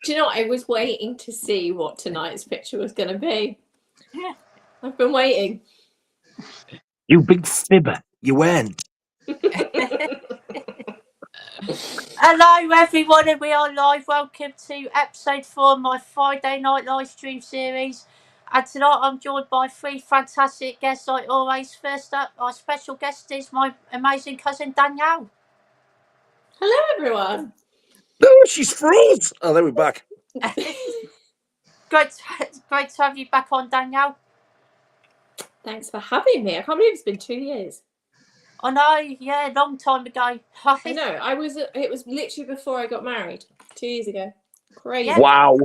Do you know what? I was waiting to see what tonight's picture was going to be. Yeah. I've been waiting. You big fibber. You weren't. Hello everyone, and we are live. Welcome to episode 4 of my Friday night live stream series. And tonight I'm joined by 3 fantastic guests like always. First up, our special guest is my amazing cousin Danielle. Hello, everyone. Oh, she's froze. Oh, there we're back. Great to have you back on, Danielle. Thanks for having me. I can't believe it's been 2 years. I know, yeah, long time ago. I know. It was literally before I got married 2 years ago. Crazy. Yeah. Wow.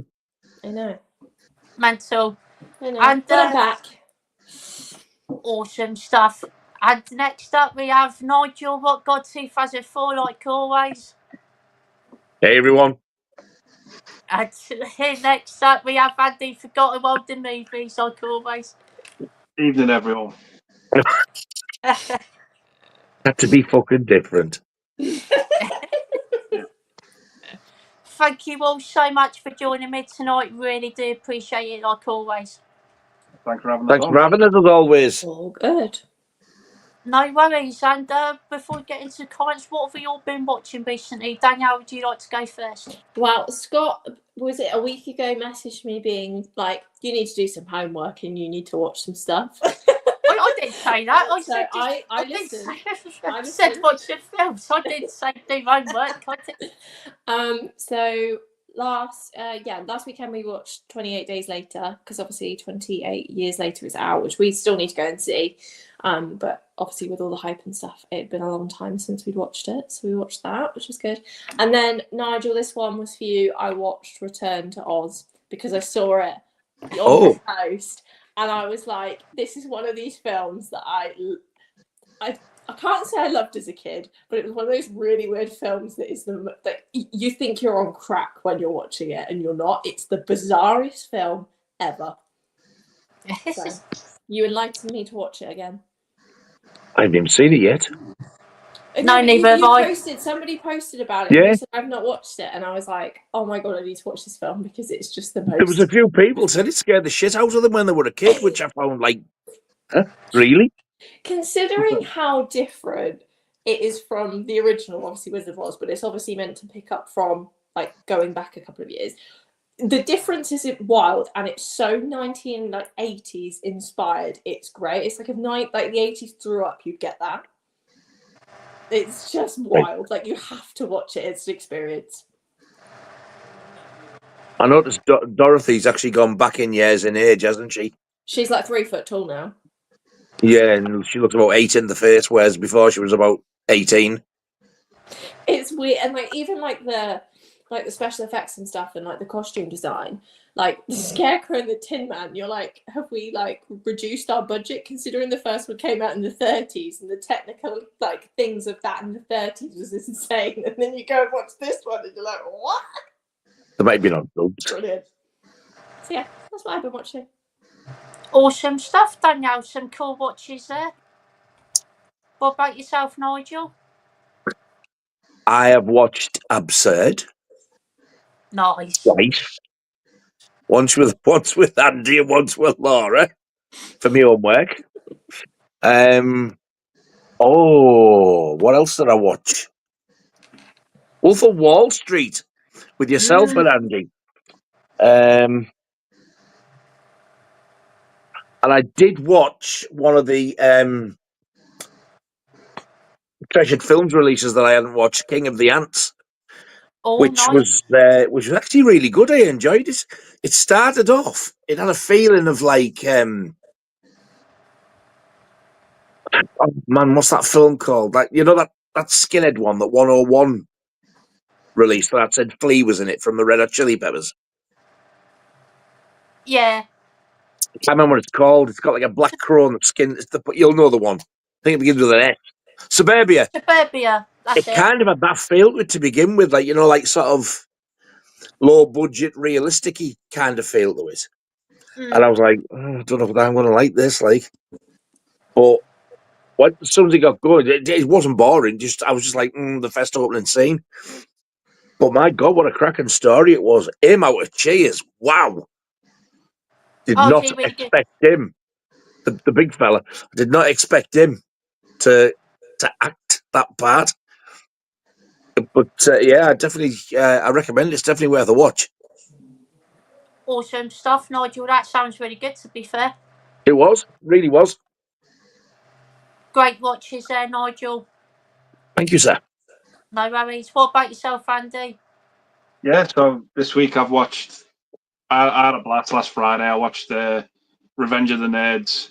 I know. Mental. I know. And But I'm back. Awesome stuff. And next up we have Nigel, Rockgod 2004, like always. Hey, everyone. And next up we have Andy, Forgotten World the Movies, like always. Evening, everyone. Had to be fucking different. Thank you all so much for joining me tonight. Really do appreciate it, like always. Thanks for having us Thanks on. for having us, as always. All good. No worries. And before we get into the comments, what have we all been watching recently? Danielle, would you like to go first? Well, Scott, was it a week ago, messaged me being like, you need to do some homework and you need to watch some stuff. I didn't say that. I said, I listened. I said watch the films. I didn't say do homework. So last weekend we watched 28 Days Later, because obviously 28 years later is out, which we still need to go and see. But obviously with all the hype and stuff, it had been a long time since we'd watched it, so we watched that, which was good. And then Nigel, this one was for you. I watched Return to Oz because I saw it on your post, and I was like, this is one of these films that I can't say I loved as a kid, but it was one of those really weird films that is that you think you're on crack when you're watching it, and you're not. It's the bizarrest film ever. So, you enlightened me to watch it again. I haven't even seen it yet. No, neither have I. Somebody posted about it. Yeah. And you said, I've not watched it, and I was like, oh my god, I need to watch this film because it's just the most. There was a few people said it scared the shit out of them when they were a kid, which I found like, really? Considering how different it is from the original, obviously Wizard of Oz, but it's obviously meant to pick up from like going back a couple of years. The difference is wild, and it's so 1980s inspired. It's great. It's like if the 80s threw up, you'd get that. It's just wild. Like, you have to watch it. It's an experience. I noticed Dorothy's actually gone back in years in age, hasn't she? She's like 3 foot tall now. Yeah, and she looks about 8 in the face, whereas before she was about 18. It's weird, and like even like the special effects and stuff, and like the costume design, like the Scarecrow and the Tin Man. You're like, have we like reduced our budget considering the first one came out in the 30s, and the technical like things of that in the 30s was insane, and then you go and watch this one, and you're like, what? There might be on drugs. Brilliant. So yeah, that's what I've been watching. Awesome stuff, Danielle. Some cool watches there. What about yourself, Nigel? I have watched Absurd. Nice. Twice. Once with Andy and once with Laura for my homework. What else did I watch? Wolf of Wall Street with yourself and Andy. And I did watch one of the treasured films releases that I hadn't watched, King of the Ants. Which nice. was actually really good. I enjoyed it. It started off. It had a feeling of like, oh man, what's that film called? Like, you know that skinhead one that 101 released that said Flea was in it from the Red Hot Chili Peppers. Yeah. I can't remember what it's called. It's got like a black crow on the skin. You'll know the one. I think it begins with an S. Suburbia. That's it kind of had that feel to it to begin with, like, you know, like sort of low budget, realistic-y kind of feel to it. And I was like, I don't know if I'm going to like this, like. But as soon as it got good, it wasn't boring. I was just like, the first opening scene. But my God, what a cracking story it was. Him out of cheers. Wow. Did Oh, not gee, when you get expect him, the big fella, did not expect him to act that part. But yeah, I recommend it. It's definitely worth a watch. awesome stuff, Nigel. That sounds really good, to be fair. It was, really was. Great watches there, Nigel. Thank you, sir. No worries. What about yourself, Andy? Yeah, so this week I've watched. I had a blast last Friday. I watched the Revenge of the Nerds,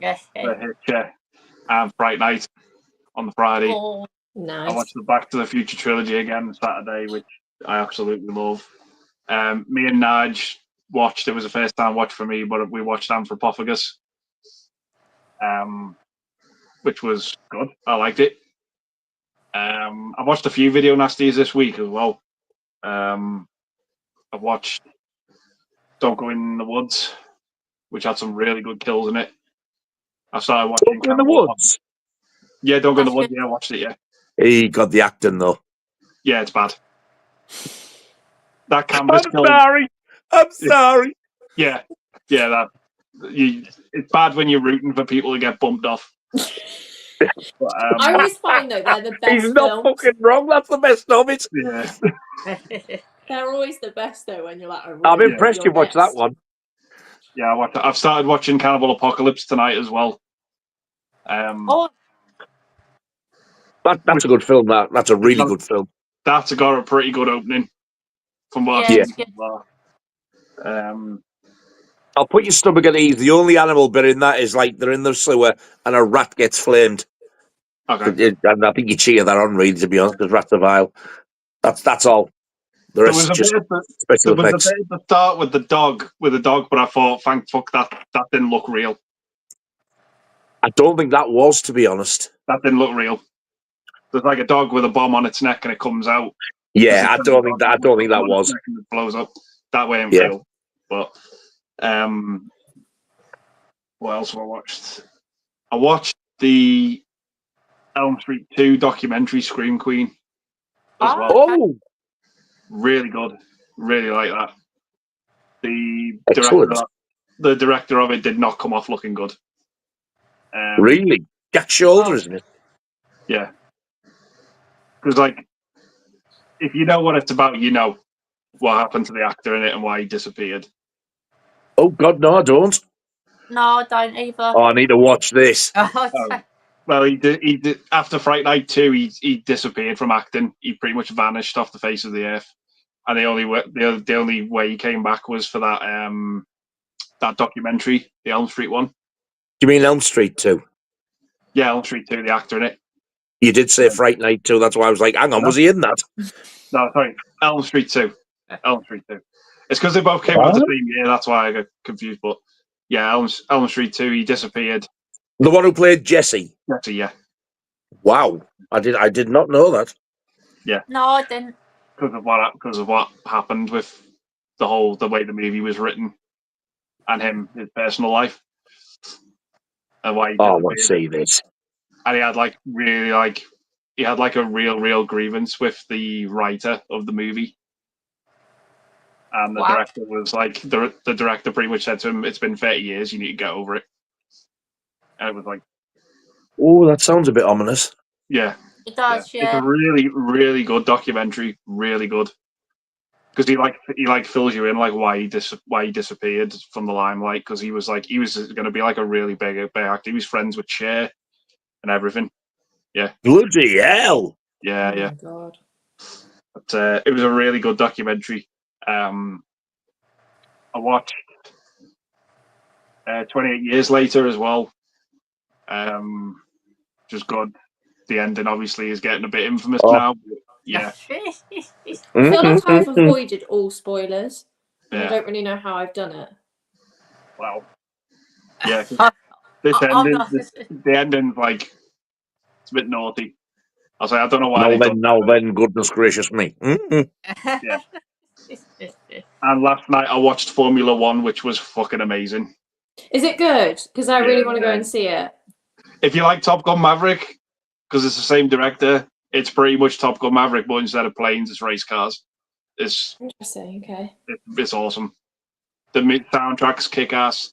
Yes. The Hitcher, and Fright Night on the Friday. Oh, I Nice. watched the Back to the Future trilogy again Saturday, which I absolutely love. Me and Nige watched. It was a first time watch for me, but we watched Anthropophagus, which was good. I liked it. I watched a few video nasties this week as well. I've watched Don't Go in the Woods, which had some really good kills in it. I started watching Don't Go in the Cannibal Woods. Yeah, Don't Go in the That's Woods. good. Yeah, I watched it. Yeah, He got the acting though. yeah, it's bad. That I'm canvas kill. sorry. I'm sorry. Yeah, yeah. It's bad when you're rooting for people to get bumped off. But, I always find though they're the He's best not films. fucking wrong. That's the best of it. yeah, They're always the best though when you're like, oh, I'm really? impressed You're you've watched that next. one. yeah. I've started watching Cannibal Apocalypse tonight as well. Oh, That's a good film. That's a really good film. That's got a pretty good opening from what yeah, I've seen it's good. so far. I'll put your stomach at ease. The only animal bit in that is like they're in the sewer and a rat gets flamed. Okay. And I think you cheer that on, really, to be honest, because rats are vile. That's all. The There rest was is a just bit at the, special there was a effects. bit at the start with the dog, but I thought, thank fuck that didn't look real. I don't think that was, to be honest. That didn't look real. There's like a dog with a bomb on its neck and it comes out. Yeah, I don't think that was. And it blows up. That way ain't Yeah. real. But what else have I watched? I watched the Elm Street 2 documentary, Scream Queen, as Oh, well. okay. Oh, Really good. Really like that. The excellent. director of it did not come off looking good. Really? Jack Shoulder, isn't it? Yeah. Because, like, if you know what it's about, you know what happened to the actor in it and why he disappeared. Oh, God, no, I don't. No, I don't either. Oh, I need to watch this. Oh, Well, he did after Fright Night 2, he disappeared from acting. He pretty much vanished off the face of the earth. And the only way he came back was for that documentary, the Elm Street one. Do you mean Elm Street 2? Yeah, Elm Street 2, the actor in it. You did say Fright Night 2. That's why I was like, hang on, was he in that? No, sorry, Elm Street 2. Elm Street 2. It's because they both came out the same year. That's why I got confused. But yeah, Elm Street 2, he disappeared. The one who played Jesse. So, yeah. Wow, I did not know that. Yeah. no, I didn't. Because of what happened with the way the movie was written and his personal life. And why he Oh, I want disappeared. to see this. And he had a real grievance with the writer of the movie. And the Wow. director was like, the director pretty much said to him, it's been 30 years, you need to get over it. And it was like, Oh, that sounds a bit ominous. yeah. It does, It's yeah. a really, really good documentary. Really good. Because he fills you in like why he disappeared from the limelight, because he was going to be like a really big actor. He was friends with Cher and everything. Yeah. Bloody hell! Yeah, Oh yeah. my God. But it was a really good documentary. I watched 28 Years Later as well. Just good. The ending obviously is getting a bit infamous now. But yeah. I feel like I've avoided all spoilers, and I Yeah. don't really know how I've done it. Well. Yeah. The ending's like, it's a bit naughty. I was like, I don't know why. Now then, goodness gracious me. Yeah. And last night I watched Formula One, which was fucking amazing. Is it good? Because I really want to go and see it. If you like Top Gun Maverick, because it's the same director, It's pretty much Top Gun Maverick, but instead of planes, it's race cars. It's Interesting. Okay. it's awesome. The soundtrack's kick-ass.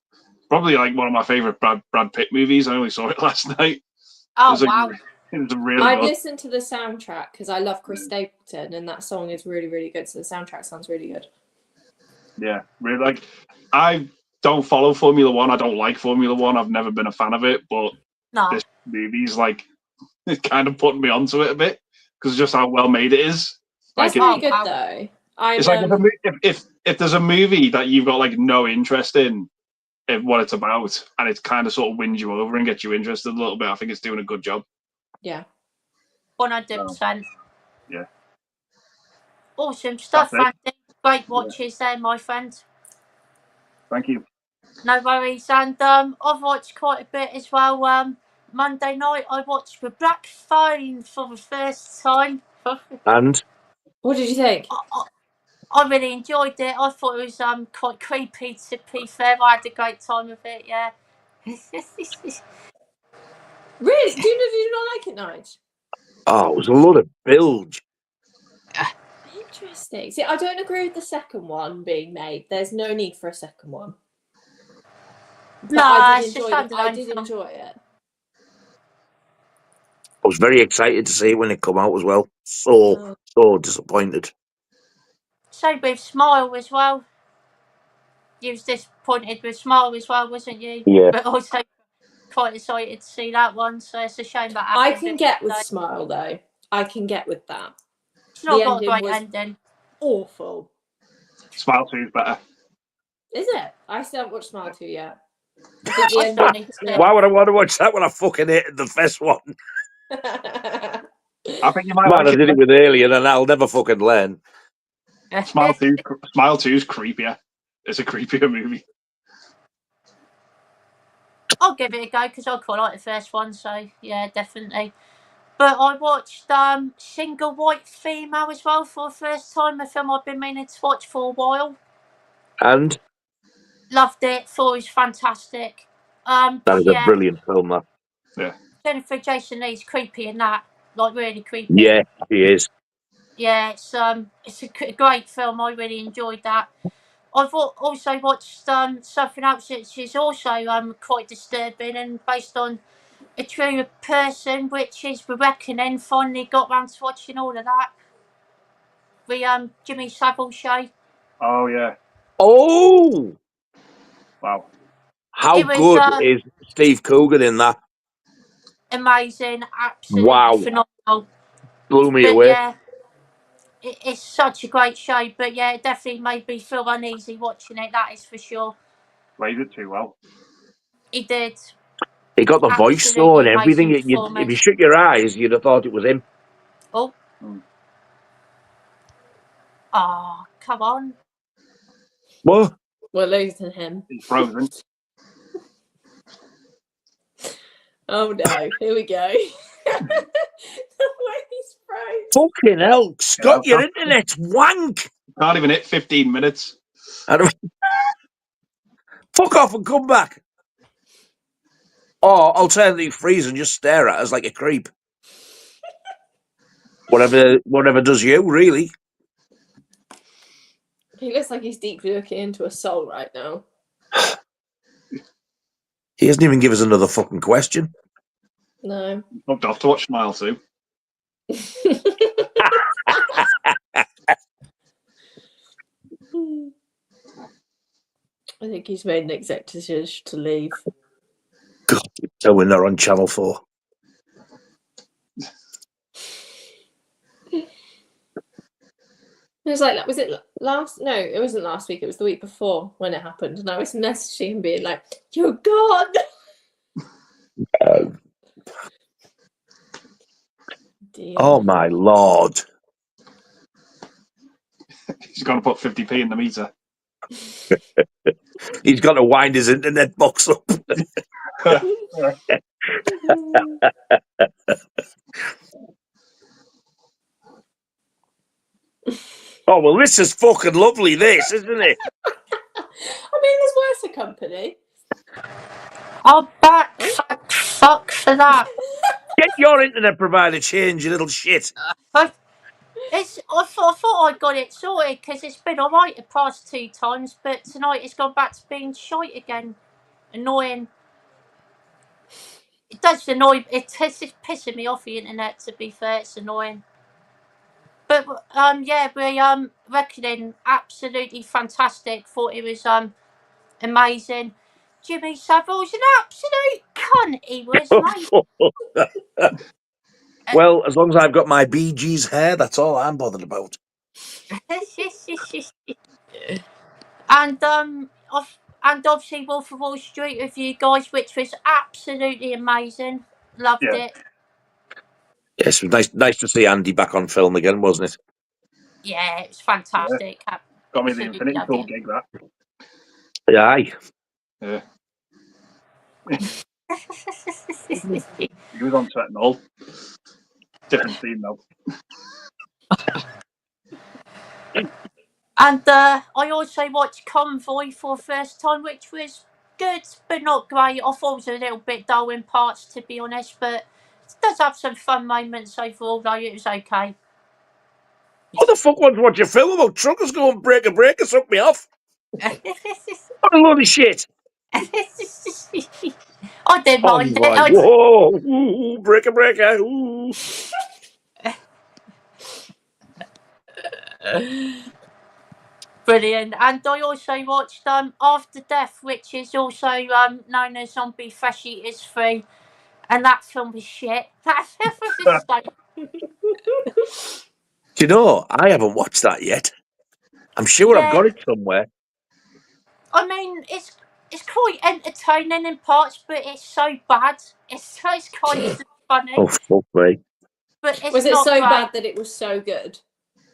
Probably like one of my favorite Brad Pitt movies. I only saw it last night. Oh, wow. It was really I've good. listened to the soundtrack because I love Chris Stapleton, and that song is really, really good. So the soundtrack sounds really good. Yeah, really. Like, I don't follow Formula One. I don't like Formula One. I've never been a fan of it. But No. this movie's like, it's kind of putting me onto it a bit because just how well made it is. That's Like, really good though. it's like if there's a movie that you've got like no interest in what it's about, and it kind of sort of wins you over and gets you interested a little bit, I think it's doing a good job. Yeah. 100%. Yeah. Awesome stuff, That's it. Andy. Great watches there, my friend. Thank you. No worries. And I've watched quite a bit as well. Monday night, I watched The Black Phone for the first time. And What did you think? I really enjoyed it. I thought it was quite creepy, to be fair. I had a great time with it, yeah. Really? Did you not like it, Nige? oh, it was a lot of bilge. Interesting. See, I don't agree with the second one being made. There's no need for a second one. But No, I it's did just enjoy it. I standalone did film. enjoy it. I was very excited to see it when it come out as well. So disappointed. So with Smile as well. You was disappointed with Smile as well, wasn't you? Yeah. But also quite excited to see that one. So it's a shame that I happened. can get with Smile though. I can get with that. It's not The got a ending great was ending. awful. Smile 2 is better. Is it? I still haven't watched Smile 2 yet. I think the ending Funny. pissed me off. Why would I want to watch that when I fucking hated the first one? I think you might Man, I like did it it. with Alien and I'll never fucking learn. Smile 2 is creepier. It's a creepier movie. I'll give it a go because I quite like the first one. So yeah, definitely. But I watched Single White Female as well for the first time. A film I've been meaning to watch for a while. And Loved it. Thought it was fantastic. that is a brilliant film, that. Yeah. Jennifer Jason Leigh's creepy in that, like really creepy. Yeah, he is. Yeah, it's a great film. I really enjoyed that. I've also watched something else which is also quite disturbing and based on a true person, which is The Reckoning. Finally got round to watching all of that. The Jimmy Savile show. Oh yeah. Oh, Wow. how It was, good is Steve Coogan in that? Amazing, absolutely Wow. phenomenal. Blew me But away. yeah, it's such a great show. But yeah, it definitely made me feel uneasy watching it. That is for sure. Played it too well. He did. He got the voice though and everything. Amazing If you performance. shut your eyes, you'd have thought it was him. Oh, come on. What? We're losing him. He's frozen. Oh no, here we go. The way he's frozen. Fucking hell, Scott, Yeah, your internet's wank. Can't even hit 15 minutes. Fuck off and come back. Or alternatively freeze and just stare at us like a creep. Whatever does you, really. He looks like he's deeply looking into a soul right now. He hasn't even given us another fucking question. No. Fucked off to watch Smile 2. I think he's made an exec decision to leave. God, so when they're on Channel 4. It was like, was it last? No, it wasn't last week. It was the week before when it happened. And I was messaging him being like, "You're gone." Oh my lord. He's going to put 50p in the meter. He's got to wind his internet box up. Oh, well, this is fucking lovely, this, isn't it? I mean, there's worse company. I'll back fuck for that. Get your internet provider changed, you little shit. I thought I got it sorted because it's been alright the past 2 times, but tonight it's gone back to being shite again. Annoying. It does annoy. It's pissing me off the internet. To be fair, it's annoying. But yeah, we reckoning absolutely fantastic. Thought it was amazing. Jimmy Savile's an absolute cunt. He was, mate. Well, as long as I've got my Bee Gees hair, that's all I'm bothered about. and and obviously Wolf of Wall Street with you guys, which was absolutely amazing. Loved Yeah. it. Yes, it was nice to see Andy back on film again, wasn't it? Yeah, it was fantastic. Got me the Absolutely Infinity loved Pool it. gig, that. Yeah, aye. Yeah. He was on set and all. Different scene, though. And I also watched Convoy for the first time, which was good, but not great. I thought it was a little bit dull in parts, to be honest, but it does have some fun moments overall, though. It was okay. What the fuck wants to watch a film about truckers going break a suck me off? What a load of shit. I didn't Oh, mind my. it. Whoa, ooh, breaker, ooh. Brilliant. And I also watched After Death, which is also known as Zombie Flesh Eaters 3. And that film was shit. That film was so... Do you know, I haven't watched that yet. I'm sure I've Yeah, got it somewhere. I mean, it's quite entertaining in parts, but it's so bad. It's kind of funny, Oh, fuck me. but it's Was it not so great. bad that it was so good?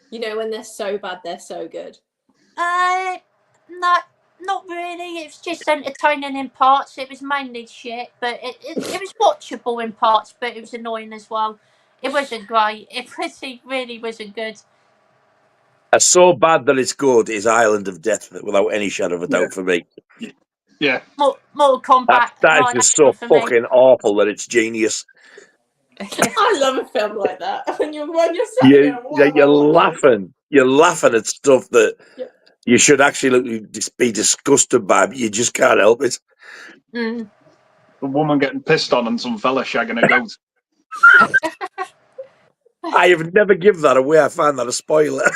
You know, when they're so bad, they're so good. Not really. It's just entertaining in parts. It was mainly shit, but it was watchable in parts, but it was annoying as well. It wasn't great. It really wasn't good. As so bad that it's good is Island of Death, without any shadow of a doubt for me. Yeah. Mortal Kombat. That is just so for fucking awful that it's genius. I love a film like that. When you're saying, You're laughing. You're laughing at stuff that Yep. you should actually be disgusted by, but you just can't help it. Mm. A woman getting pissed on and some fella shagging a goat. I have never given that away. I find that a spoiler.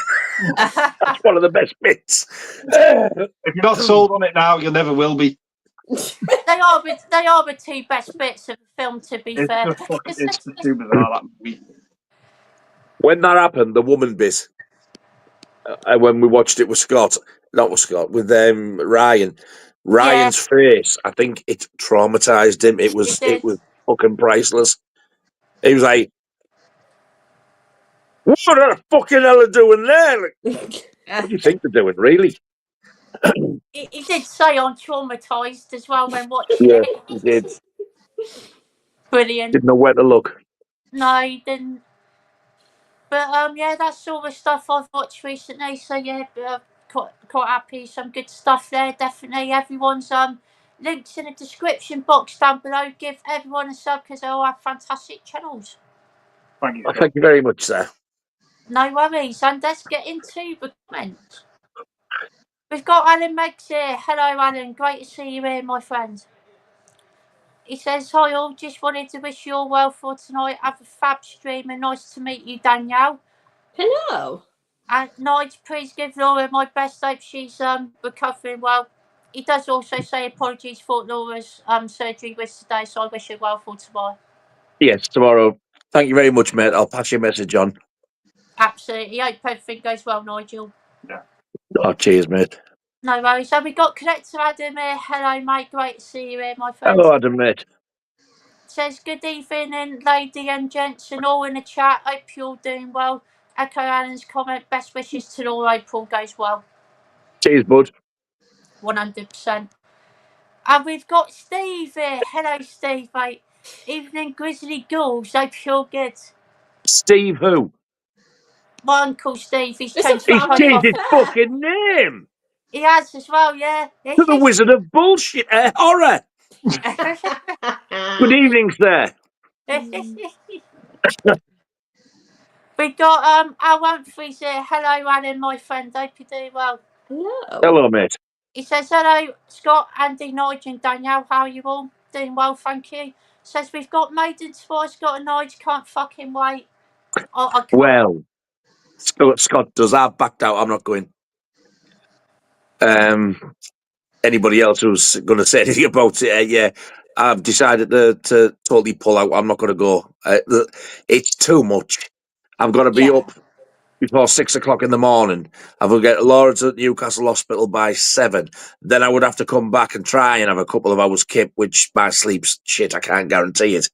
That's one of the best bits. If you're not sold on it now, you never will be. They are the 2 best bits of the film, to be fair. It's just too bizarre, that movie. When that happened, the woman bit, when we watched it with Scott, not with Scott, with Ryan's face, I think it traumatized him. It was fucking priceless. He was like, "What the fucking hell are doing there? Like, what do you think they're doing, really?" He did say I'm traumatised as well when watching Yeah, it. he did. Brilliant. Didn't know where to look. No, he didn't. But yeah, that's all the stuff I've watched recently. So yeah, quite happy. Some good stuff there, definitely. Everyone's links in the description box down below. Give everyone a sub because they all have fantastic channels. Thank you. Thank you very much, sir. No worries. And let's get into the comments. We've got Alan Meggs here. Hello, Alan. Great to see you here, my friend. He says, hi all, just wanted to wish you all well for tonight. Have a fab stream and nice to meet you, Danielle. Hello. And Nigel, please give Laura my best. Hope she's recovering well. He does also say apologies for Laura's surgery was today, so I wish her well for tomorrow. Yes, tomorrow. Thank you very much, mate. I'll pass your message on. Absolutely. Hope everything goes well, Nigel. Yeah. Oh, cheers, mate. No worries. So we got Connector Adam here. Hello, mate. Great to see you here, my friend. Hello, Adam, mate. Says good evening, lady and gents, and all in the chat. Hope you're all doing well. Echo Alan's comment. Best wishes to all. Hope all goes well. Cheers, bud. 100%. And we've got Steve here. Hello, Steve, mate. Evening, Grizzly Ghouls. Hope you're good. Steve who? My uncle Steve. He's It's changed a his family He's changed his affair. fucking name He has as well, yeah. to the Wizard of Bullshit Horror. Good evening, sir. We got our Humphrey's here. Hello, Alan, my friend. Hope you're doing well. Hello, mate. He says, hello, Scott, Andy, Nigel, and Danielle. How are you all? Doing well, thank you. Says, we've got Maiden twice, got a Nigel, can't fucking wait. I can't. Well, Scott does. I've backed out. I'm not going. Anybody else who's going to say anything about it, yeah, I've decided to totally pull out. I'm not going to go. It's too much. I've got to be up before 6 o'clock in the morning. I will get Lawrence at Newcastle Hospital by 7. Then I would have to come back and try and have a couple of hours kip, which my sleep's shit. I can't guarantee it.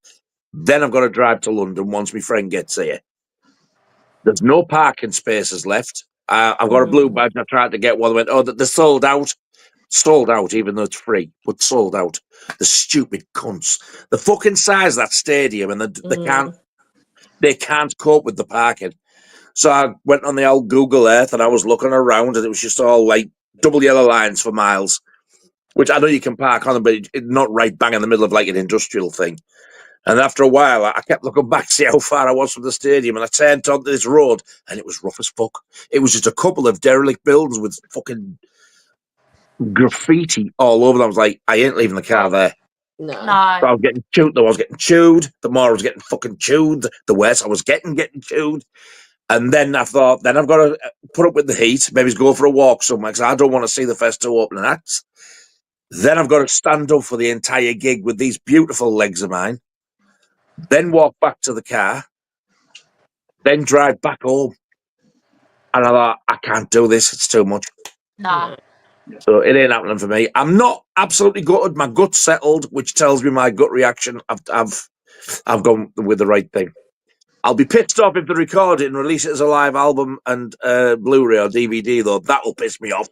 Then I've got to drive to London once my friend gets here. There's no parking spaces left. I've got a blue badge. I tried to get one. I went, oh, they're sold out. Sold out, even though it's free, but sold out. The stupid cunts. The fucking size of that stadium, and they can't cope with the parking. So I went on the old Google Earth and I was looking around, and it was just all like double yellow lines for miles, which I know you can park on them, but it's not right bang in the middle of like an industrial thing. And after a while, I kept looking back to see how far I was from the stadium, and I turned onto this road, and it was rough as fuck. It was just a couple of derelict buildings with fucking graffiti all over them. I was like, I ain't leaving the car there. No. So I was getting chewed. I was getting chewed. The more I was getting fucking chewed, the worse I was getting chewed. And then I thought, then I've got to put up with the heat, maybe go for a walk somewhere, because I don't want to see the first 2 opening acts. Then I've got to stand up for the entire gig with these beautiful legs of mine. Then walk back to the car. Then drive back home. And I thought, I can't do this. It's too much. Nah. So it ain't happening for me. I'm not absolutely gutted. My gut's settled, which tells me my gut reaction. I've gone with the right thing. I'll be pissed off if they record it and release it as a live album and Blu-ray or DVD, though. That'll piss me off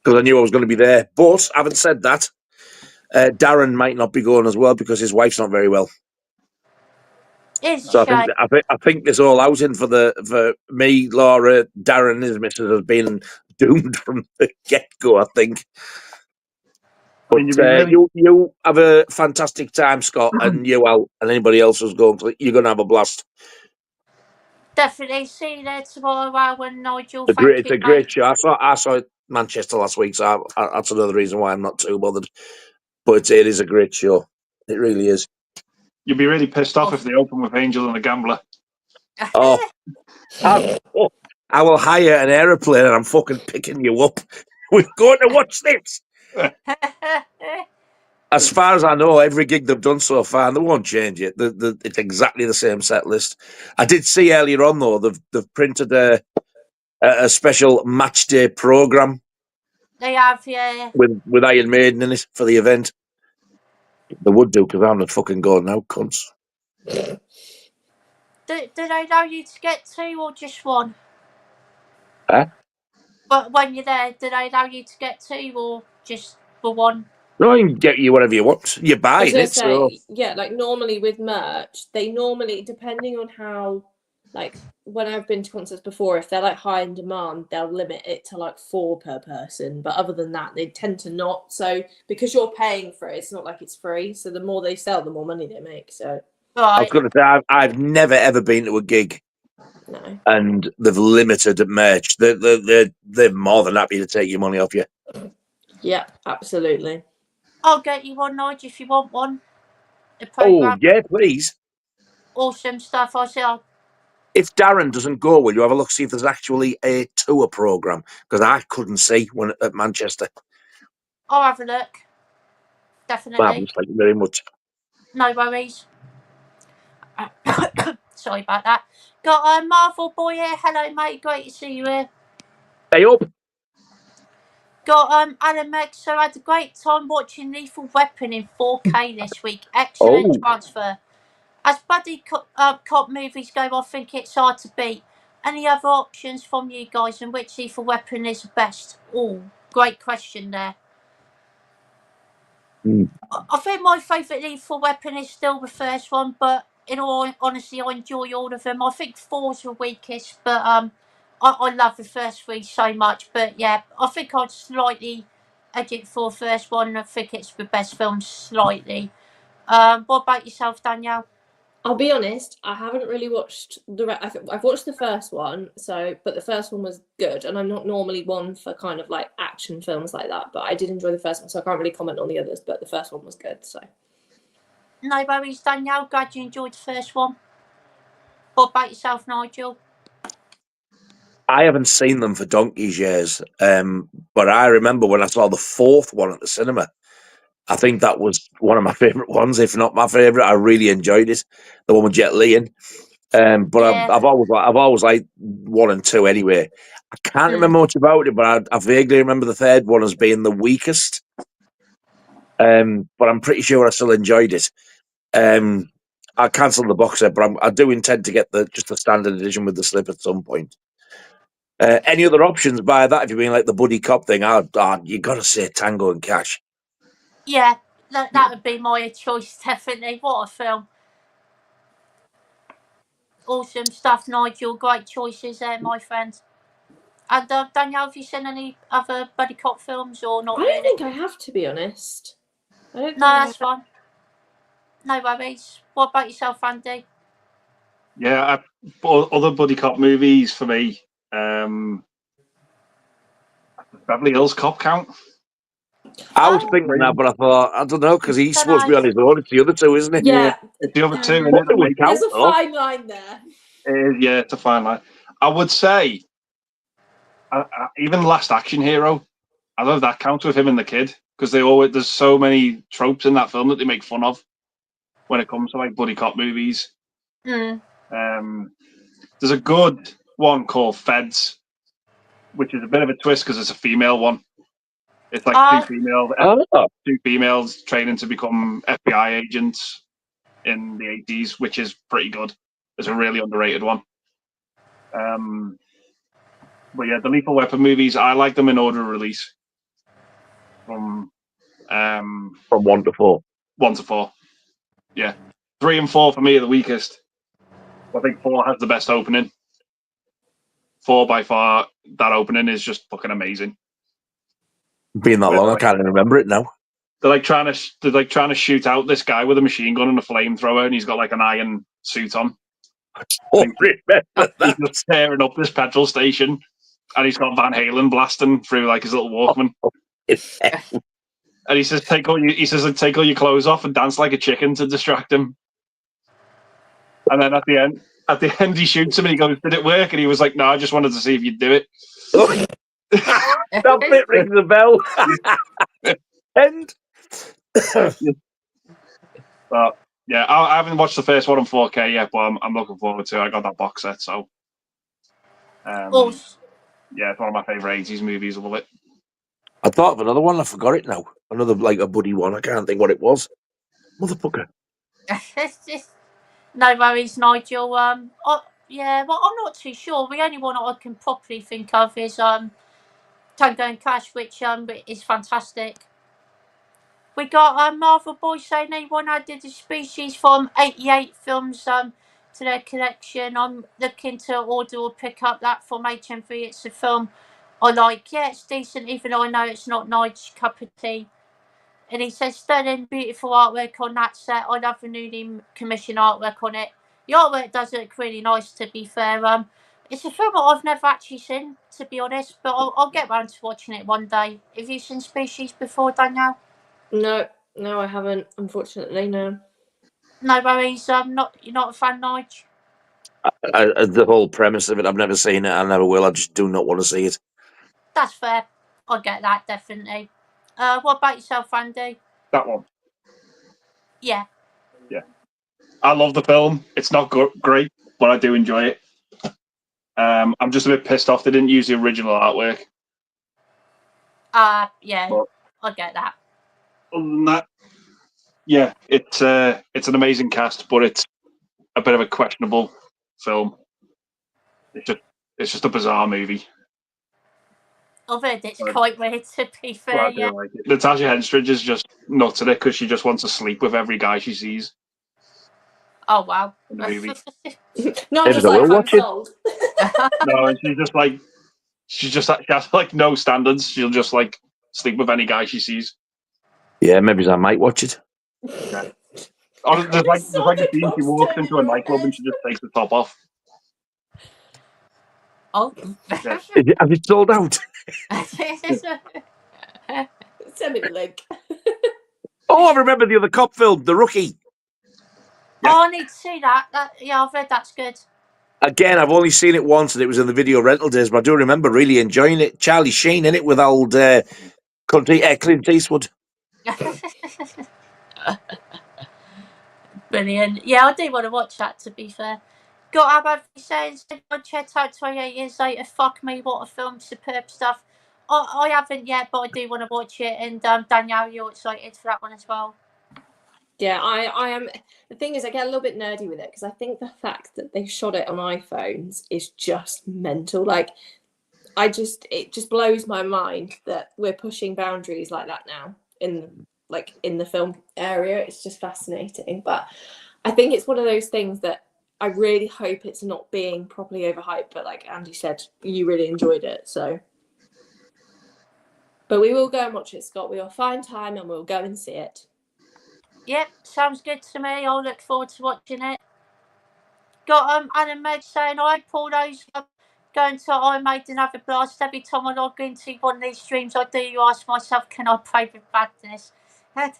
because I knew I was going to be there. But having said that, Darren might not be going as well because his wife's not very well. It's So a shame. I think this whole outing for me, Laura, Darren, his missus has been doomed from the get-go, I think. I But mean, you have a fantastic time, Scott, and you out, and anybody else who's going, you're going to have a blast. Definitely see you there tomorrow, when Nigel. It's a great show. I saw it Manchester last week, so that's another reason why I'm not too bothered. But it is a great show. It really is. You'd be really pissed off if they open with Angel and the Gambler. Oh, I will hire an aeroplane and I'm fucking picking you up. We're going to watch this. As far as I know, every gig they've done so far, and they won't change it. It's exactly the same set list. I did see earlier on though they've printed a special match day program. They have, yeah. With Iron Maiden in it for the event. They would do because I'm not fucking going now, cunts. Do they allow you to get 2 or just 1? Huh? But when you're there, do they allow you to get 2 or just for 1? No, you can get you whatever you want. You're I was buying gonna it, say, so yeah, like normally with merch, they normally, depending on how, like when I've been to concerts before, if they're like high in demand, they'll limit it to like 4 per person. But other than that, they tend to not. So because you're paying for it, it's not like it's free. So the more they sell, the more money they make. So I was going to say I've never ever been to a gig. No. And they've limited merch. They're more than happy to take your money off you. Yeah, absolutely. I'll get you one, Nigel, if you want one. The program. Oh, yeah, please. Awesome stuff. I say, if Darren doesn't go, will you have a look, see if there's actually a tour program? Because I couldn't see one at Manchester. I'll have a look. Definitely. Fabulous, thank you very much. No worries. Sorry about that. Got a Marvel boy here. Hello, mate. Great to see you here. Hey up. Got Alan Meg. So I had a great time watching Lethal Weapon in 4K this week. Excellent transfer. As buddy cop movies go, I think it's hard to beat. Any other options from you guys, and which Lethal Weapon is the best? Oh, great question there. I think my favourite Lethal Weapon is still the first one, but in all honesty, I enjoy all of them. I think 4's the weakest, but I love the first 3 so much. But yeah, I think I'd slightly edge it for first one. I think it's the best film slightly. What about yourself, Danielle? I'll be honest, I haven't really watched I've watched the first one, but the first one was good, and I'm not normally one for kind of like action films like that, but I did enjoy the first one, so I can't really comment on the others, but the first one was good, so. No worries, Danielle. Glad you enjoyed the first one. What about yourself, Nigel? I haven't seen them for donkey's years, but I remember when I saw the fourth one at the cinema. I think that was one of my favourite ones, if not my favourite. I really enjoyed it, the one with Jet Li in. But Yeah. I've always liked 1 and 2 anyway. I can't remember much about it, but I vaguely remember the third one as being the weakest. But I'm pretty sure I still enjoyed it. I cancelled the box set, but I do intend to get just the standard edition with the slip at some point. Any other options by that? If you mean like the buddy cop thing, you got to say Tango and Cash. Yeah, that would be my choice, definitely. What a film. Awesome stuff, Nigel. Great choices there, my friend. And Danielle, have you seen any other buddy cop films or not I don't really? think I have, to be honest. I don't No, think I that's fine. No worries. What about yourself, Andy? Yeah, other buddy cop movies for me. Beverly Hills Cop count. I was thinking that, but I thought, I don't know, because he's supposed to be on his own. It's the other two, isn't it? Yeah. It's the other two in But it it that would make count, There's a though. fine line there. yeah, it's a fine line. I would say, even Last Action Hero, I love that counts with him and the kid, because there's so many tropes in that film that they make fun of when it comes to like buddy cop movies. Mm. There's a good one called Feds, which is a bit of a twist because it's a female one. It's like two females training to become FBI agents in the 80s, which is pretty good. It's a really underrated one. But yeah, the Lethal Weapon movies, I like them in order of release. From 1 to 4. 1 to 4. Yeah. 3 and 4 for me are the weakest. I think 4 has the best opening. 4 by far, that opening is just fucking amazing. Being that long, I can't even remember it now. They're trying to shoot out this guy with a machine gun and a flamethrower, and he's got like an iron suit on. Remember that. He's just tearing up this petrol station, and he's got Van Halen blasting through like his little Walkman. And he says, take all your clothes off and dance like a chicken to distract him. And then at the end, he shoots him and he goes, "Did it work?" And he was like, "No, I just wanted to see if you'd do it." That bit rings the bell. End. But yeah, I haven't watched the first one on 4K yet, but I'm looking forward to it. I got that box set, so yeah, it's one of my favorite 80s movies. I love it. I thought of another one. I forgot it now. Another like a buddy one. I can't think what it was. Motherfucker. No worries, Nigel. Yeah, well, I'm not too sure. The only one I can properly think of is Tango and Cash, which is fantastic. We got Marvel Boy saying they want added the species from 88 films to their collection. I'm looking to order or pick up that from HM3. It's a film I like. Yeah, it's decent, even though I know it's not Nigel's cup of tea. And he says, stunning, beautiful artwork on that set. I love the newly commissioned artwork on it. The artwork does look really nice, to be fair. It's a film that I've never actually seen, to be honest, but I'll get round to watching it one day. Have you seen Species before, Danielle? No, I haven't, unfortunately, no. No worries. You're not a fan, Nige? The whole premise of it, I've never seen it. I never will. I just do not want to see it. That's fair. I get that, definitely. What about yourself, Andy? That one. Yeah. Yeah. I love the film. It's not great, but I do enjoy it. I'm just a bit pissed off they didn't use the original artwork. Yeah, but I get that. Other than that, yeah, it's an amazing cast, but it's a bit of a questionable film. It's just a bizarre movie. I've heard it's quite weird, to be fair. Well, yeah. Like it. Natasha Henstridge is just nuts at it because she just wants to sleep with every guy she sees. Oh wow! In the movie. Not just like I'm sold. No, and she has like no standards. She'll just like sleep with any guy she sees. Yeah, maybe I might watch it. Yeah. There's like Saw a the scene she cross walks turn into in a your nightclub and head. she just takes the top off. Oh. Yeah. Have it sold out? Send me the link. Oh, I remember the other cop film, The Rookie. Oh, I need to see that. Yeah, I've heard that's good. Again, I've only seen it once, and it was in the video rental days, but I do remember really enjoying it. Charlie Sheen in it with old Clint Eastwood. Brilliant. Yeah, I do want to watch that, to be fair. Got about saying, I checked out 28 years later. Fuck me, what a film, superb stuff. I haven't yet, but I do want to watch it. And Danielle, you're excited for that one as well. Yeah, I am. The thing is, I get a little bit nerdy with it because I think the fact that they shot it on iPhones is just mental. Like, it just blows my mind that we're pushing boundaries like that now in the film area. It's just fascinating. But I think it's one of those things that I really hope it's not being properly overhyped. But like Andy said, you really enjoyed it, so. But we will go and watch it, Scott. We will find time and we'll go and see it. Yep, sounds good to me. I'll look forward to watching it. Got Anna Meg saying, I pull those going to I made another blast. Every time I log into one of these streams, I do ask myself, can I pray with badness? That's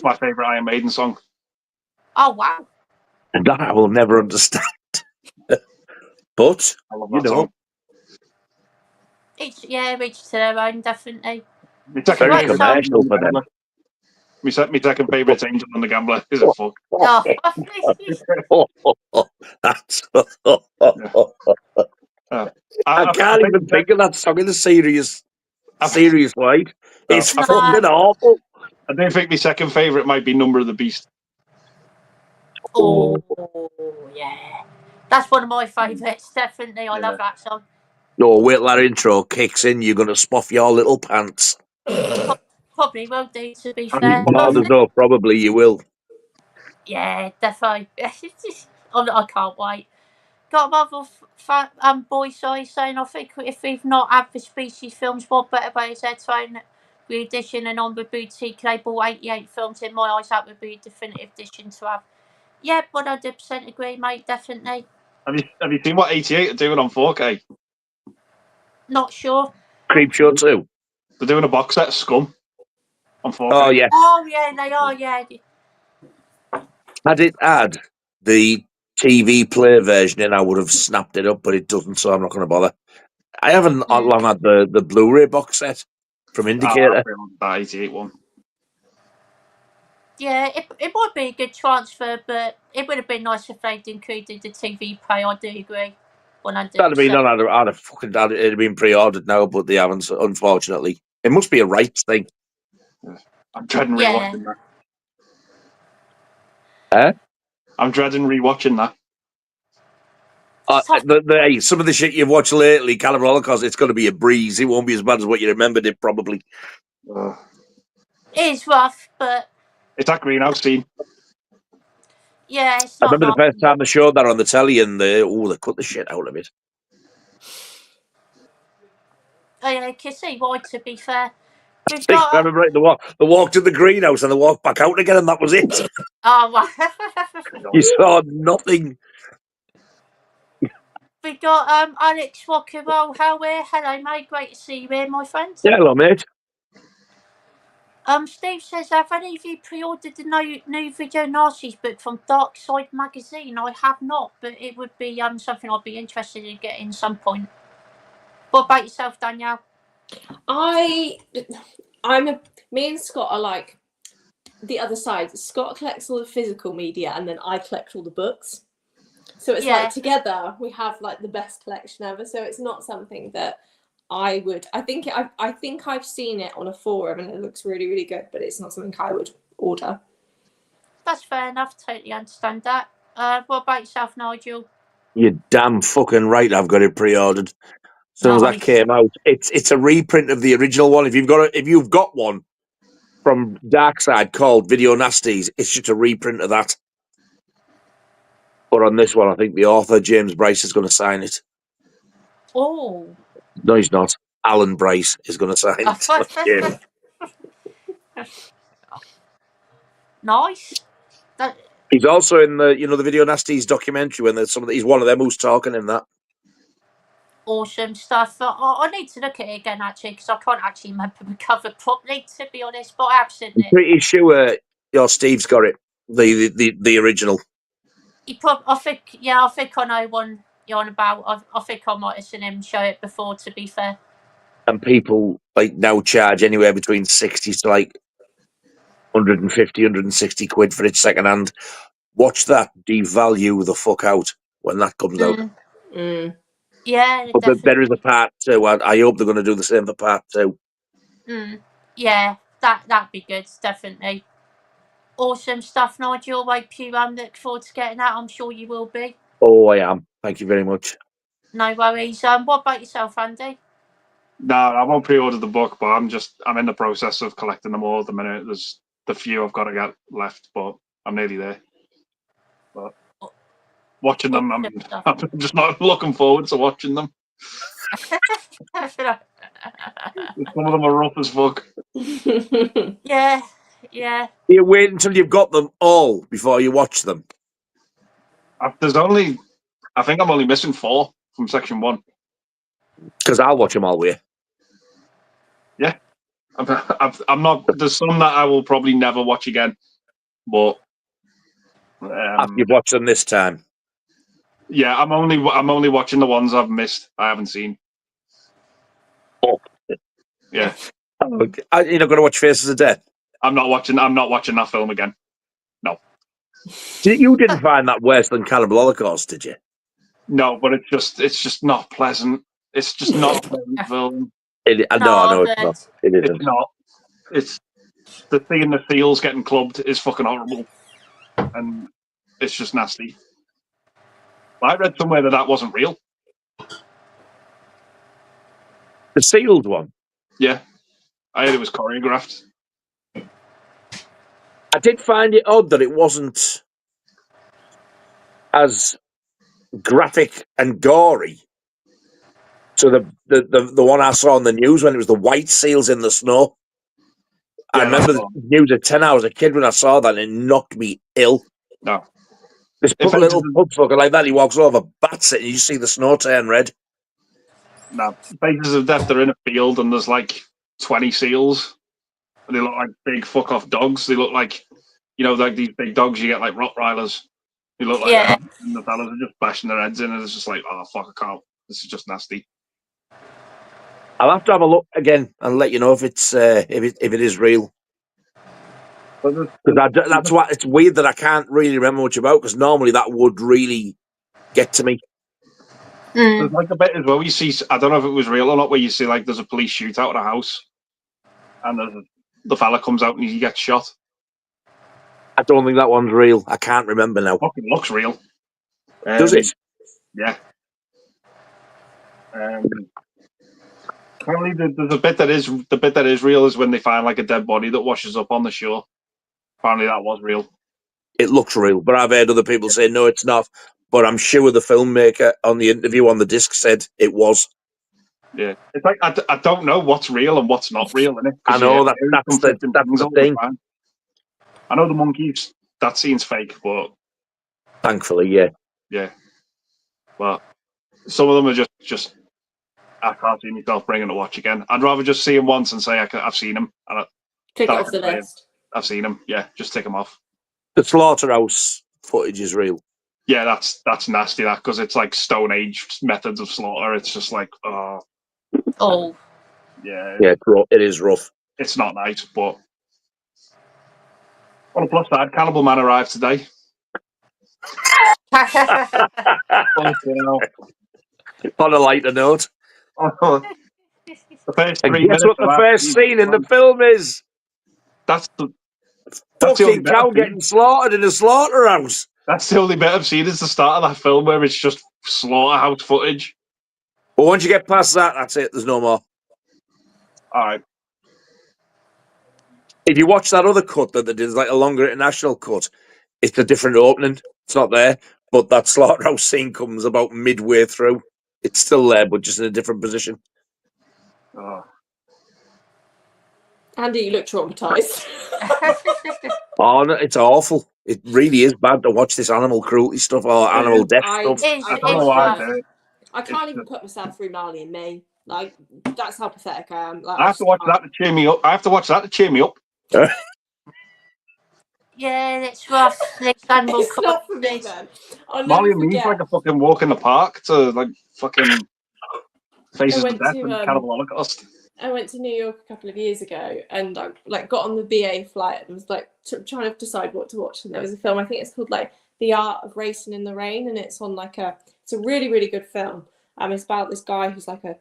my favourite Iron Maiden song. Oh, wow. That I will never understand. But, I love you that know, song. Each to their own, definitely. My second very Right, favourite so- commercial for them. My second favourite's Angel and the Gambler. Is it fuck? Oh, That's. I can't even think of that song in a serious light. It's No. fucking awful. I do think my second favourite might be Number of the Beast. Oh, yeah. That's one of my favourites, definitely. I love that song. No, wait till that intro kicks in, you're going to spoff your little pants. Probably will do, to be I fair. mean, Oh, there's no probably you will. Yeah, definitely. I can't wait. Got another boy saying, I think if we've not had the Species films, what better way is there to own re-edition and on the boutique label 88 films? In my eyes, that would be a definitive edition to have. Yeah, 100% agree, mate, definitely. have you seen what 88 are doing on 4K? Not sure. Creepshow 2. They're doing a box set of Scum on 4K. Oh, yeah. Oh, yeah, they are, yeah. Had it had the TV play version in, I would have snapped it up, but it doesn't, so I'm not going to bother. I haven't long had the Blu-ray box set from Indicator. That 88 one. Yeah, it would be a good transfer, but it would have been nice if they'd included the TV play. I do agree. 100%. That'd have been it'd have been pre-ordered now, but they haven't, unfortunately. It must be a rights thing. I'm dreading rewatching that. I'm dreading rewatching that. Some of the shit you've watched lately, Caliber Holocaust, it's going to be a breeze. It won't be as bad as what you remembered it, probably. It is rough, but It's that greenhouse scene. yeah, it's I not. remember the first time they showed that on the telly, and they cut the shit out of it. I can see why, to be fair. We've I got. remember they walked in the greenhouse and they walked back out again, and that was it. Oh, well. You saw nothing. We got Alex Rockerell. Hello, mate. Great to see you here, my friend. Yeah, hello, mate. Steve says, have any of you pre-ordered the new Video Nazis book from Dark Side magazine? I have not, but it would be something I'd be interested in getting some point. What about yourself, Danielle? Me and Scott are like the other side. Scott collects all the physical media, and then I collect all the books. So it's like together we have like the best collection ever. So it's not something that I would. I think I've seen it on a forum and it looks really, really good, but it's not something I would order. That's fair enough. Totally understand that. What about yourself, Nigel? You're damn fucking right. I've got it pre-ordered. As soon as that came out, it's a reprint of the original one. If you've got one from Darkside called Video Nasties, it's just a reprint of that. But on this one, I think the author James Bryce is going to sign it. Oh. No, he's not. Alan Bryce is going to sign it. Nice. That, He's also in the the Video Nasties documentary when there's he's one of them who's talking in that. awesome stuff. I need to look at it again actually because I can't actually remember the cover properly, to be honest. But I have seen I'm it. pretty sure your Steve's got it, the original. I think I know one you're on about. I think I might have seen him show it before. To be fair. And people like now charge anywhere between 60 to like 150, 160 quid for it second hand. Watch that devalue the fuck out when that comes out. Mm. Yeah, But definitely. there is a part two. I hope they're going to do the same for part two. Yeah, that'd be good. Definitely. Awesome stuff, Nigel. Hope you look forward to getting that. I'm sure you will be. Oh, I am. Thank you very much. No worries. What about yourself, Andy? No, I won't pre-order the book, but I'm in the process of collecting them all at the minute. There's the few I've got to get left, but I'm nearly there. But watching them, I'm just not looking forward to watching them. Some of them are rough as fuck. Yeah. You wait until you've got them all before you watch them. I think I'm only missing 4 from section 1. Because I'll watch them all with you. Yeah. I'm not. There's some that I will probably never watch again, but After you've watched them this time. Yeah, I'm only watching the ones I've missed. I haven't seen. Oh. Yeah. Okay. You're not going to watch Faces of Death? I'm not watching that film again. No. You didn't find that worse than Cannibal Holocaust, did you? No, but it's just not pleasant. It's just not a pleasant film. I know it's not. It isn't. It's not. It's the seeing the seals getting clubbed is fucking horrible, and it's just nasty. I read somewhere that wasn't real. The sealed one? Yeah, I heard it was choreographed. I did find it odd that it wasn't as graphic and gory. So the one I saw on the news when it was the white seals in the snow. Yeah, I remember the news at 10 hours a kid when I saw that, and it knocked me ill. No. This little pub fucker like that, he walks over, bats it, and you see the snow turn red. No. Faces of Death, they're in a field and there's like 20 seals. And they look like big fuck off dogs. They look like, like these big dogs you get like Rottweilers. They look like that. And the fellas are just bashing their heads in and it's just like, oh fuck, I can't. This is just nasty. I'll have to have a look again and let you know if it's if it is real. That's what it's weird that I can't really remember much about, because normally that would really get to me. There's like a bit as well. You see, I don't know if it was real or not, where you see like there's a police shootout at a house, and the fella comes out and he gets shot. I don't think that one's real. I can't remember now. Fucking looks real. Does it? Yeah. Apparently, there's a bit that is real is when they find like a dead body that washes up on the shore. Apparently, that was real. It looks real, but I've heard other people say no, it's not. But I'm sure the filmmaker on the interview on the disc said it was. Yeah, it's like I don't know what's real and what's not real in it. I know that's the thing. I know the monkeys. That scene's fake, but thankfully, yeah. But some of them are just I can't see myself bringing to watch again. I'd rather just see him once and say I've seen him. And tick it off the list. I've seen him. Yeah, just tick him off. The slaughterhouse footage is real. Yeah, that's nasty. That because it's like Stone Age methods of slaughter. It's just like yeah, it is rough. It's not nice, but on the plus side, Cannibal Man arrived today. On a lighter note. The first and guess what the first scene in the film is? That's the fucking cow getting slaughtered in a slaughterhouse. That's the only bit I've seen is the start of that film where it's just slaughterhouse footage. But once you get past that, that's it. There's no more. All right. If you watch that other cut that they did, like a longer international cut, it's a different opening. It's not there, but that slaughterhouse scene comes about midway through. It's still there, but just in a different position. Oh. Andy, you look traumatized. Oh, no, it's awful. It really is bad to watch this animal cruelty stuff or animal death stuff. I don't know why I do it. I can't even put myself through Marley and Me. Like, that's how pathetic I am. Like, I have to watch that to cheer me up. I have to watch that to cheer me up. Yeah, it's rough. It's It's not for me then. I'll Molly never and me's forget. like a fucking walk in the park to like fucking Faces of went Death to, and Cannibal Holocaust. I went to New York a couple of years ago, and I like got on the BA flight and was like trying to decide what to watch. And there was a film, I think it's called like The Art of Racing in the Rain, and it's on like it's a really really good film. It's about this guy who's like a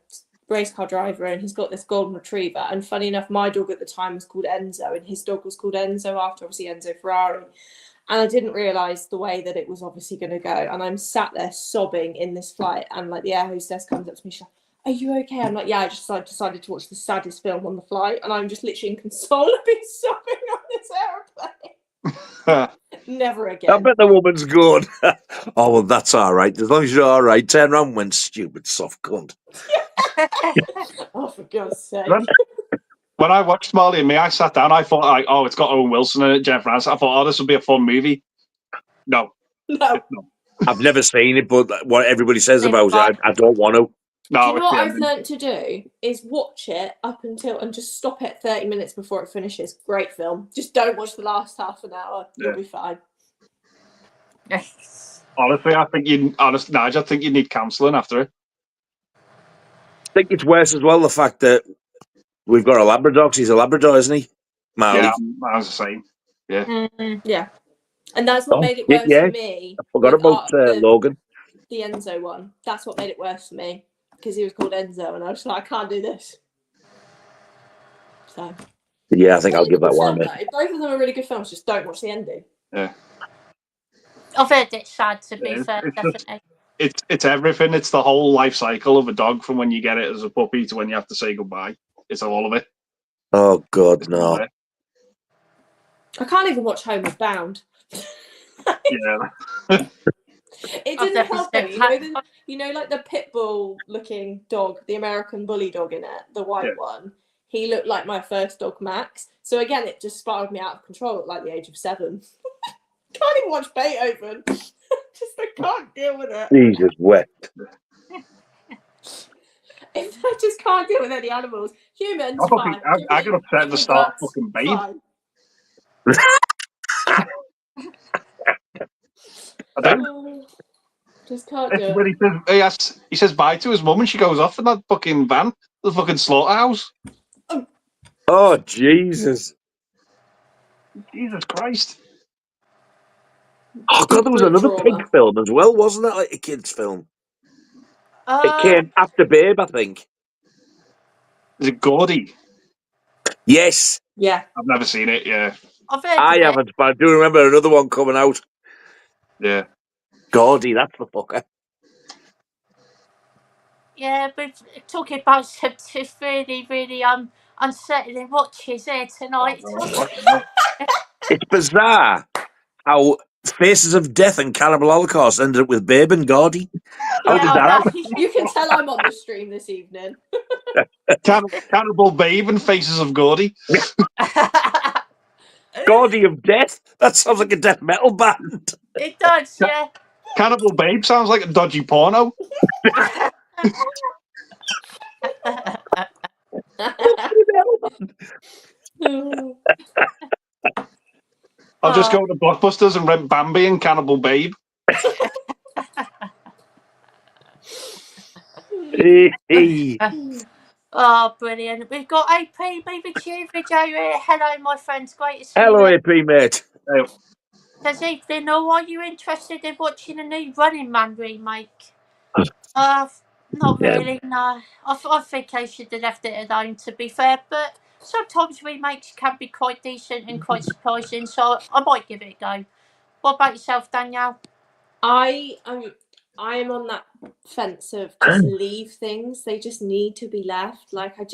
race car driver, and he's got this golden retriever. And funny enough, my dog at the time was called Enzo, and his dog was called Enzo after obviously Enzo Ferrari. And I didn't realise the way that it was obviously going to go. And I'm sat there sobbing in this flight, and like the air hostess comes up to me, she's like, "Are you okay?" I'm like, "Yeah, I decided to watch the saddest film on the flight," and I'm just literally inconsolably sobbing on this aeroplane. Never again. I bet the woman's good. Oh, well, that's all right. As long as you're all right. Turn around when stupid soft cunt. Oh, for God's sake. When I watched Marley and Me, I sat down. I thought, like, oh, it's got Owen Wilson in it, Jennifer Aniston. I thought, oh, this will be a fun movie. No. I've never seen it, but what everybody says about it, I don't want to. No, do you know what I've learned to do is watch it up until and just stop it 30 minutes before it finishes. Great film. Just don't watch the last half an hour. You'll be fine. Honestly, Nigel, I think you need counselling after it. I think it's worse as well, the fact that we've got a Labrador, because he's a Labrador, isn't he? Marley. Yeah, I was the same. Yeah. Mm-hmm. Yeah. And that's what made it worse for me. I forgot about Logan. The Enzo one. That's what made it worse for me. Because he was called Enzo, and I was like, I can't do this. So. Yeah, I think I'll give that one. Both of them are really good films, just don't watch the ending. Yeah. I've heard it's sad, to be fair, definitely. It's everything. It's the whole life cycle of a dog from when you get it as a puppy to when you have to say goodbye. It's all of it. Oh, God, no. I can't even watch Homeward Bound. Yeah. It didn't help though. You know, like the pit bull looking dog, the American bully dog in it, the white one. He looked like my first dog, Max. So again, it just spiraled me out of control at like the age of 7. Can't even watch Beethoven. I can't deal with it. Jesus wept. I just can't deal with any animals. Humans, fine. I got upset at the start of fucking Babe. I don't. Just can't do it. When he says bye to his mum and she goes off in that fucking van, the fucking slaughterhouse. Oh, Jesus. Jesus Christ. Oh, God, there was another pig film as well, wasn't that? Like a kid's film. It came after Babe, I think. Is it Gordy? Yes. Yeah. I've never seen it, yeah. I haven't, but I do remember another one coming out. Yeah. Gordy, that's the fucker. Yeah, but talking about some really, really unsettling watches here tonight. It's bizarre how Faces of Death and Cannibal Holocaust ended up with Babe and Gordy. How did that happen? You can tell I'm on the stream this evening. Cannibal Babe and Faces of Gordy. Gordy of Death? That sounds like a death metal band. It does, yeah. Cannibal Babe sounds like a dodgy porno. I'll just go to Blockbusters and rent Bambi and Cannibal Babe. Oh, brilliant. We've got AP, maybe Q video here. Hello, my friends. Great to see you. Hello, AP, mate. Hey. Does evening, or are you interested in watching a new Running Man remake? Not really, no. I think I should have left it alone, to be fair, but sometimes remakes can be quite decent and quite surprising, so I might give it a go. What about yourself, Danielle? I am on that fence of just leave things. They just need to be left. Like, I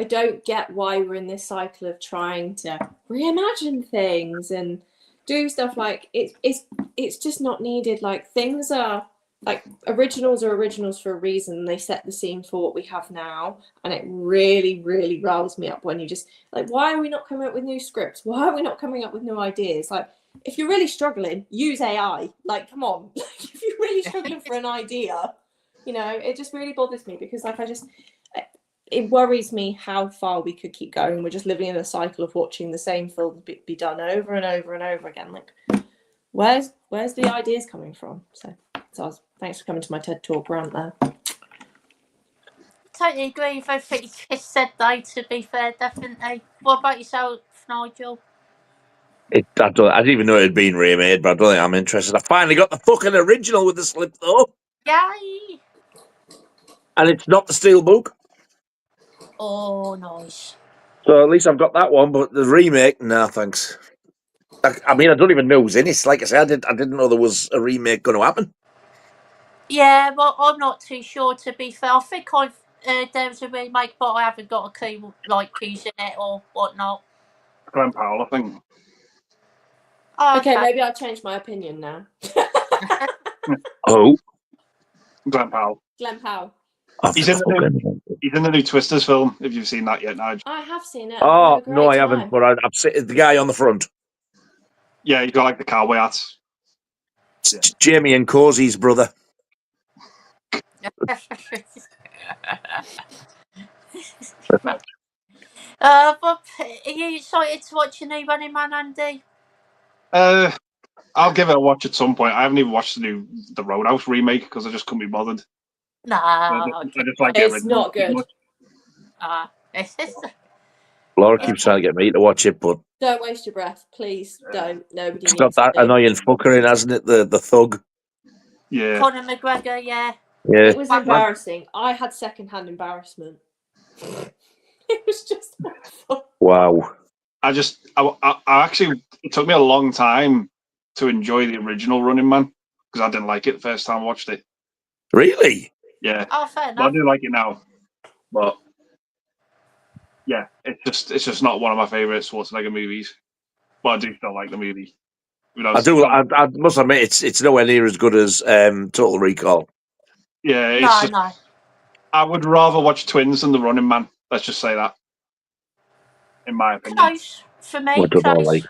don't get why we're in this cycle of trying to reimagine things and do stuff like it's just not needed. Like, things are like originals are originals for a reason. They set the scene for what we have now, and it really, really riles me up when you just like, why are we not coming up with new scripts? Why are we not coming up with new ideas? Like, if you're really struggling, use AI. Like, come on. If you're really struggling for an idea, you know, it just really bothers me because, like, it worries me how far we could keep going. We're just living in a cycle of watching the same film be done over and over and over again. Like, where's the ideas coming from? So thanks for coming to my TED Talk rant there. Totally agree with everything you just said, though, to be fair, definitely. What about yourself, Nigel? I didn't even know it had been remade, but I don't think I'm interested. I finally got the fucking original with the slip, though. Yay! And it's not the Steelbook. Oh, nice. So at least I've got that one, but the remake, no, thanks. I mean, I don't even know who's in it. Like I said, I didn't know there was a remake going to happen. Yeah, well, I'm not too sure, to be fair. I think there's a remake, but I haven't got a clue, like, who's in it or whatnot. Glenn Powell, I think. Oh, Okay, maybe I'll change my opinion now. Oh, Glenn Powell. Glenn Powell. He's in the new Twisters film, if you've seen that yet, Nigel. I have seen it. Oh, no, I haven't, but I've seen the guy on the front. Yeah, he's got like the cowboy hats. It's Jamie and Cosey's brother. but are you excited to watch a new Running Man, Andy? I'll give it a watch at some point. I haven't even watched the Roadhouse remake because I just couldn't be bothered. No, I just like it's not good. Laura keeps trying to get me to watch it, but don't waste your breath, please. Don't. Nobody. It's got that annoying fucker in, hasn't it? The thug. Yeah. Conor McGregor, yeah. Yeah. It was embarrassing. I had secondhand embarrassment. It was just awful. Wow. I actually, it took me a long time to enjoy the original Running Man because I didn't like it the first time I watched it. Really? Yeah. Oh, fair enough. But I do like it now, but yeah, it's just not one of my favorite Schwarzenegger movies. But I do still like the movie. I do. I must admit, it's nowhere near as good as Total Recall. Yeah, it's no. I would rather watch Twins than the Running Man. Let's just say that. In my opinion. Close for me. What do I like?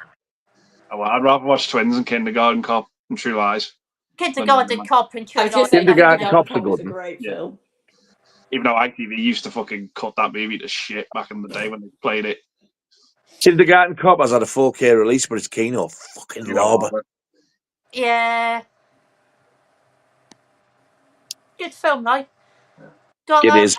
Oh, well, I'd rather watch Twins and Kindergarten Cop and True Lies. Kindergarten Cop and True Lies. Kindergarten Cop's a good one. Great film. Even though ITV used to fucking cut that movie to shit back in the day when they played it. Kindergarten Cop has had a 4K release, but it's Kino. Fucking lobber. Yeah. Good film, though. It is.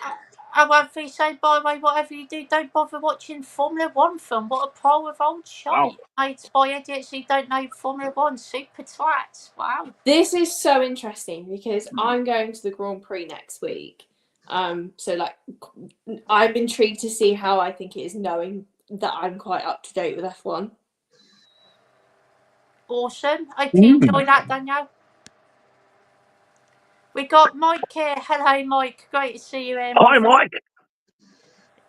I won't be saying, by the way, whatever you do, don't bother watching Formula One film. What a pile of old shite made by idiots who don't know Formula One. Super twats. Wow. This is so interesting because I'm going to the Grand Prix next week. So like, I'm intrigued to see how I think it is, knowing that I'm quite up to date with F1. Awesome. I hope you enjoy that, Danielle. We got Mike here. Hello, Mike. Great to see you here. Hi, Mike.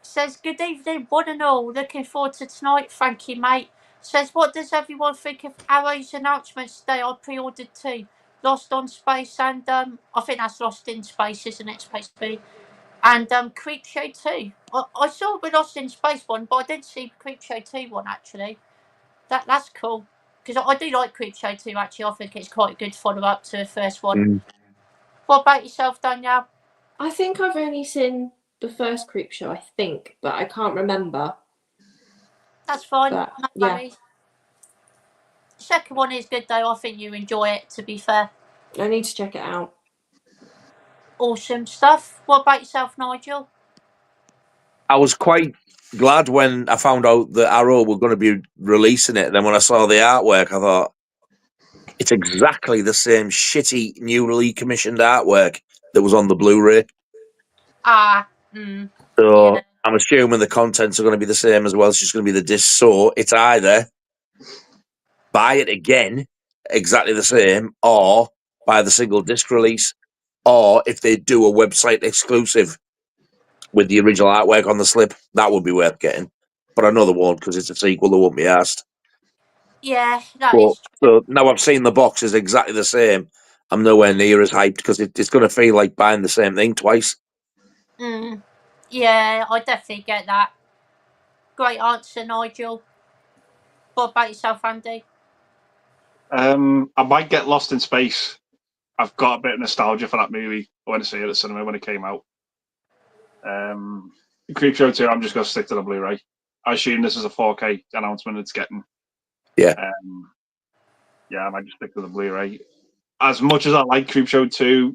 Says, good evening, one and all. Looking forward to tonight. Thank you, mate. Says, what does everyone think of Arrow's announcements today? I pre-ordered 2. Lost on Space and, I think that's Lost in Space, isn't it? Space B. And Creepshow 2. I saw the Lost in Space one, but I didn't see the Creepshow 2 one, actually. That's cool. Because I do like Creepshow 2, actually. I think it's quite a good follow-up to the first one. What about yourself, Danielle? I think I've only seen the first Creepshow, I think, but I can't remember. That's fine. But, no yeah. worries. The second one is good, though. I think you enjoy it, to be fair. I need to check it out. Awesome stuff. What about yourself, Nigel? I was quite glad when I found out that Arrow were going to be releasing it. Then when I saw the artwork, I thought, it's exactly the same shitty, newly commissioned artwork that was on the Blu-ray. So I'm assuming the contents are going to be the same as well. It's just going to be the disc. So it's either buy it again, exactly the same, or buy the single disc release, or if they do a website exclusive with the original artwork on the slip, that would be worth getting. But I know they won't because it's a sequel. They won't be asked. Yeah, that is true. So now I've seen the box is exactly the same. I'm nowhere near as hyped because it's going to feel like buying the same thing twice. Yeah, I definitely get that. Great answer, Nigel. What about yourself, Andy? I might get Lost in Space. I've got a bit of nostalgia for that movie. I went to see it at the cinema when it came out. Creepshow 2, I'm just going to stick to the Blu-ray. I assume this is a 4K announcement it's getting. Yeah. Yeah, I might just stick to the Blu-ray. As much as I like Creepshow 2,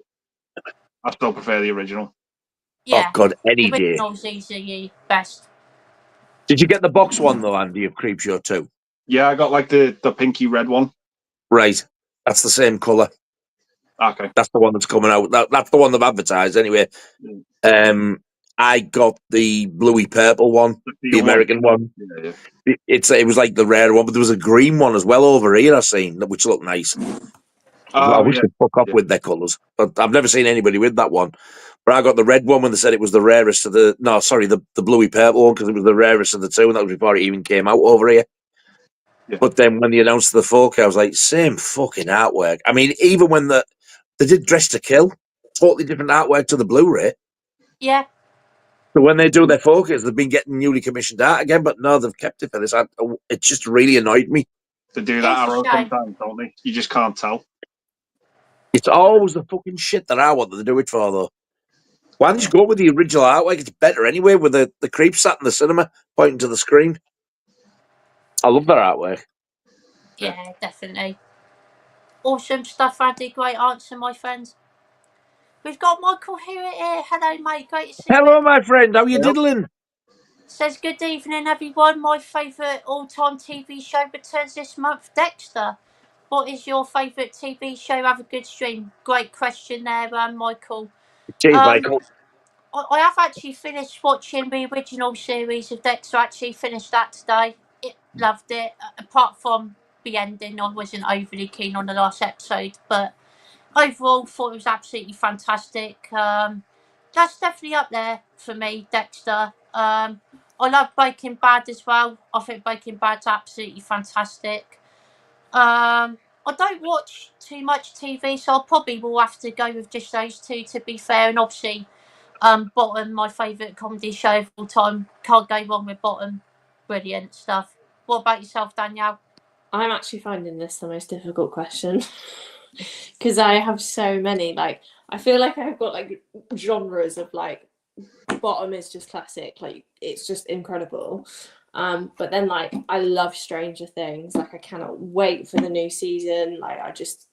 I still prefer the original. Yeah. Oh, God, any the day. original's easily best. Did you get the box one, though, Andy, of Creepshow 2? Yeah, I got like the pinky red one. Right. That's the same colour. Okay. That's the one that's coming out. That's the one they've advertised, anyway. I got the bluey purple one, the American one. Yeah. It was like the rare one, but there was a green one as well over here I seen, which looked nice. I wish they'd fuck off with their colours, but I've never seen anybody with that one. But I got the red one when they said it was the rarest of the. No, sorry, the bluey purple one because it was the rarest of the two, and that was before it even came out over here. Yeah. But then when they announced the 4K, I was like, same fucking artwork. I mean, even when they did Dress to Kill, totally different artwork to the Blu-ray. Yeah. So when they do their 4Ks, they've been getting newly commissioned art again, but no, they've kept it for this. It just really annoyed me. They do that It's a arrow shame. sometimes, don't they? You just can't tell. It's always the fucking shit that I want them to do it for, though. Why don't you go with the original artwork? It's better anyway, with the creep sat in the cinema pointing to the screen. I love that artwork. Yeah, definitely. Awesome stuff, Andy. Great answer, my friend. We've got Michael here. Hello, mate. Great to see Hello, you. my friend. How you diddling? Says, good evening, everyone. My favourite all-time TV show returns this month, Dexter. What is your favourite TV show? Have a good stream. Great question there, Michael. Cheers, Michael. I have actually finished watching the original series of Dexter. Actually finished that today. Loved it. Apart from the ending, I wasn't overly keen on the last episode, but overall, thought it was absolutely fantastic. That's definitely up there for me, Dexter. I love Breaking Bad as well. I think Breaking Bad's absolutely fantastic. I don't watch too much TV, so I probably will have to go with just those two, to be fair. And obviously, Bottom, my favourite comedy show of all time. Can't go wrong with Bottom. Brilliant stuff. What about yourself, Danielle? I'm actually finding this the most difficult question because I have so many. Like, I feel like I've got like genres of like Bottom is just classic, like it's just incredible. But then like I love Stranger Things. Like I cannot wait for the new season. Like it's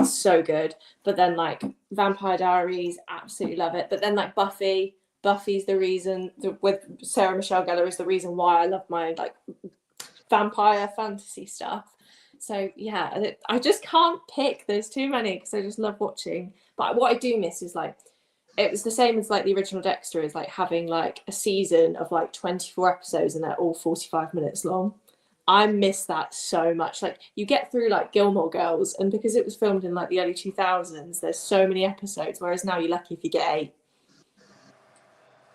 so good. But then like Vampire Diaries, absolutely love it. But then like Buffy's the reason with Sarah Michelle Gellar is the reason why I love my like vampire fantasy stuff. So yeah, I just can't pick. There's too many because I just love watching. But what I do miss is like it was the same as like the original Dexter, is like having like a season of like 24 episodes and they're all 45 minutes long. I miss that so much. Like you get through like Gilmore Girls, and because it was filmed in like the early 2000s, there's so many episodes, whereas now you're lucky if you get 8.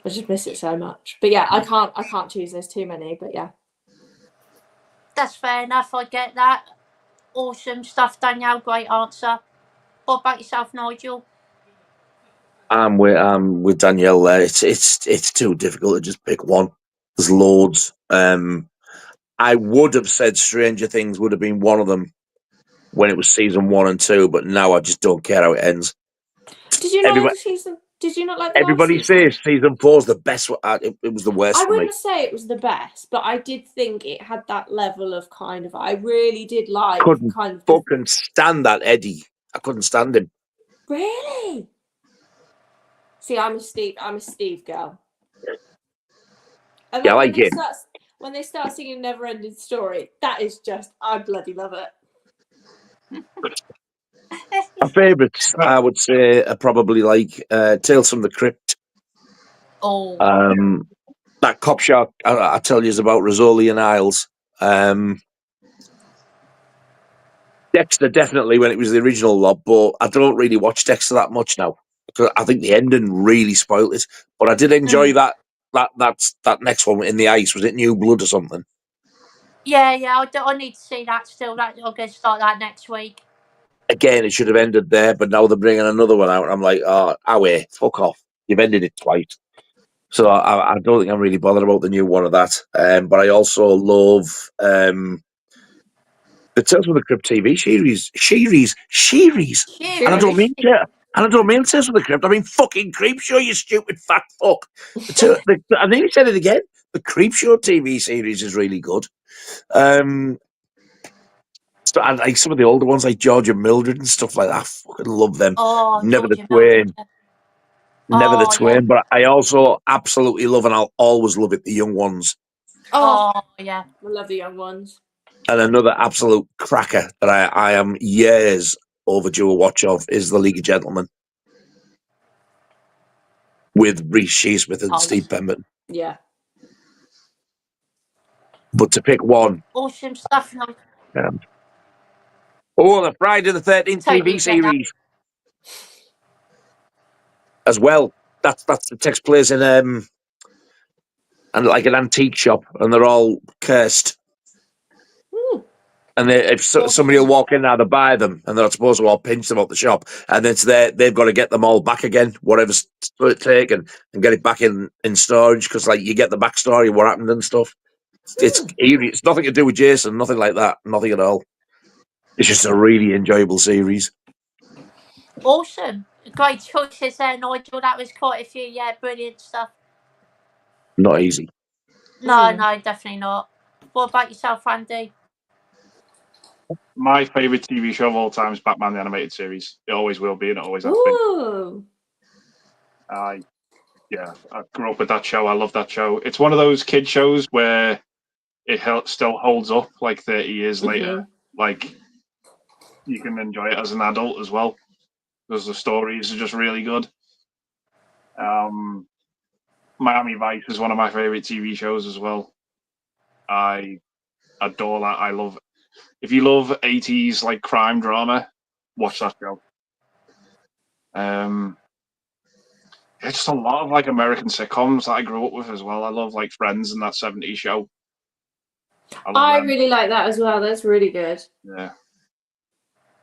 I just miss it so much. But yeah, I can't choose. There's too many. But yeah, that's fair enough. I get that. Awesome stuff, Danielle. Great answer. What about yourself, Nigel? I'm with Danielle there. It's too difficult to just pick one. There's loads. I would have said Stranger Things would have been one of them when it was season 1 and 2, but now I just don't care how it ends. did you not like the season? Did you not like the last Everybody season? says season 4's the best. It was the worst I for me. wouldn't say it was the best, but I did think it had that level of kind of. I really did like Couldn't kind of fucking stand that Eddie. I couldn't stand him. Really? See, I'm a Steve girl. And Yeah, I like like him. when they start singing Never Ending Story, that is just, I bloody love it. My favourites, I would say, are probably like Tales from the Crypt. Oh. That cop show I tell you is about Rizzoli and Isles. Dexter, definitely, when it was the original lot, but I don't really watch Dexter that much now because I think the ending really spoiled it. But I did enjoy that next one in the ice. Was it New Blood or something? Yeah, I need to see that still. I'm going to start that next week. again, it should have ended there, but now they're bringing another one out, and I'm like, oh, away, fuck off. You've ended it twice. So I don't think I'm really bothered about the new one of that. But I also love the Tales from the Crypt TV series. And I don't mean Tales from the Crypt. I mean fucking Creepshow, you stupid fat fuck. I think you said it again. The Creepshow TV series is really good. And like some of the older ones, like George and Mildred and stuff like that. I fucking love them. Oh, Never the George and Twain. Mildred. Never the Oh, Twain. yeah. But I also absolutely love, and I'll always love it, the young ones. Oh, Oh, yeah. I love the young ones. And another absolute cracker that I am years overdue a watch of is The League of Gentlemen with Reece Shearsmith and Steve Pemberton. Yeah. But to pick one, Awesome stuff. the Friday the 13th Totally TV get that. series as well. That takes place in and like an antique shop, and they're all cursed. And if somebody will walk in now to buy them, and they're not supposed to all pinch them out the shop, and it's they've got to get them all back again, whatever's taken, and get it back in storage, because like you get the backstory of what happened and stuff. It's eerie. It's nothing to do with Jason, nothing like that, nothing at all. It's just a really enjoyable series. Awesome. Great choices there, Nigel. That was quite a few. Yeah, brilliant stuff. Not easy. No, definitely not. What about yourself, Andy? My favourite TV show of all time is Batman the Animated Series. It always will be, and it always has been. I grew up with that show. I love that show. It's one of those kid shows where it still holds up like 30 years later. Like, you can enjoy it as an adult as well, because the stories are just really good. Miami Vice is one of my favorite TV shows as well. I adore that. I love. If you love 80s like crime drama, watch that show. It's just a lot of like American sitcoms that I grew up with as well. I love like Friends and that 70s show. I really like that as well. That's really good. Yeah.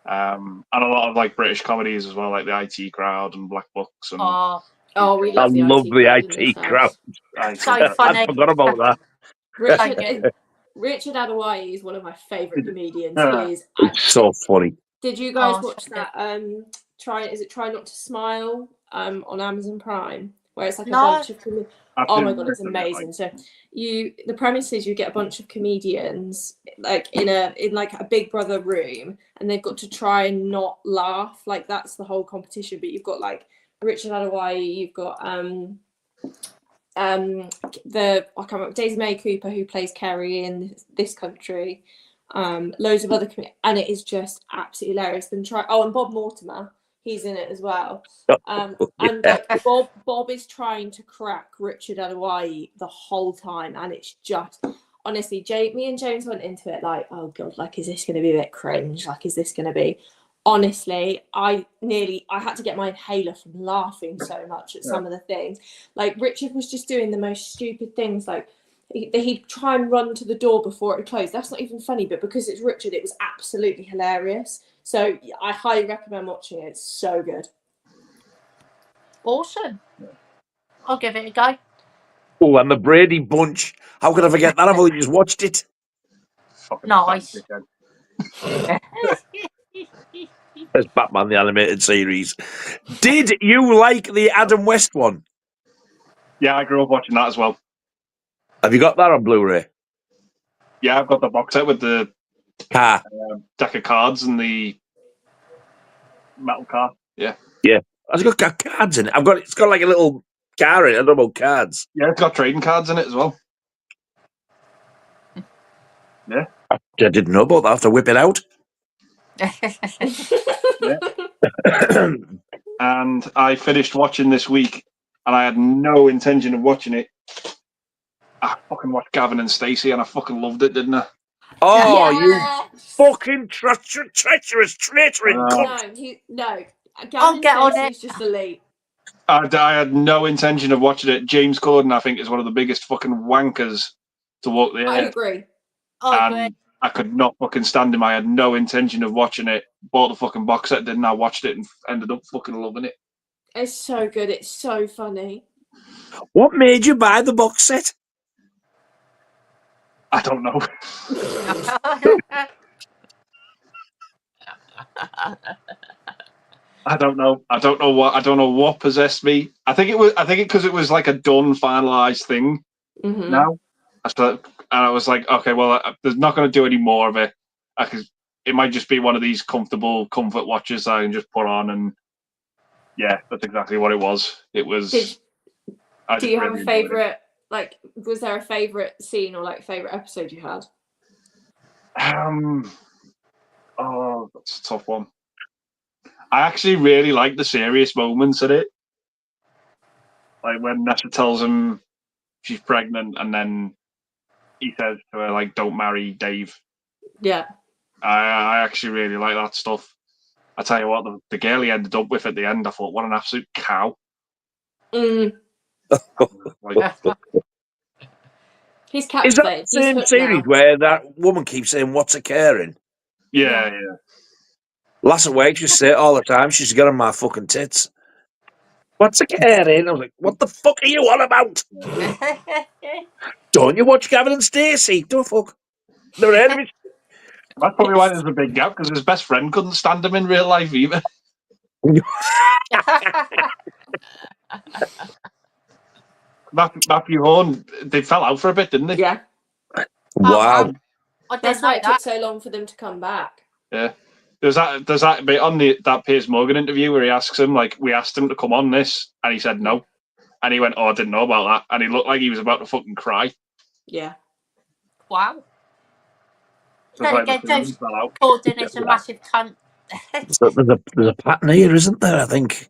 And a lot of like British comedies as well, like the IT Crowd and Black Books. And we love the IT Crowd. So funny. I forgot about that. Richard Adewale is one of my favourite comedians. He is. It's so funny. Did you guys watch that? Try Not to Smile on Amazon Prime, where it's like a bunch of oh my god, it's amazing. So the premise is you get a bunch of comedians like in like a Big Brother room, and they've got to try and not laugh. Like that's the whole competition. But you've got like Richard Adewale, you've got I can't remember, Daisy May Cooper, who plays Kerry in This Country, loads of other and it is just absolutely hilarious. And Bob Mortimer, he's in it as well. And like Bob is trying to crack Richard Adewale the whole time, and it's just honestly, me and James went into it like, oh god, like is this going to be a bit cringe? Like is this going to be? Honestly, I had to get my inhaler from laughing so much at some of the things. Like Richard was just doing the most stupid things. Like he'd try and run to the door before it closed. That's not even funny, but because it's Richard, it was absolutely hilarious. So I highly recommend watching it. It's so good. Awesome. I'll give it a go. Oh, and the Brady Bunch. How could I forget that? I've only just watched it. Nice. There's Batman the Animated Series. Did you like the Adam West one? Yeah, I grew up watching that as well. Have you got that on Blu-ray? Yeah, I've got the box set with the deck of cards and the metal car. Yeah. Has it got cards in it? It's got like a little car in it. I don't know about cards. Yeah, it's got trading cards in it as well. Yeah. I didn't know about that. I have to whip it out. And I finished watching this week, and I had no intention of watching it. I fucking watched Gavin and Stacey, and I fucking loved it, didn't I? Oh, you fucking treacherous traitor! No. I'll get on it. It's just elite. I had no intention of watching it. James Corden, I think, is one of the biggest fucking wankers to walk the earth. I agree. I could not fucking stand him. I had no intention of watching it, bought the fucking box set, didn't I? Watched it and ended up fucking loving it. It's so good. It's so funny. What made you buy the box set? I don't know. I don't know. I don't know what possessed me. I think it because it was like a done, finalized thing. Mm-hmm. Now, and I was like, okay, well, there's not going to do any more of it. It might just be one of these comfortable comfort watches I can just put on, and yeah, that's exactly what it was. It was. Do you have a favorite? Like, was there a favorite scene or like favorite episode you had? Oh, that's a tough one. I actually really like the serious moments in it, like when Nessa tells him she's pregnant, and then he says to her, like, "Don't marry Dave." Yeah. I actually really like that stuff. I tell you what, the girl he ended up with at the end, I thought, what an absolute cow. Mm. Like, He's Is that captivated. the same He's series where that woman keeps saying, "What's occurring?" yeah. Last week she said it all the time. She's got on my fucking tits. What's occurring? I was like, what the fuck are you on about? Don't you watch Gavin and Stacey? Don't fuck. Never heard of it. That's probably why there's a big gap, because his best friend couldn't stand him in real life either. Matthew Horn, they fell out for a bit, didn't they? Yeah. Wow. That's why it took so long for them to come back. Yeah. There's that bit on that Piers Morgan interview where he asks him, like, we asked him to come on this, and he said no. And he went, "Oh, I didn't know about that." And he looked like he was about to fucking cry. Yeah. Wow. So Then like again, the James fell out. Corden is a massive cunt. There's a pattern here, isn't there? I think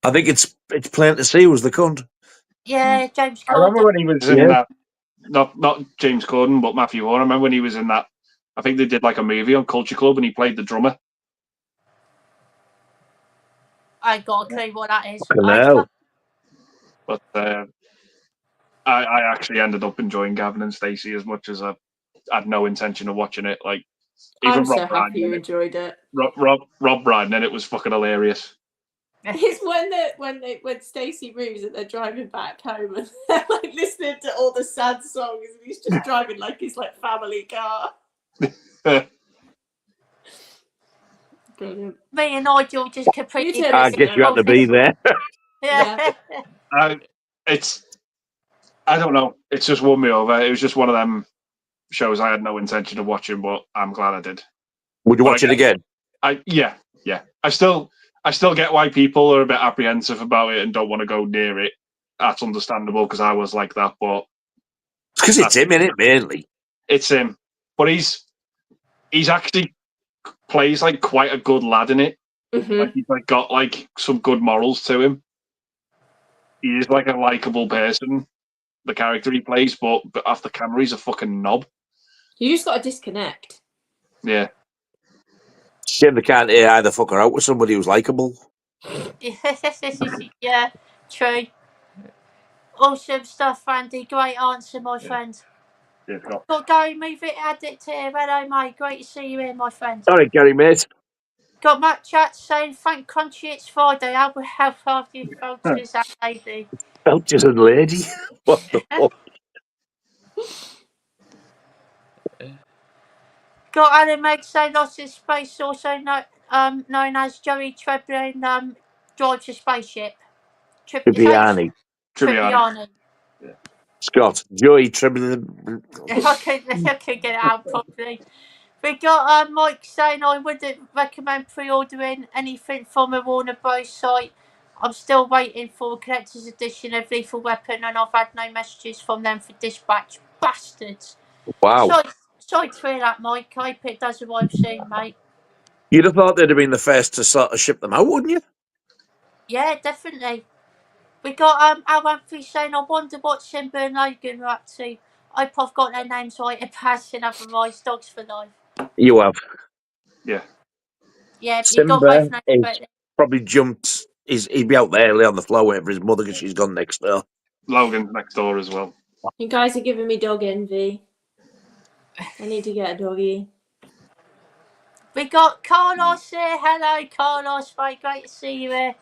it's plain to see who's the cunt. Yeah, James I remember Corden. when he was in that, not James Corden, but Matthew Horn. I remember when he was in that. I think they did like a movie on Culture Club, and he played the drummer. I ain't got a clue what that is. But I actually ended up enjoying Gavin and Stacey as much as I had no intention of watching it. Like, even I'm so Rob happy Brydon you in it. enjoyed it. Rob Brydon in it was fucking hilarious. It's when Stacey moves and they're driving back home and they're like listening to all the sad songs and he's just driving like his like family car. Brilliant. Me and Nigel just completely. I guess you had to be there. Yeah. I don't know. It's just won me over. It was just one of them shows I had no intention of watching, but I'm glad I did. Would you watch it again? Yeah. I still get why people are a bit apprehensive about it and don't want to go near it. That's understandable, because I was like that. But because it's him in it mainly. It's him, but he's actually plays like quite a good lad in it. Mm-hmm. Like he's like got like some good morals to him. He is like a likable person, the character he plays, but off the camera he's a fucking knob. You just got to disconnect. Yeah. Shame they can't either fuck her out with somebody who's likable. Yeah, true. Awesome stuff, Andy. Great answer, my friend. Yeah, Got Gary Move It Addict here. Hello, mate. Great to see you here, my friend. Sorry, Gary, mate. Got Matt Chat saying, thank Crunchy it's Friday. How have you felt as that lady? Belchers and lady. What the fuck? Got Alan Meg saying, Lost in Space, also known as Joey Treblin, drives a spaceship. Tribbiani. Tribbiani. Yeah. Scott. Joey Tribbiani. I can get it out properly. We got Mike saying, I wouldn't recommend pre-ordering anything from a Warner Bros. Site. I'm still waiting for a collector's edition of Lethal Weapon, and I've had no messages from them for dispatch. Bastards. Wow. Sorry to hear that, Mike. I hope it does arrive soon, mate. You'd have thought they'd have been the first to sort of ship them out, wouldn't you? Yeah, definitely. We got Al Humphrey saying, I wonder what Simba and Logan are up to. I hope I've got their names right in passing, otherwise dogs for life. You have. Yeah. Yeah, Simba you got both names. probably jumped. He'd be out there early on the floor waiting for his mother because she's gone next door. Logan's next door as well. You guys are giving me dog envy. I need to get a doggy. We got Carlos here. Hello, Carlos. Very great to see you here.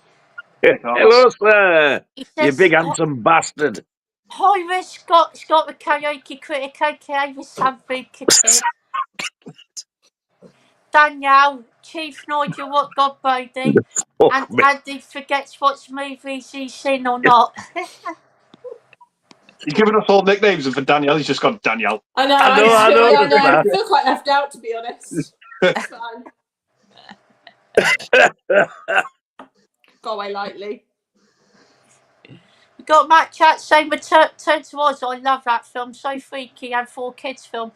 Hello, sir. He You says, big handsome bastard. hi, Miss Scott, the karaoke critic, aka the Sambuca Kid. Danielle, Chief Nigel, what God Brody, Fuck and me. Andy forgets what movies he's seen or not. He's giving us all nicknames, and for Danielle, he's just got Danielle. I know. I know, I I feel, yeah, noticed no, I that. feel quite left out, to be honest. It's fine. Go away lightly. We got Matt Chat saying, Return to Oz. I love that film, so freaky, and 4 kids film.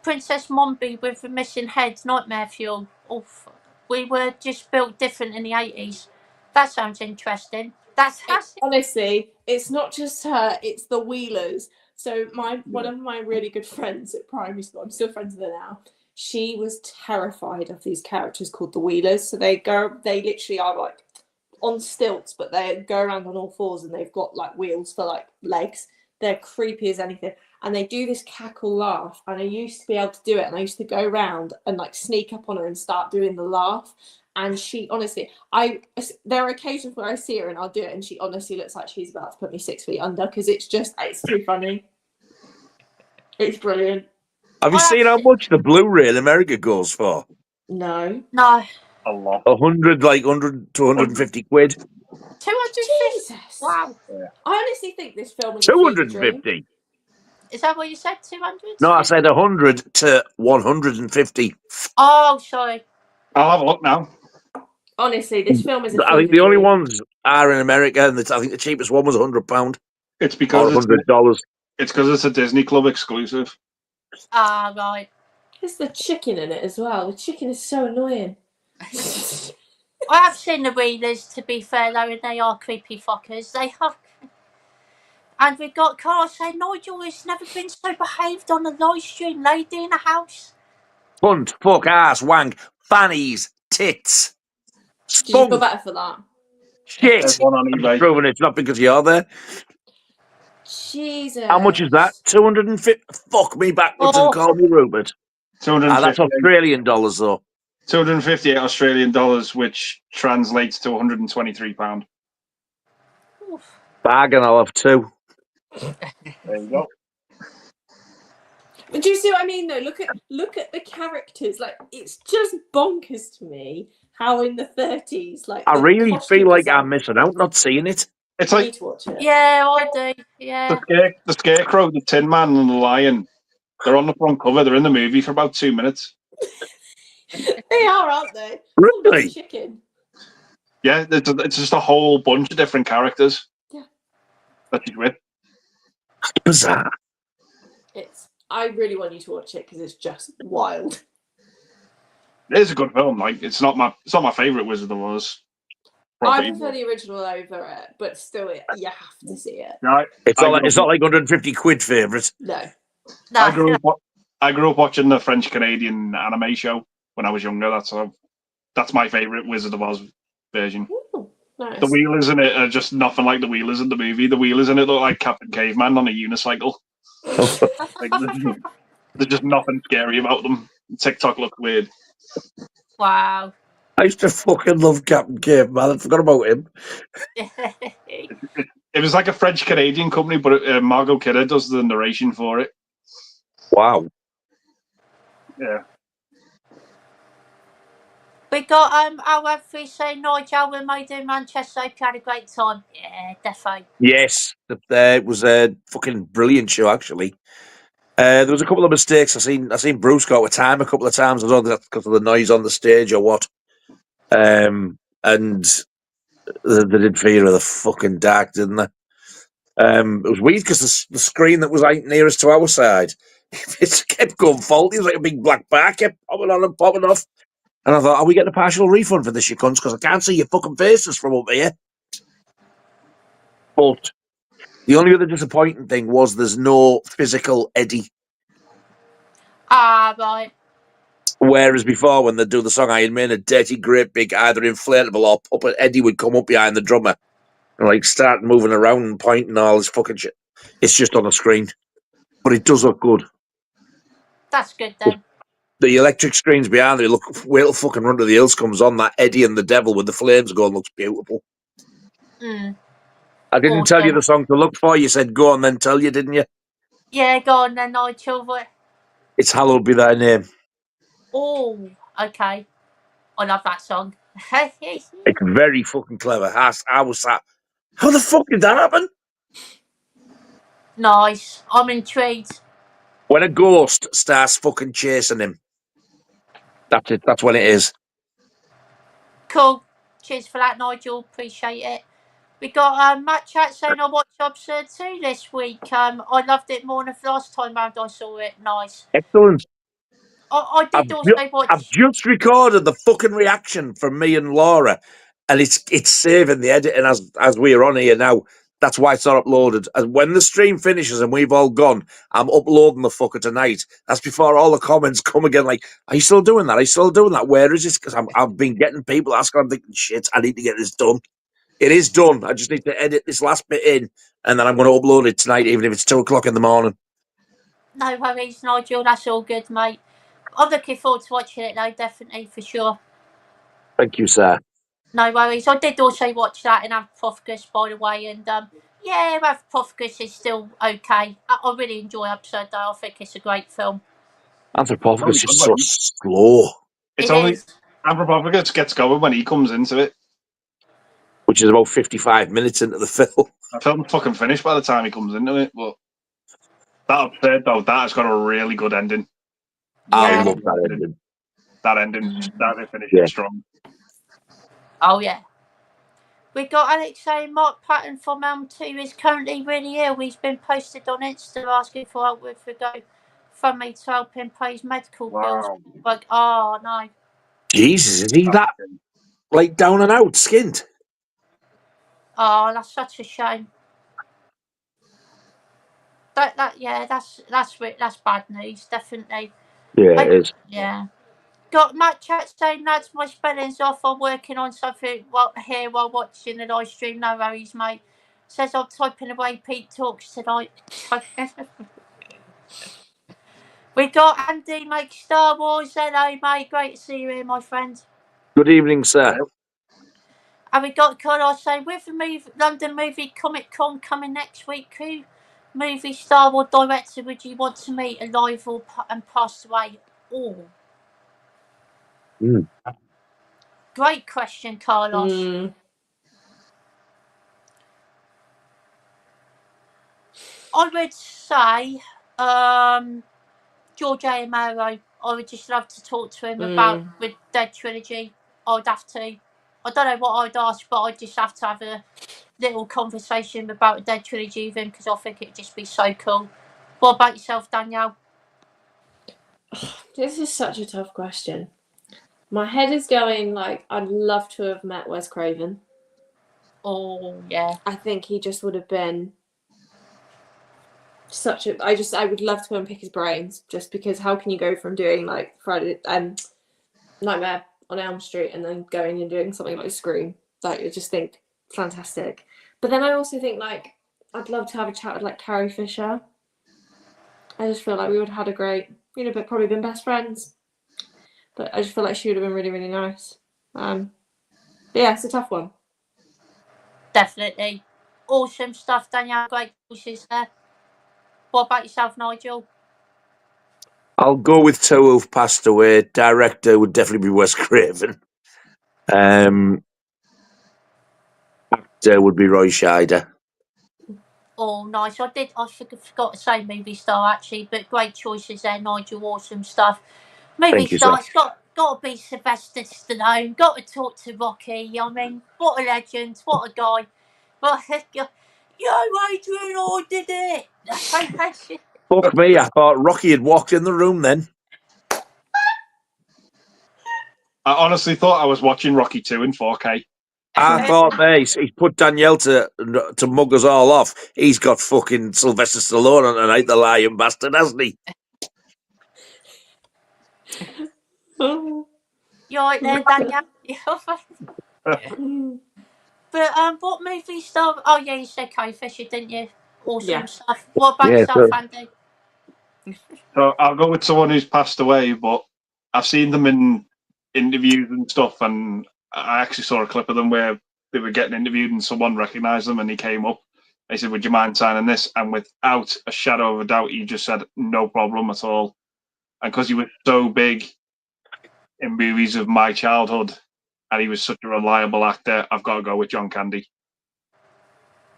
Princess Mombi with the missing head, nightmare fuel. Oof. We were just built different in the 80s. That sounds interesting. Honestly, it's not just her, it's the Wheelers. So one of my really good friends at primary school, I'm still friends with her now, she was terrified of these characters called the Wheelers. So they literally are like on stilts, but they go around on all fours and they've got like wheels for like legs. They're creepy as anything. And they do this cackle laugh. And I used to be able to do it. And I used to go around and like sneak up on her and start doing the laugh. And she honestly, there are occasions where I see her and I'll do it, and she honestly looks like she's about to put me 6 feet under because it's too funny. It's brilliant. Have you seen how much the Blu-ray in America goes for? No. No. A lot. 100 to 150 quid. 250. Jesus. Wow. Yeah. I honestly think this film is a fever dream. 250. Is that what you said? 200? No, I said 100 to 150. Oh, sorry. I'll have a look now. Honestly, this film is a fever I think the only dream. ones are in America, and I think the cheapest one was £100 It's or because $100. it's because it's a Disney Club exclusive. Ah, right. There's the chicken in it as well. The chicken is so annoying. I have seen the Wheelers, to be fair, though, and they are creepy fuckers. They are. And we got Carl saying, Nigel has never been so behaved on a live stream. Lady in a house. Cunt, fuck, ass, wank, fannies, tits, Did you feel spunk, better for that? shit. There's one on I'm eBay. just proving it's not because you're there. Jesus. How much is that? 250? Fuck me backwards and call me Rupert. That's 258 Australian dollars, though. 258 Australian dollars, which translates to £123. Oof. Bargain, I'll have two. There you go. But do you see what I mean, though? Look at the characters. Like, it's just bonkers to me how in the 30s, like, I the really costume feel like design- I'm missing out not seeing it. It's You like need to watch it. Yeah, I do. Yeah. the Scarecrow, the Tin Man, and the Lion. They're on the front cover. They're in the movie for about 2 minutes. They are, aren't they? Really? Chicken. Yeah, it's just a whole bunch of different characters. Yeah. That she's with. That's bizarre. I really want you to watch it because it's just wild. It is a good film. Like it's not my favorite Wizard of Oz. I prefer the original over it, but still, you have to see it. Right. It's not like 150 quid favourite. No. I grew up watching the French Canadian anime show when I was younger. That's my favorite Wizard of Oz version. Ooh, nice. The Wheelers in it are just nothing like the Wheelers in the movie. The Wheelers in it look like Captain Caveman on a unicycle. Like, there's just nothing scary about them. TikTok looked weird. Wow. I used to fucking love Captain Caveman. I forgot about him. It was like a French Canadian company, but Margot Kidder does the narration for it. Wow. Yeah. We got our F3 saying, Nigel, we made in Manchester. Hope you had a great time. Yeah, defo. Yes, it was a fucking brilliant show, actually. There was a couple of mistakes. I seen Bruce go out of time a couple of times. I don't know if that's because of the noise on the stage or what. And they did fear of the fucking dark, didn't they? It was weird because the screen that was like nearest to our side, it kept going faulty. It was like a big black bar kept popping on and popping off. And I thought, are we getting a partial refund for this, you cunts? Because I can't see your fucking faces from up here. But the only other disappointing thing was there's no physical Eddie. Ah, right. Whereas before, when they do the song Iron Man, a dirty, great, big, either inflatable or puppet Eddie would come up behind the drummer and like start moving around and pointing and all this fucking shit. It's just on the screen. But it does look good. That's good then. The electric screens behind it, look, wait till fucking Run to the Hills comes on, that Eddie and the Devil with the flames going looks beautiful. Mm. I didn't tell you Awesome. the song to look for. You said go on, then tell you, didn't you? Yeah, go on then, Nigel. It's Hallowed Be Thy Name. Oh, okay. I love that song. It's very fucking clever. I was sat, how the fuck did that happen? Nice. I'm intrigued. When a ghost starts fucking chasing him. That's it. That's when it is. Cool. Cheers for that, Nigel. Appreciate it. We got Matt Chat saying I watched Absurd 2 this week. I loved it more than the last time round I saw it. Nice. Excellent. I I've, did also watch. I've just recorded the fucking reaction from me and Laura, and it's saving the editing as we're on here now. That's why it's not uploaded. And when the stream finishes and we've all gone, I'm uploading the fucker tonight. That's before all the comments come again. Like, are you still doing that? Are you still doing that? Where is this? Because I've been getting people asking. I'm thinking, shit, I need to get this done. It is done. I just need to edit this last bit in, and then I'm going to upload it tonight, even if it's 2:00 in the morning. No worries, Nigel. That's all good, mate. I'm looking forward to watching it, though, definitely, for sure. Thank you, sir. No worries. I did also watch that in Anthropophagus, by the way, and yeah, Anthropophagus is still okay. I really enjoy Absurd, though. I think it's a great film. Anthropophagus is so slow. It's It only is. Anthropophagus gets going when he comes into it. Which is about 55 minutes into the film. The film's fucking finished by the time he comes into it, but that Absurd, though, that has got a really good ending. I Yeah. love that ending. That ending, starting to finish Yeah. strong. Oh, yeah. We got Alex saying Mark Patton from Elm 2 is currently really ill. He's been posted on Insta asking for help with regard from me to help him pay his medical bills. Like, oh, no. Jesus, is he that, like, down and out, skint? Oh, that's such a shame. Yeah, that's bad news, definitely. Yeah, it is. Yeah. Got Matt Chat saying that's my spelling's off. I'm working on something while watching the live stream. No worries, mate. Says I'm typing away Pete Talks tonight. We got Andy make Star Wars. Hello, mate. Great to see you here, my friend. Good evening, sir. And we got Connor saying with the London Movie Comic Con coming next week, who movie Star Wars director would you want to meet alive and passed away? Oh. Great question, Carlos. I would say George A. Romero. I would just love to talk to him about the Dead trilogy. I'd have to. I don't know what I'd ask, but I'd just have to have a little conversation about the Dead trilogy with him because I think it'd just be so cool. What about yourself, Danielle? This is such a tough question. My head is going like I'd love to have met Wes Craven. Oh yeah. I think he just would have been such a. I would love to unpick his brains just because how can you go from doing like Friday Nightmare on Elm Street and then going and doing something like Scream? Like I just think fantastic. But then I also think like I'd love to have a chat with like Carrie Fisher. I just feel like we would have had a great, but probably been best friends. But I just feel like she would have been really, really nice. But yeah, it's a tough one. Definitely. Awesome stuff, Danielle. Great choices there. What about yourself, Nigel? I'll go with two who've passed away. Director would definitely be Wes Craven. Actor would be Roy Scheider. Oh, nice. I forgot to say movie star, actually, but great choices there, Nigel. Awesome stuff. Movie star, it's got to be Sylvester Stallone. Got to talk to Rocky. I mean, what a legend. What a guy. But, yo, Adrian, I did it. Fuck me, I thought Rocky had walked in the room then. I honestly thought I was watching Rocky 2 in 4K. I thought, he's put Danielle to mug us all off. He's got fucking Sylvester Stallone on tonight, the lying bastard, hasn't he? You're right there, Danielle. But what movie star? Oh yeah, you said Carrie Fisher, didn't you? Awesome stuff. What about yourself, Andy? So I'll go with someone who's passed away, but I've seen them in interviews and stuff, and I actually saw a clip of them where they were getting interviewed and someone recognised them and he came up. He said, "Would you mind signing this?" And without a shadow of a doubt, he just said, "No problem at all." And because he was so big in movies of my childhood, and he was such a reliable actor, I've got to go with John Candy.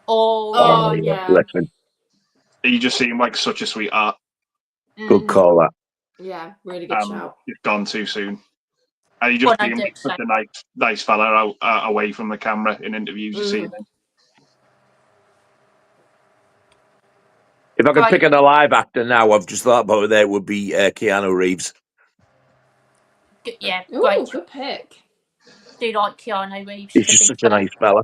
Oh, yeah. Bless him. He just seemed like such a sweetheart. Good call, that. Yeah, really good shout. He's gone too soon. And he just seemed like such a nice fella away from the camera in interviews. You see him. If I could pick an alive actor now, I've just thought about it, there would be Keanu Reeves. Yeah, Ooh, great. good pick. Do like Keanu Reeves. He's just such a nice fella.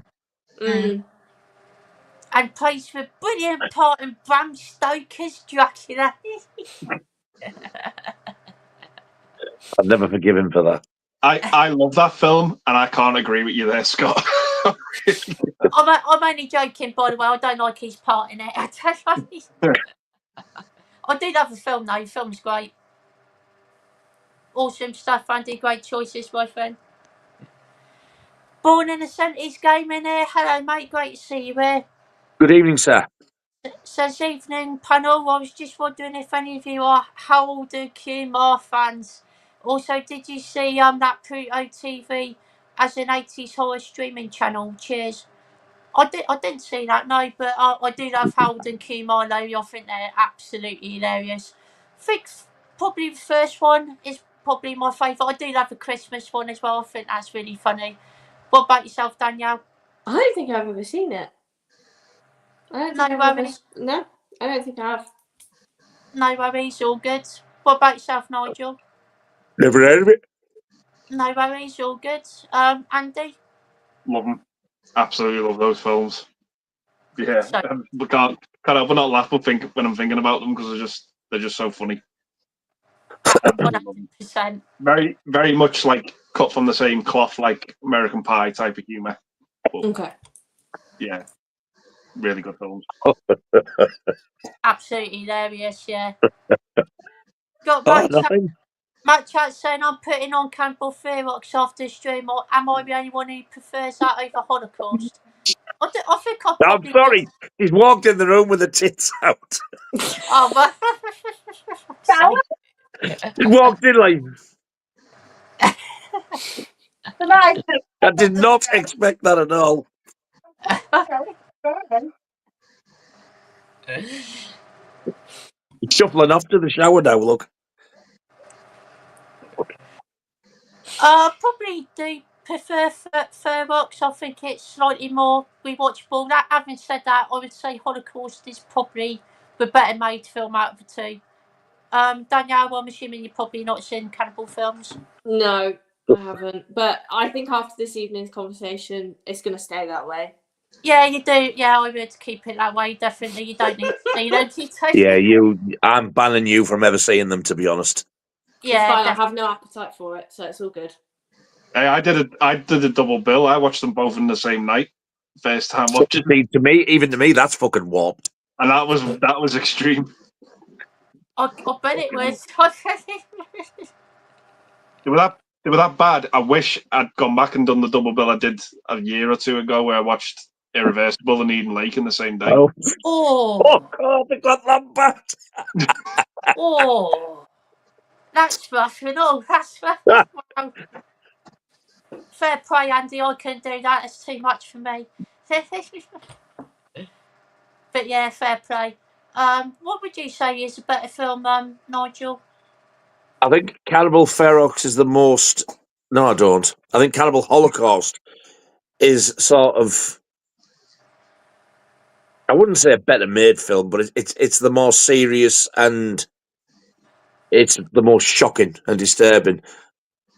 And plays for a brilliant part in Bram Stoker's Dracula. I'd never forgive him for that. I love that film, and I can't agree with you there, Scott. I'm only joking, by the way. I don't like his part in it. I do love the film, though. The film's great. Awesome stuff, Andy. Great choices, my friend. Born in the 70s game in here. Hello, mate. Great to see you here. Good evening, sir. Says evening panel. I was just wondering if any of you are Harold Kumar fans. Also, did you see that Pluto TV as an 80s horror streaming channel? Cheers. I didn't see that, no, but I do love Harold and Kumar, though. I think they're absolutely hilarious. I think probably the first one is probably my favourite. I do love the Christmas one as well. I think that's really funny. What about yourself, Danielle? I don't think I've ever seen it. No, I don't think I have. No worries, all good. What about yourself, Nigel? Never heard of it. No worries, all good. Andy? Love them. Absolutely love those films. Yeah, but can't help but not laugh when I'm thinking about them because they're just so funny. 100%. Very, very much like cut from the same cloth, like American Pie type of humour. Okay. Yeah, really good films. Absolutely hilarious, yeah. Got Matt Chat saying I'm putting on Campbell Ferox after the stream, or am I the only one who prefers that over Holocaust? I think I probably. I'm sorry. He's walked in the room with the tits out. Oh, well. He walked in like. I did not expect that at all. He's shuffling off to the shower now, look. Probably do prefer Ferox. I think it's slightly more rewatchable. Having said that, I would say Holocaust is probably the better made film out of the two. Danielle, I'm assuming you've probably not seen cannibal films. No, I haven't. But I think after this evening's conversation, it's going to stay that way. Yeah, you do. Yeah, I would keep it that way. Definitely, you don't need to see them. Yeah, I'm banning you from ever seeing them, to be honest. Yeah, it's fine. I have no appetite for it, so it's all good. Hey, I did a double bill. I watched them both in the same night. First time watching. To me, that's fucking warped. And that was extreme. I bet it was. They were that bad. I wish I'd gone back and done the double bill I did a year or two ago, where I watched Irreversible and Eden Lake in the same day. Oh God, they got that bad. Oh, that's rough and all. That's rough. Fair play, Andy. I couldn't do that. It's too much for me. But yeah, fair play. What would you say is a better film, Nigel? I think Cannibal Ferox is the most. No, I don't. I think Cannibal Holocaust is sort of. I wouldn't say a better made film, but it's the more serious and it's the most shocking and disturbing.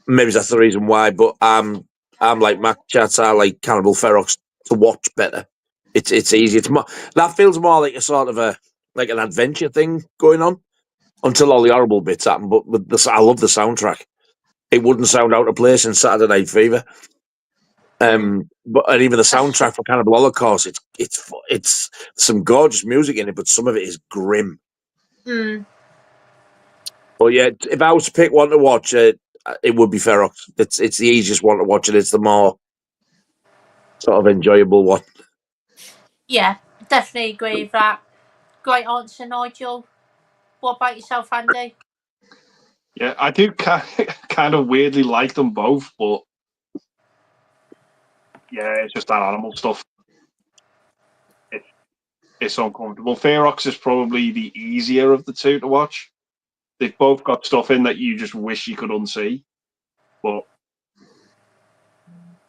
Maybe that's the reason why. But I'm like Matt Chats. I like Cannibal Ferox to watch better. It's easy. It's more, that feels more like a sort of like an adventure thing going on until all the horrible bits happen. But I love the soundtrack. It wouldn't sound out of place in Saturday Night Fever. But even the soundtrack for Cannibal Holocaust, it's some gorgeous music in it, but some of it is grim. Mm. But yeah, if I was to pick one to watch, it would be Ferox. It's the easiest one to watch, and it's the more sort of enjoyable one. Yeah, definitely agree with that. Great answer, Nigel. What about yourself, Andy? Yeah, I do kind of weirdly like them both, but yeah, it's just that animal stuff. It's uncomfortable. Ferox is probably the easier of the two to watch. They've both got stuff in that you just wish you could unsee. But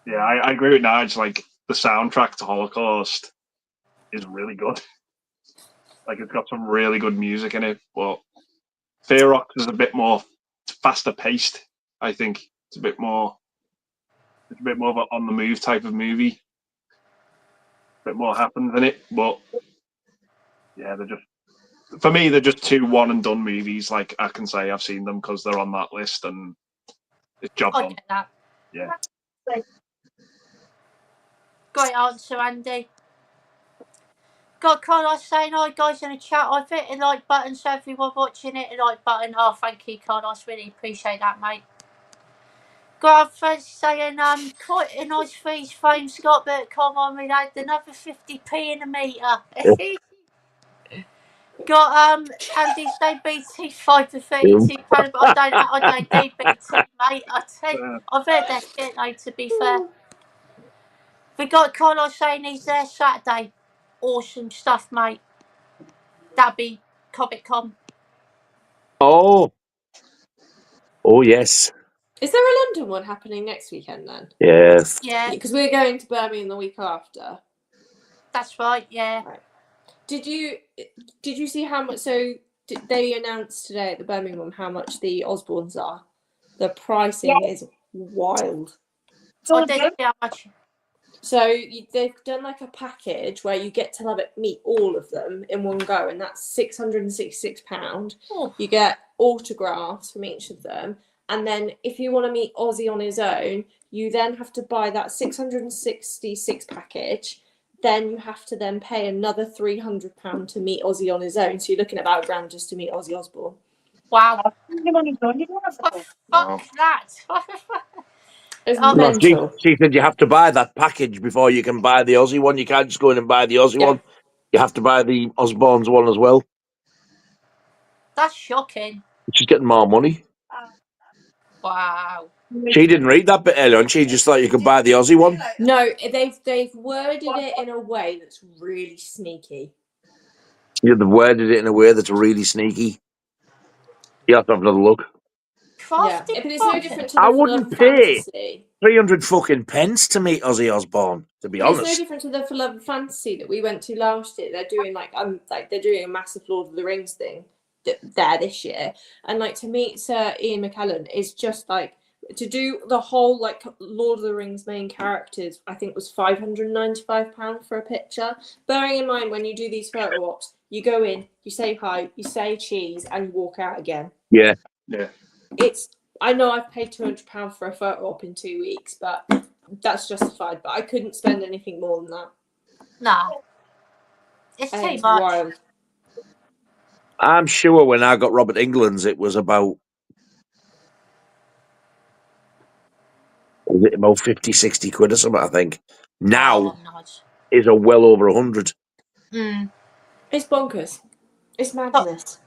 yeah, I agree with Nige. Like the soundtrack to Holocaust is really good. Like it's got some really good music in it. But Ferox is a bit more faster paced. I think it's a bit more. It's a bit more of an on the move type of movie. A bit more happens in it, but yeah, for me they're just two one and done movies. Like I can say I've seen them because they're on that list and it's job I done. get that. Yeah. Great answer, Andy. God, can't I say hi, guys, in the chat? I've hit the like button, so everyone watching it, the like button. Oh, thank you, can't I? Really appreciate that, mate. God, thanks saying, quite a nice freeze frame, Scott, but come on, we had another 50p in a metre. Got Andy say BT 5 to 32 pounds, but I don't do BT, mate. I've heard that shit though, to be fair. We got Connor saying he's there Saturday. Awesome stuff, mate. That'll be Comic Con. Oh yes, Is there a London one happening next weekend then? yes. Yeah, Because we're going to Birmingham the week after. that's right, yeah. Right. Did you see how much? So they announced today at the Birmingham one how much the Osborns are. The pricing is wild. I did see how much. So they've done like a package where you get to meet all of them in one go, and that's £666. Oh. You get autographs from each of them, and then if you want to meet Ozzy on his own, you then have to buy that 666 package. Then you have to then pay another £300 to meet Ozzy on his own. So you're looking at about £1,000 just to meet Ozzy Osbourne. Wow. Wow. Fuck that. It's Oh, No, mental. she said you have to buy that package before you can buy the Aussie one. You can't just go in and buy the Aussie Yeah. one. You have to buy the Osborne's one as well, that's shocking. which is getting more money. Wow. She didn't read that bit earlier on. She just thought you could buy the Aussie one. No, they've worded it in a way that's really sneaky. Yeah, they've worded it in a way that's really sneaky. You have to have another look. Yeah, Crafty but it's no fucker. different to I the For Love wouldn't and pay Fantasy. 300 fucking pence to meet Ozzy Osbourne, to be But it's no honest. different to the For Love and Fantasy that we went to last year. They're doing they're doing a massive Lord of the Rings thing there this year, and to meet Sir Ian McKellen is just to do the whole Lord of the Rings main characters. I think was £595 for a picture. Bearing in mind when you do these photo ops, you go in, you say hi, you say cheese, and you walk out again. Yeah. Yeah. I know I've paid £200 for a photo op in 2 weeks, but that's justified. But I couldn't spend anything more than that. Nah. It's too It's much. wild. I'm sure when I got Robert England's, it was about 50, 60 quid or something, I think. Now Oh, nice. is a well over 100. It's bonkers. It's madness.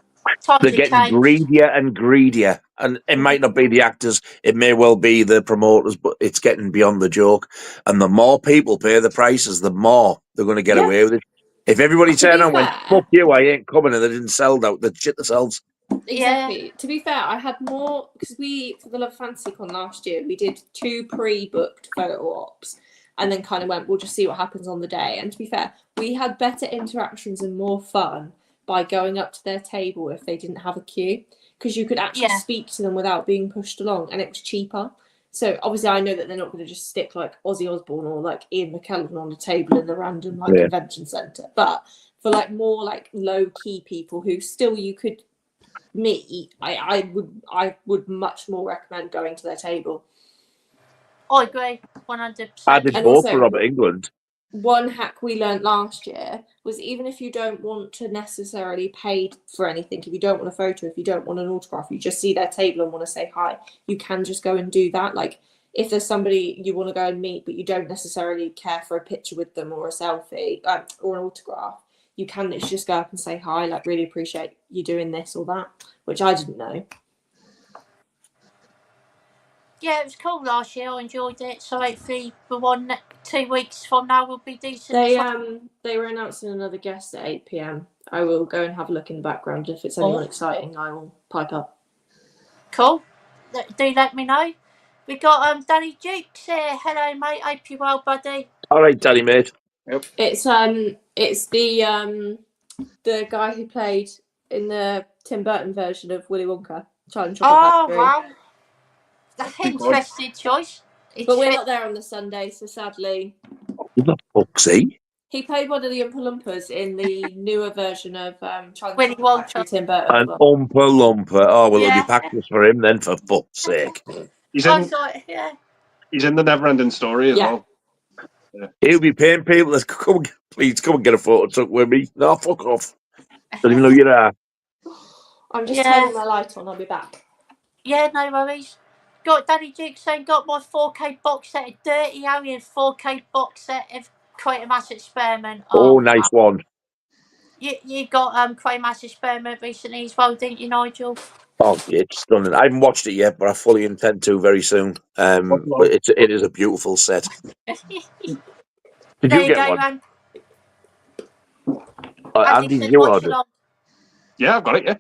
Times They're have getting changed. greedier and greedier. And it might not be the actors, it may well be the promoters, but it's getting beyond the joke. And the more people pay the prices, the more they're going to get away with it. If everybody To be turned and went, fair- fuck you, I ain't coming, and they didn't sell out, they'd shit themselves. Exactly. To be fair, I had more because for the Love Fantasy Con last year, we did 2 pre-booked photo ops, and then kind of went, we'll just see what happens on the day. And to be fair, we had better interactions and more fun by going up to their table if they didn't have a queue, because you could actually speak to them without being pushed along, and it was cheaper. So obviously, I know that they're not going to just stick Ozzy Osbourne or Ian McKellen on a table in the random convention centre, but for more low key people who still you could meet, I would much more recommend going to their table. I agree, 100%. I did And both also- for Robert England. one hack we learned last year was even if you don't want to necessarily pay for anything, if you don't want a photo, if you don't want an autograph, you just see their table and want to say hi, you can just go and do that. Like if there's somebody you want to go and meet, but you don't necessarily care for a picture with them or a selfie or an autograph, you can just go up and say hi, like really appreciate you doing this or that, which I didn't know. Yeah, it was cool last year. I enjoyed it. So hopefully the one 2 weeks from now will be decent. They were announcing another guest at 8 p.m. I will go and have a look in the background. If it's anyone exciting, I will pipe up. Cool. Do let me know. We got Danny Dukes here. Hello, mate. Hope you're well, buddy. All right, Danny, mate. Yep. It's the guy who played in the Tim Burton version of Willy Wonka, Charlie and Chocolate Factory. Wow. That's an interesting choice. But we're not there on the Sunday, so sadly. Who the fuck's he? He played one of the Oompa Loompas in the newer version of Charlie and Willy Chocolate Factory, Wonka. Tim Burton. An Oompa Loompa. Oh, well, Yeah. it'll be practice for him then, for fuck's sake. He's I in. was like, yeah. He's in the Neverending Story as well. Yeah. He'll be paying people to please come and get a photo took with me. No, fuck off. Don't even know you're there. I'm just turning my light on. I'll be back. Yeah, no worries. Got Danny Dukes saying, got my 4K box set of Dirty Harry and 4K box set of Quatermass Experiment. Oh, nice one. You got Quatermass Experiment recently as well, didn't you, Nigel? Oh, it's stunning. I haven't watched it yet, but I fully intend to very soon. But it is a beautiful set. Did There you get go, one? man. Andy, did you order? Yeah, I've got it. Yeah.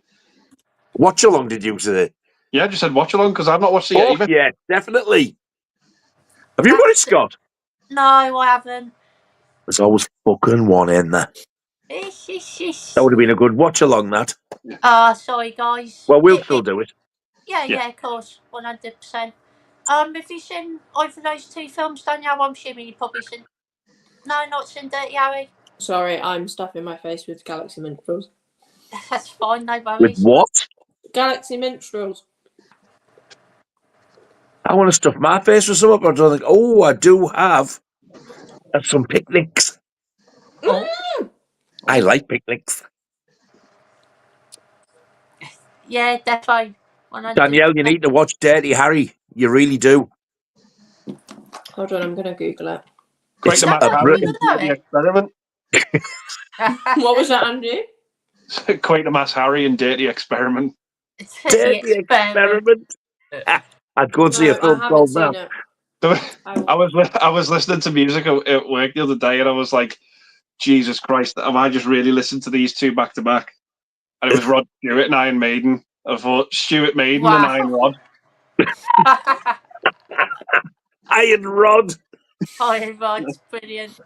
Watch along did you say? Yeah, I just said watch along because I've not watched it yet either. Yeah, definitely. Have you got it, Scott? No, I haven't. There's always fucking one in there. That would have been a good watch along, that. Sorry, guys. Well, we'll still do it. Yeah, of course. 100%. Have you seen either of those two films, Danielle? I'm assuming you've probably seen. No, not seen Dirty Harry. Sorry, I'm stuffing my face with Galaxy Minstrels. That's fine, no worries. With what? Galaxy Minstrels. I want to stuff my face with something, but I don't think, I do have some picnics. I like picnics. Yeah, defo. Danielle, you need to watch Dirty Harry. You really do. Hold on, I'm going to Google it. It's Dirty Experiment. What was that, Andy? Quatermass Harry and Dirty Experiment. Dirty Experiment. I'd go and see a film called that. I was listening to music at work the other day, and I was like, Jesus Christ, have I just really listened to these two back to back? And it was Rod Stewart and Iron Maiden. I thought Stuart Maiden and Iron Rod. Iron Rod. Iron Rod's brilliant.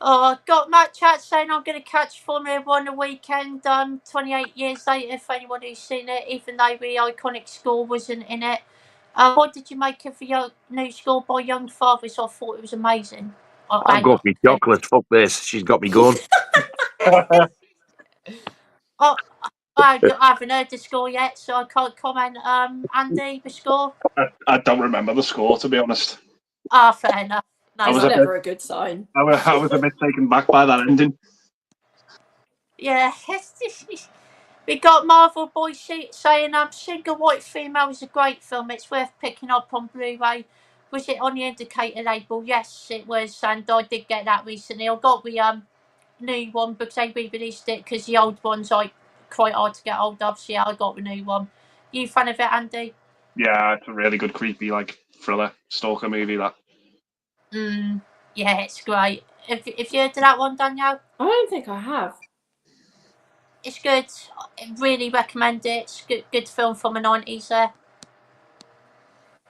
I've got Matt Chat saying I'm going to catch Formula 1 the weekend, 28 years later, for anyone who's seen it, even though the iconic score wasn't in it. What did you make of the new score by Young Fathers? I thought it was amazing. I've got me chocolate. Fuck this. She's got me going. I haven't heard the score yet, so I can't comment. Andy, the score? I don't remember the score, to be honest. Fair enough. No, that's never a good sign. I was a bit taken back by that ending. Yeah. We got Marvel Boy saying Single White Female is a great film. It's worth picking up on Blu-ray. Was it on the indicator label? Yes, it was, and I did get that recently. I got the new one because they re-released it because the old one's like quite hard to get hold of. So yeah, I got the new one. You fan of it, Andy? Yeah, it's a really good, creepy, thriller stalker movie. That. Yeah, it's great. If you heard of that one, Danielle? I don't think I have. It's good. I really recommend it. It's good film from the 90s there.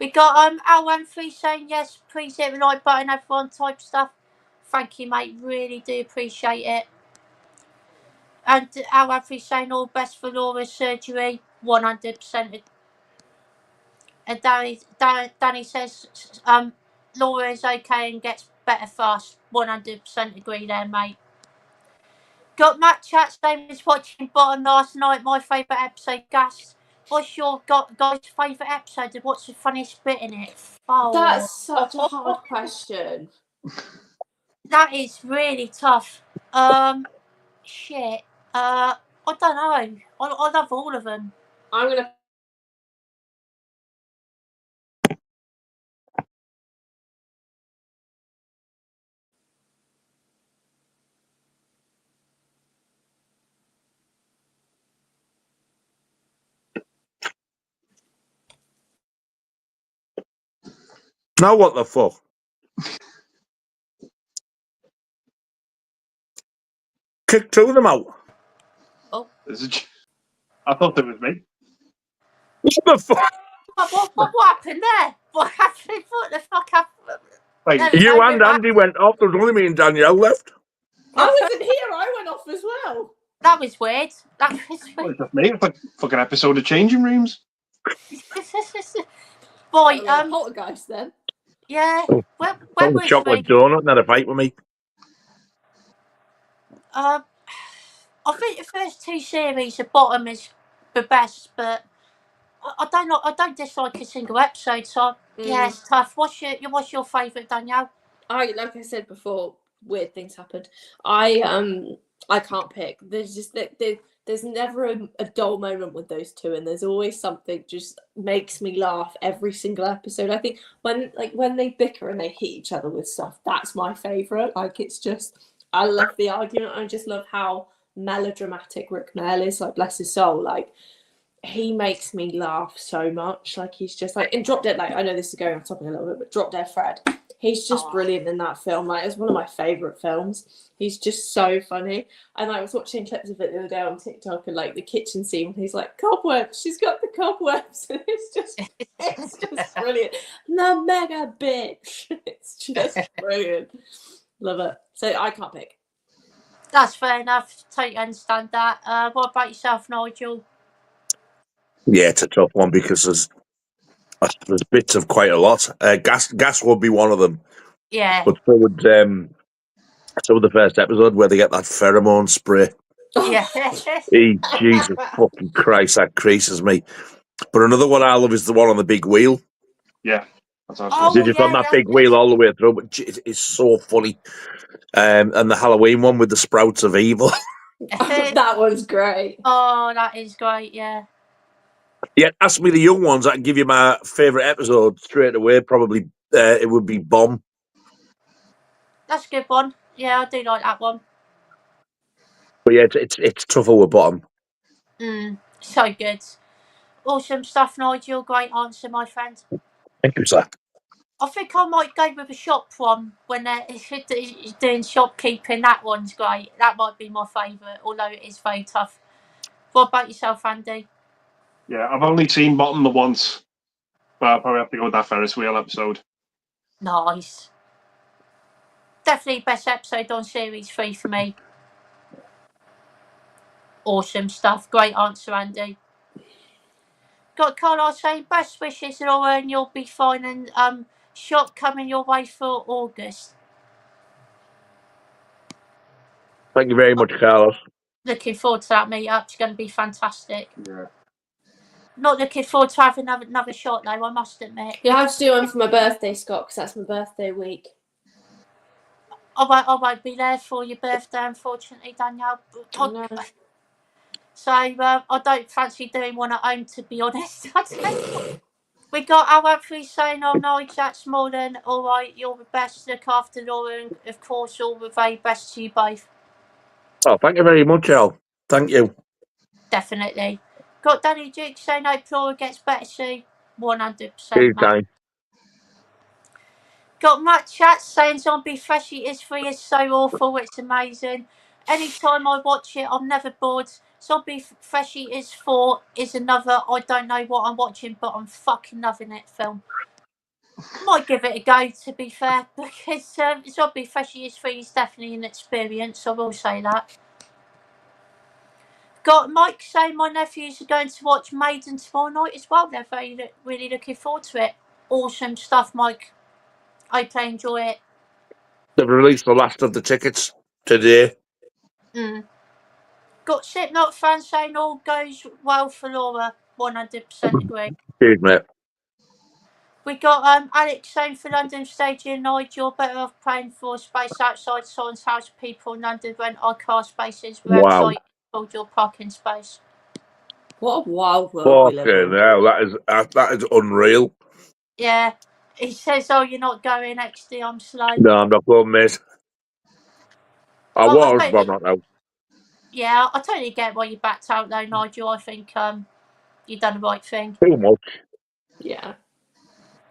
We got Al13 saying yes, please hit the like button, everyone, type stuff. Thank you, mate. Really do appreciate it. And Al13 saying all best for Laura's surgery. 100%. And Danny says Laura is okay and gets better fast. 100% agree there, mate. Got Matt Chat's name is watching Bottom last night, my favourite episode, Gas. What's your guys' favourite episode and what's the funniest bit in it? That's such a hard question. That is really tough. Shit. I don't know. I love all of them. I'm gonna. Now what the fuck? Kick two of them out. I thought it was me. What the fuck? What happened there? What happened? What the fuck happened? Wait, There we You go. and Andy went off. There was only me and Danielle left. I wasn't here. I went off as well. That was weird. That was well, weird. it's just me. It's like a fucking episode of Changing Rooms. Boy, Poltergeist then. yeah. Oh. Where Some was chocolate we? donut and had a fight with me. I think the first two series, the bottom is the best, but I don't know. I don't dislike a single episode, so yeah, it's tough. What's your favourite, Danielle? Like I said before, weird things happened. I can't pick. There's just there's never a dull moment with those two, and there's always something just makes me laugh every single episode. I think when they bicker and they hit each other with stuff, that's my favourite. Like it's just I love the argument. I just love how melodramatic Rick Mail is. Like bless his soul. Like he makes me laugh so much. Like he's just like in Drop Dead. Like I know this is going off topic a little bit, but Drop Dead Fred. He's just brilliant in that film. Like it's one of my favourite films. He's just so funny. And I was watching clips of it the other day on TikTok, and like the kitchen scene when he's like, cobwebs, she's got the cobwebs. And it's just brilliant. The mega bitch. It's just brilliant. Love it. So I can't pick. That's fair enough. Totally understand that. What about yourself, Nigel? Yeah, it's a tough one because there's bits of quite a lot. Gas would be one of them, Yeah. but so would the first episode where they get that pheromone spray. Yeah. Jesus fucking Christ, that creases me. But another one I love is the one on the big wheel. Yeah, that's what I was Oh, gonna They're say. just on that big wheel all the way through, but it's so funny. And the Halloween one with the sprouts of evil. That one's great. Oh, that is great. Yeah. Yeah, ask me the young ones. I can give you my favourite episode straight away. Probably it would be Bomb. That's a good one. Yeah, I do like that one. But yeah, it's tougher with Bottom. So good. Awesome stuff, Nigel. Great answer, my friend. Thank you, sir. I think I might go with a shop one when they're doing shopkeeping. That one's great. That might be my favourite, although it is very tough. What about yourself, Andy? Yeah, I've only seen Bottom the once, but I'll probably have to go with that Ferris wheel episode. Nice. Definitely best episode on series 3 for me. Awesome stuff. Great answer, Andy. Got Carla saying best wishes, Laura, and you'll be fine. And shot coming your way for August. Thank you very much, Carlos. Looking forward to that meet-up. It's going to be fantastic. Yeah. Not looking forward to having another shot, though, I must admit. You have to do one for my birthday, Scott, because that's my birthday week. I won't be there for your birthday, unfortunately, Danielle. No. So I don't fancy doing one at home, to be honest. We got our three saying, oh no, that's more than all right. You're the best. Look after Laura, and of course, all the very best to you both. Oh, thank you very much, Al. Thank you. Definitely. Got Danny Duke saying, hope Laura gets better soon. 100%. Anytime. Got Matt Chat saying Zombie Freshy is free is so awful, it's amazing. Anytime I watch it, I'm never bored. Zombie Freshy is 4 is another, I don't know what I'm watching, but I'm fucking loving it film. Might give it a go, to be fair, because Zombie Freshy is 3 is definitely an experience, I will say that. Got Mike saying my nephews are going to watch Maiden tomorrow night as well. They're really looking forward to it. Awesome stuff, Mike. I hope they enjoy it. They've released the last of the tickets today. Got Slipknot fans saying all goes well for Laura. 100% agree. Cheers, mate. We got Alex saying for London Stadium, Nigel, better off paying for space outside someone's house. People in London rent our car spaces. We're Wow. outside your parking space. What a wild world we live Fucking in. hell, that is unreal. Yeah. He says, "Oh, you're not going, XD. I'm slow." No, I'm not going, mate. I was, but I'm not now. Yeah, I totally get why you backed out though, Nigel. I think you've done the right thing. Too much. Yeah.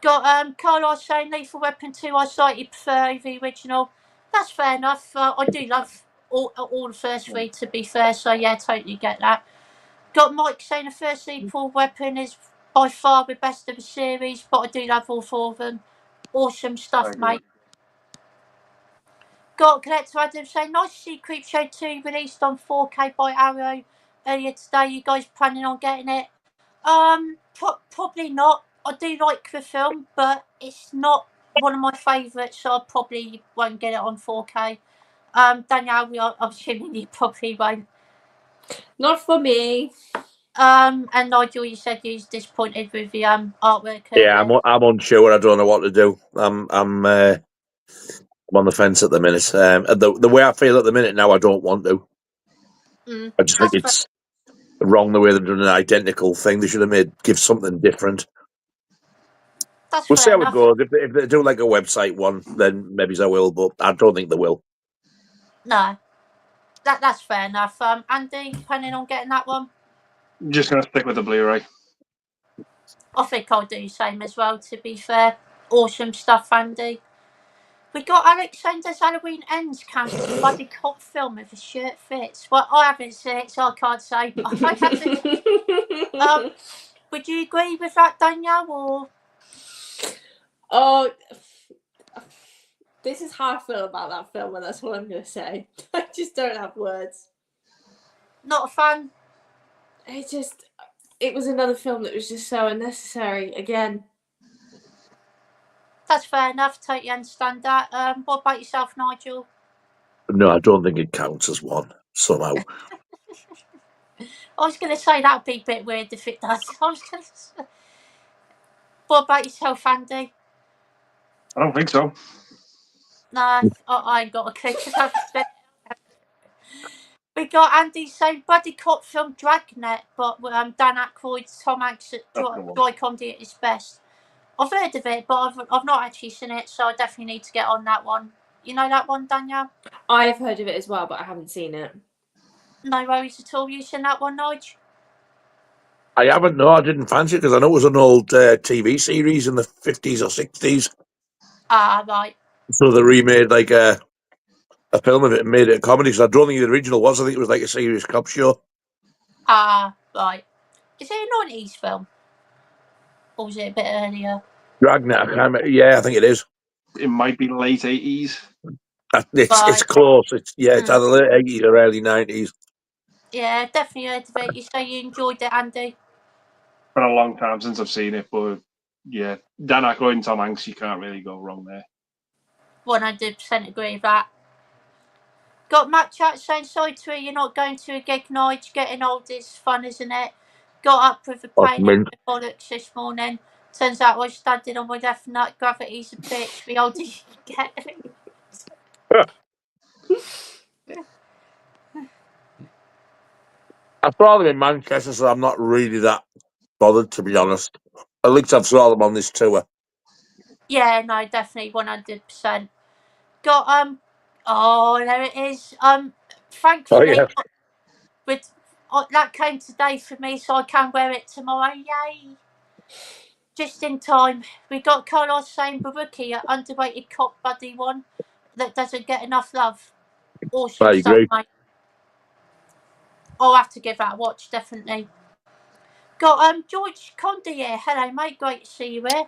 Got Carlisle saying Lethal Weapon 2 I slightly prefer the original. That's fair enough. I do love all the first three, to be fair, so yeah, totally get that. Got Mike saying the first Lethal Weapon is by far the best of the series, but I do love all four of them. Awesome stuff, mate. Got Collector Adam saying nice to see Creepshow 2 released on 4K by Arrow earlier today. You guys planning on getting it? Probably not. I do like the film, but it's not one of my favourites, so I probably won't get it on 4K. Danielle, I'm assuming you probably won't. Not for me. And Nigel, you said you was disappointed with the artwork. Yeah, I'm unsure. I don't know what to do. I'm on the fence at the minute. The way I feel at the minute now, I don't want to. I just think it's wrong the way they've done an identical thing. They should have give something different. We'll see how it goes. If they do like a website one, then maybe I will, but I don't think they will. No, that's fair enough. Andy, planning on getting that one? I'm just going to stick with the Blu-ray. I think I'll do the same as well, to be fair. Awesome stuff, Andy. We got Alex saying, does Halloween Ends count as a buddy cop film if a shirt fits? Well, I haven't seen it, so I can't say. I haven't. Would you agree with that, Danielle? Or Oh, this is how I feel about that film, and that's all I'm going to say. I just don't have words. not a fan? It was another film that was just so unnecessary again. That's fair enough. Totally understand that. What about yourself, Nigel? No, I don't think it counts as one somehow. I was going to say that would be a bit weird if it does. I was going to say. What about yourself, Andy? I don't think so. No, I ain't got a clue. We got Andy saying buddy cop film Dragnet, but Dan Aykroyd, Tom Hanks at dry comedy at its best. I've heard of it, but I've not actually seen it, so I definitely need to get on that one. You know that one, Danielle? I've heard of it as well, but I haven't seen it. No worries at all. You seen that one, Nige? I haven't. No, I didn't fancy it because I know it was an old TV series in the 50s or 60s. Ah, right. So they remade like a film of it and made it a comedy. Because I don't think the original was. I think it was like a serious cop show. Ah, right. Is it a 90s film? Or was it a bit earlier? Dragnet, I can't remember. Yeah, I think it is. It might be late 80s. It's close. It's either late 80s or early 90s. Yeah, definitely heard of it. You say you enjoyed it, Andy? Been a long time since I've seen it, but yeah, Dan Aykroyd and Tom Hanks, you can't really go wrong there. 100% agree with that. Got Matt Chat saying, sorry to hear you're not going to a gig, Nige. Getting old is fun, isn't it? Got up with a pain in the bollocks this morning. Turns out I was standing on my left nut. Gravity's a bitch. The older you get. I've brought them in Manchester, so I'm not really that bothered, to be honest. At least I've saw them on this tour. Yeah, no, definitely 100%. Got oh, there it is. Thankfully, with that came today for me, so I can wear it tomorrow. Yay! Just in time. We got Carlos saying Baruki, an underrated cop buddy one that doesn't get enough love. Awesome I stuff, agree. mate. I'll have to give that a watch, definitely. Got George Conde here. Hello, mate. Great to see you here.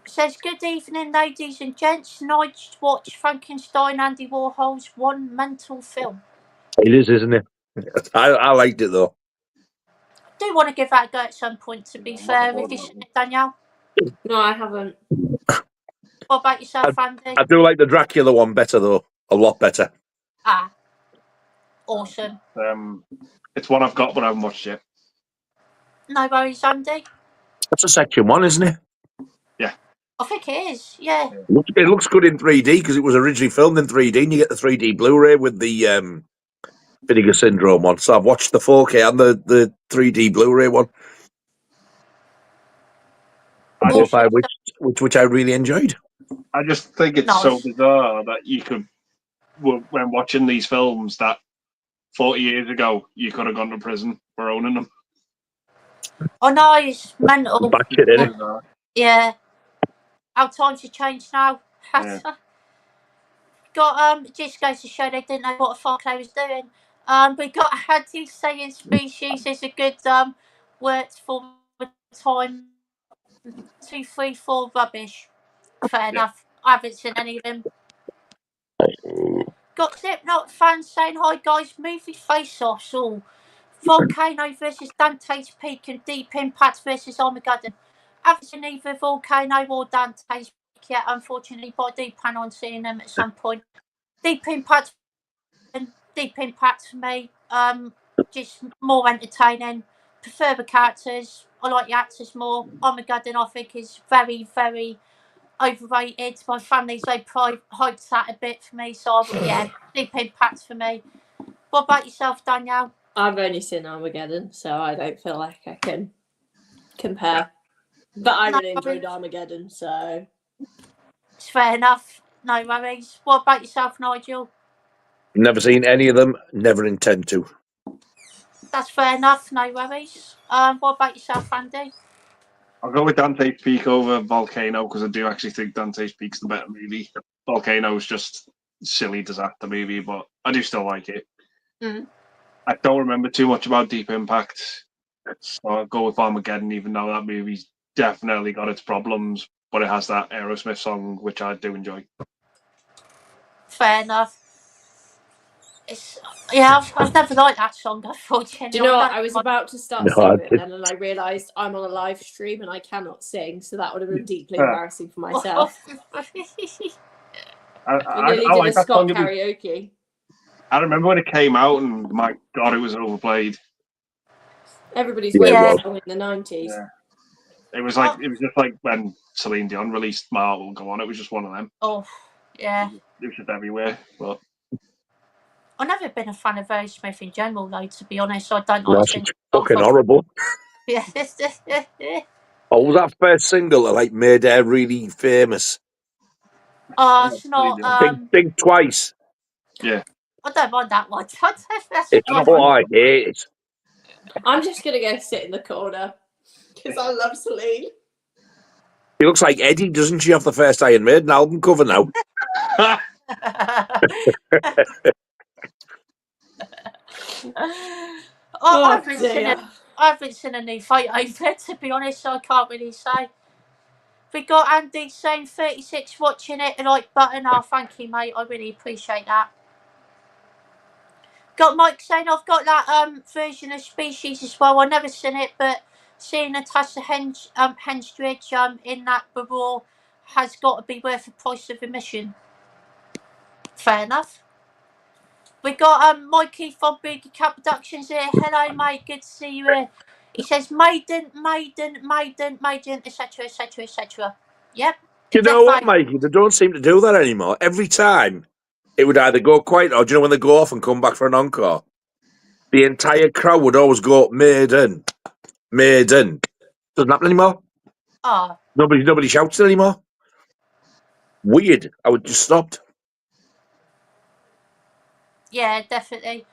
Says, good evening, ladies and gents. Nige watch Frankenstein, Andy Warhol's one mental film. It is, isn't it? I liked it, though. I do want to give that a go at some point, to be fair. Have you seen it, Danielle? No, I haven't. What about yourself, Andy? I do like the Dracula one better, though. A lot better. Ah. Awesome. It's one I've got, but I haven't watched yet. No worries, Andy. That's a section 1, isn't it? I think it is. Yeah. It looks good in 3D because it was originally filmed in 3D, and you get the 3D Blu-ray with the Vinegar Syndrome one. So I've watched the 4K and the 3D Blu-ray one, both I which I really enjoyed. I just think it's so bizarre that you could, when watching these films, that 40 years ago you could have gone to prison for owning them. I know it's mental. Back it in it. Yeah. How times have changed now. Yeah. Got just goes to show they didn't know what the fuck they was doing. We got Andy saying species is a good word for the time. 2, 3, 4 rubbish. Fair enough. I haven't seen any of them. Got Slipknot fans saying hi guys, movie face offs all. Volcano versus Dante's Peak and Deep Impact versus Armageddon. Haven't seen either Volcano or Dante's Peak yet, unfortunately, but I do plan on seeing them at some point. Deep Impact for me. Just more entertaining. Prefer the characters. I like the actors more. Armageddon I think is very, very overrated. My family's very hyped that a bit for me, so yeah, Deep Impact for me. What about yourself, Danielle? I've only seen Armageddon, so I don't feel like I can compare. But I really enjoyed Armageddon, so it's fair enough. No worries. What about yourself, Nigel? Never seen any of them. Never intend to. That's fair enough. No worries. What about yourself, Andy? I'll go with Dante's Peak over Volcano because I do actually think Dante's Peak's the better movie. Volcano's just silly disaster movie, but I do still like it. Mm. I don't remember too much about Deep Impact, so I'll go with Armageddon, even though that movie's definitely got its problems, but it has that Aerosmith song, which I do enjoy. Fair enough. I've never liked that song, unfortunately. do you know what? I was about to start singing it then, and I realised I'm on a live stream and I cannot sing, so that would have been deeply embarrassing for myself. I nearly did like a that Scott song. karaoke. I remember when it came out, and my God, it was overplayed. Everybody's waiting song in the 90s. Yeah. It was just like when Celine Dion released My Heart Will Go On. It was just one of them. Oh, yeah. It was just everywhere. But I've never been a fan of Aerosmith in general, though, to be honest. I don't No, like it's fucking horrible. Yeah. Oh, was that first single that like made her really famous? It's not. Think Twice. Yeah. I don't mind that one. It's I hate it. I'm just gonna go sit in the corner because I love Celine. She looks like Eddie, doesn't she, off the first Iron Maiden album cover now? I haven't seen a new photo of it, to be honest, so I can't really say. We got Andy saying 36 watching it, like button. Oh, thank you, mate. I really appreciate that. Got Mike saying I've got that version of Species as well. I've never seen it, but seeing Natasha Henstridge in that Raw has got to be worth the price of admission. Fair enough. We got Mikey from Boogie Cat Productions here. Hello, mate. Good to see you here. He says Maiden, etc., etc., etc. Yep. You know what, Mikey? They don't seem to do that anymore. Every time, it would either go quiet or, do you know when they go off and come back for an encore? The entire crowd would always go, Maiden. Doesn't happen anymore. Oh. Nobody shouts it anymore. Weird. I would just stopped. Yeah, definitely.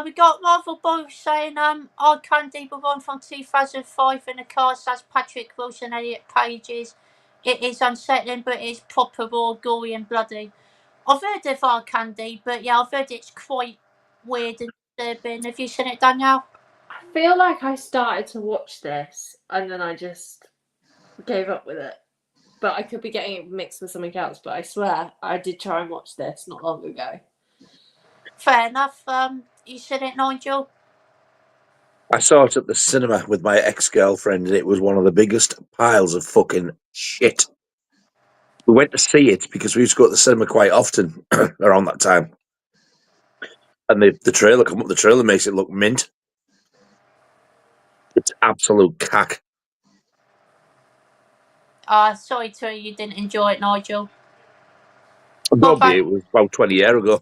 We got Marvel Boy saying our Candy were one from 2005 and the cast has Patrick Wilson, Elliot Pages. It is unsettling, but it's proper raw, gory and bloody. I've heard of our Candy, but yeah, I've heard it's quite weird and disturbing. Have you seen it, Danielle? I feel like I started to watch this and then I just gave up with it. But I could be getting it mixed with something else, but I swear I did try and watch this not long ago. Fair enough. You seen it, Nigel? I saw it at the cinema with my ex-girlfriend, and it was one of the biggest piles of fucking shit. We went to see it because we used to go to the cinema quite often around that time. And the trailer come up, the trailer makes it look mint. It's absolute cack. Sorry to hear you didn't enjoy it, Nigel. Don't about- be. It was about 20 years ago.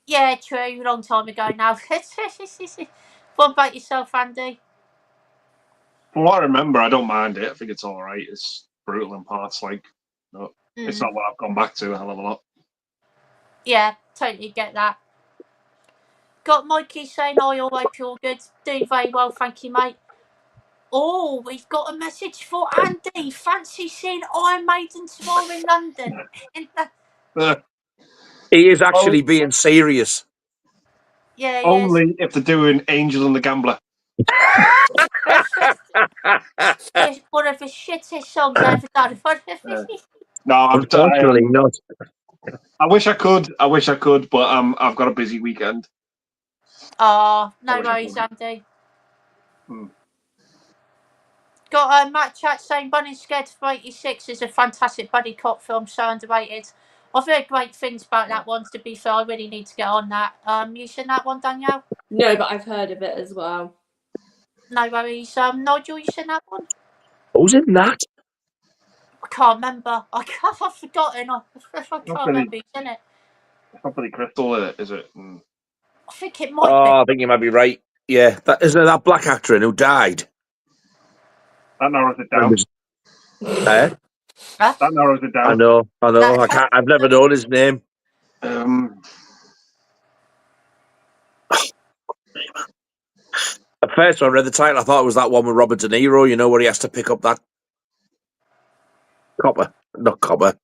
Yeah, true. Long time ago now. What about yourself, Andy? From what I remember, I don't mind it. I think it's all right. It's brutal in parts. Like, no, it's not what I've gone back to a hell of a lot. Yeah, totally get that. Got Mikey saying, "I all hope you're good. Doing very well, thank you, mate." Oh, we've got a message for Andy. Fancy seeing Iron Maiden tomorrow in London. He is actually being serious. Yeah, Only if they're doing Angel and the Gambler. It's one of the shittest songs I've ever done. No, Unfortunately, not. I wish I could. I wish I could, but I've got a busy weekend. No worries, Andy. Got Matt Chat saying Bunny Scared for 86 is a fantastic buddy cop film, so underrated. I've heard great things about that one, to be fair. I really need to get on that. You seen that one, Danielle? No, but I've heard of it as well. No worries. Nigel, you seen that one? Who's in that? I can't remember. I've forgotten. I can't remember who's in it. It's not Billy Crystal, is it? I think it might be. Oh, I think you might be right. Yeah, that isn't it that black actor who died. That narrows it down. Eh? That narrows it down. I know. I can't. I've never known his name. At first, when I read the title, I thought it was that one with Robert De Niro. You know, where he has to pick up that not copper,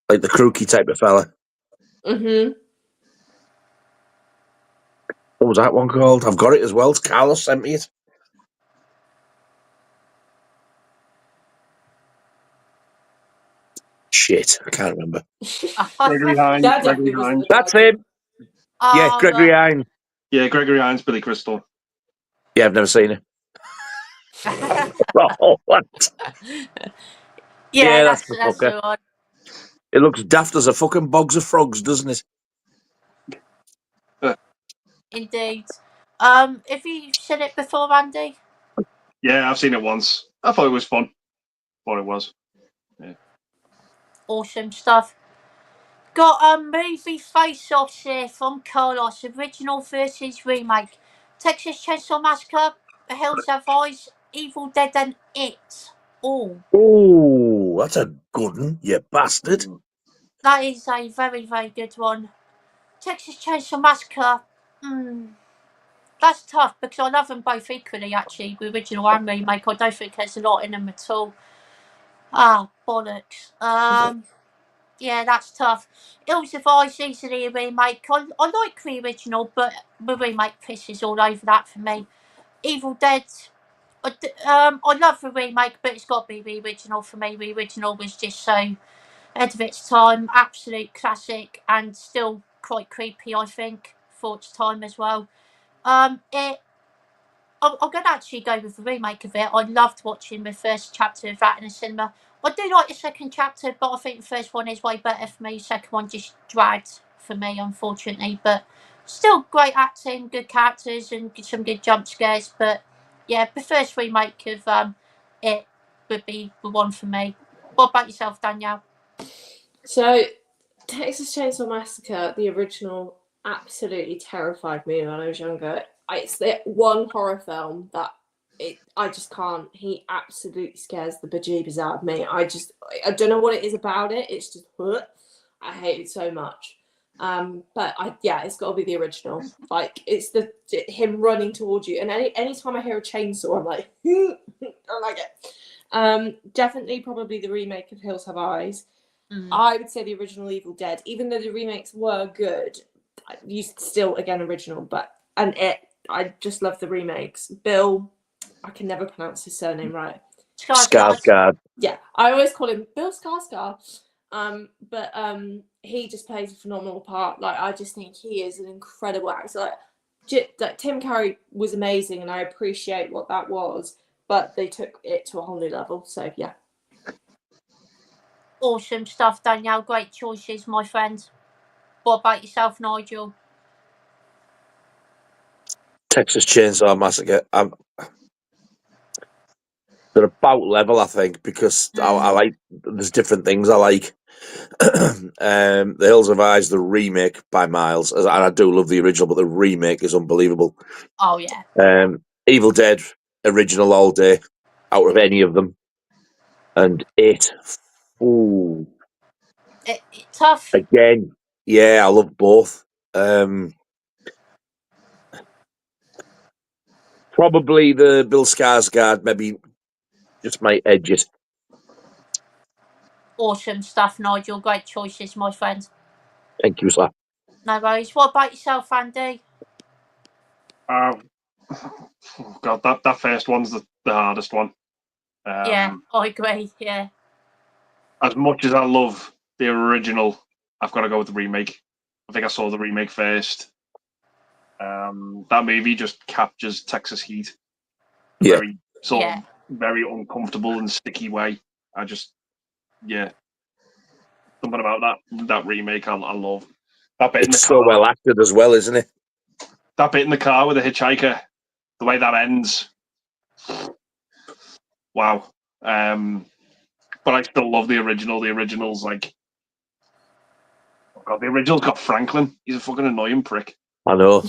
like the crookie type of fella. Mm-hmm. What was that one called? I've got it as well. Carlos sent me it. Shit, I can't remember. Gregory Hines. That Gregory definitely wasn't Hines. the That's title. him. Yeah, Gregory Hines. Yeah, Gregory Hines, Billy Crystal. Yeah, I've never seen it. Oh, what? Yeah, that's that's the fucker. the one. It looks daft as a fucking bogs of frogs, doesn't it? Indeed. Have you seen it before, Andy? Yeah, I've seen it once. I thought it was fun. Thought it was. Yeah. Awesome stuff. Got a movie face-offs here from Carlos. Original versus remake. Texas Chainsaw Massacre, The Hills Have Eyes, Evil Dead and It. Oh, that's a good one, you bastard. That is a very, very good one. Texas Chainsaw Massacre. That's tough because I love them both equally, actually, the original and remake. I don't think there's a lot in them at all. Bollocks. Yeah, that's tough. Hills of Ice easily a remake. I like the original, but the remake pisses all over that for me. Evil Dead. I love the remake, but it's got to be the original for me. The original was just so ahead of its time, absolute classic, and still quite creepy, I think, for its time as well. I'm going to actually go with the remake of it. I loved watching the first chapter of that in the cinema. I do like the second chapter, but I think the first one is way better for me. The second one just dragged for me, unfortunately. But still great acting, good characters, and some good jump scares. But yeah, the first remake of it would be the one for me. What about yourself, Danielle? So, Texas Chainsaw Massacre, the original, absolutely terrified me when I was younger. It's the one horror film that I just can't. He absolutely scares the bejeebers out of me. I don't know what it is about it. It's just, I hate it so much. But it's got to be the original. Like, it's him running towards you, and anytime I hear a chainsaw, I'm like, I don't like it. Definitely, probably the remake of Hills Have Eyes. I would say the original Evil Dead, even though the remakes were good. You still again original, I just love the remakes. Bill, I can never pronounce his surname right. Skarsgård. Yeah, I always call him Bill Skarsgård. But he just plays a phenomenal part. Like, I just think he is an incredible actor. Like Tim Curry was amazing, and I appreciate what that was. But they took it to a whole new level. So yeah. Awesome stuff, Danielle. Great choices, my friend. What about yourself, Nigel? Texas Chainsaw Massacre. They're about level, I think, because I like. There's different things I like. The Hills of Eyes, the remake by miles, and I do love the original, but the remake is unbelievable. Oh yeah. Evil Dead original all day, out of any of them, and it. Ooh, Tough. again, yeah, I love both. Probably the Bill Skarsgård, maybe just my edges. Awesome stuff, Nigel. Great choices, my friend. Thank you, sir. No worries. What about yourself, Andy? God, that first one's the hardest one. Yeah, I agree. Yeah. As much as I love the original, I've got to go with the remake. I think I saw the remake first. That movie just captures Texas heat. Yeah. Very very uncomfortable and sticky way. Something about that remake I love. That bit in the It's car, so well acted as well, isn't it? that bit in the car with the hitchhiker, the way that ends. Wow. But I still love the original. The original's like, oh God, the original's got Franklin. He's a fucking annoying prick. I know.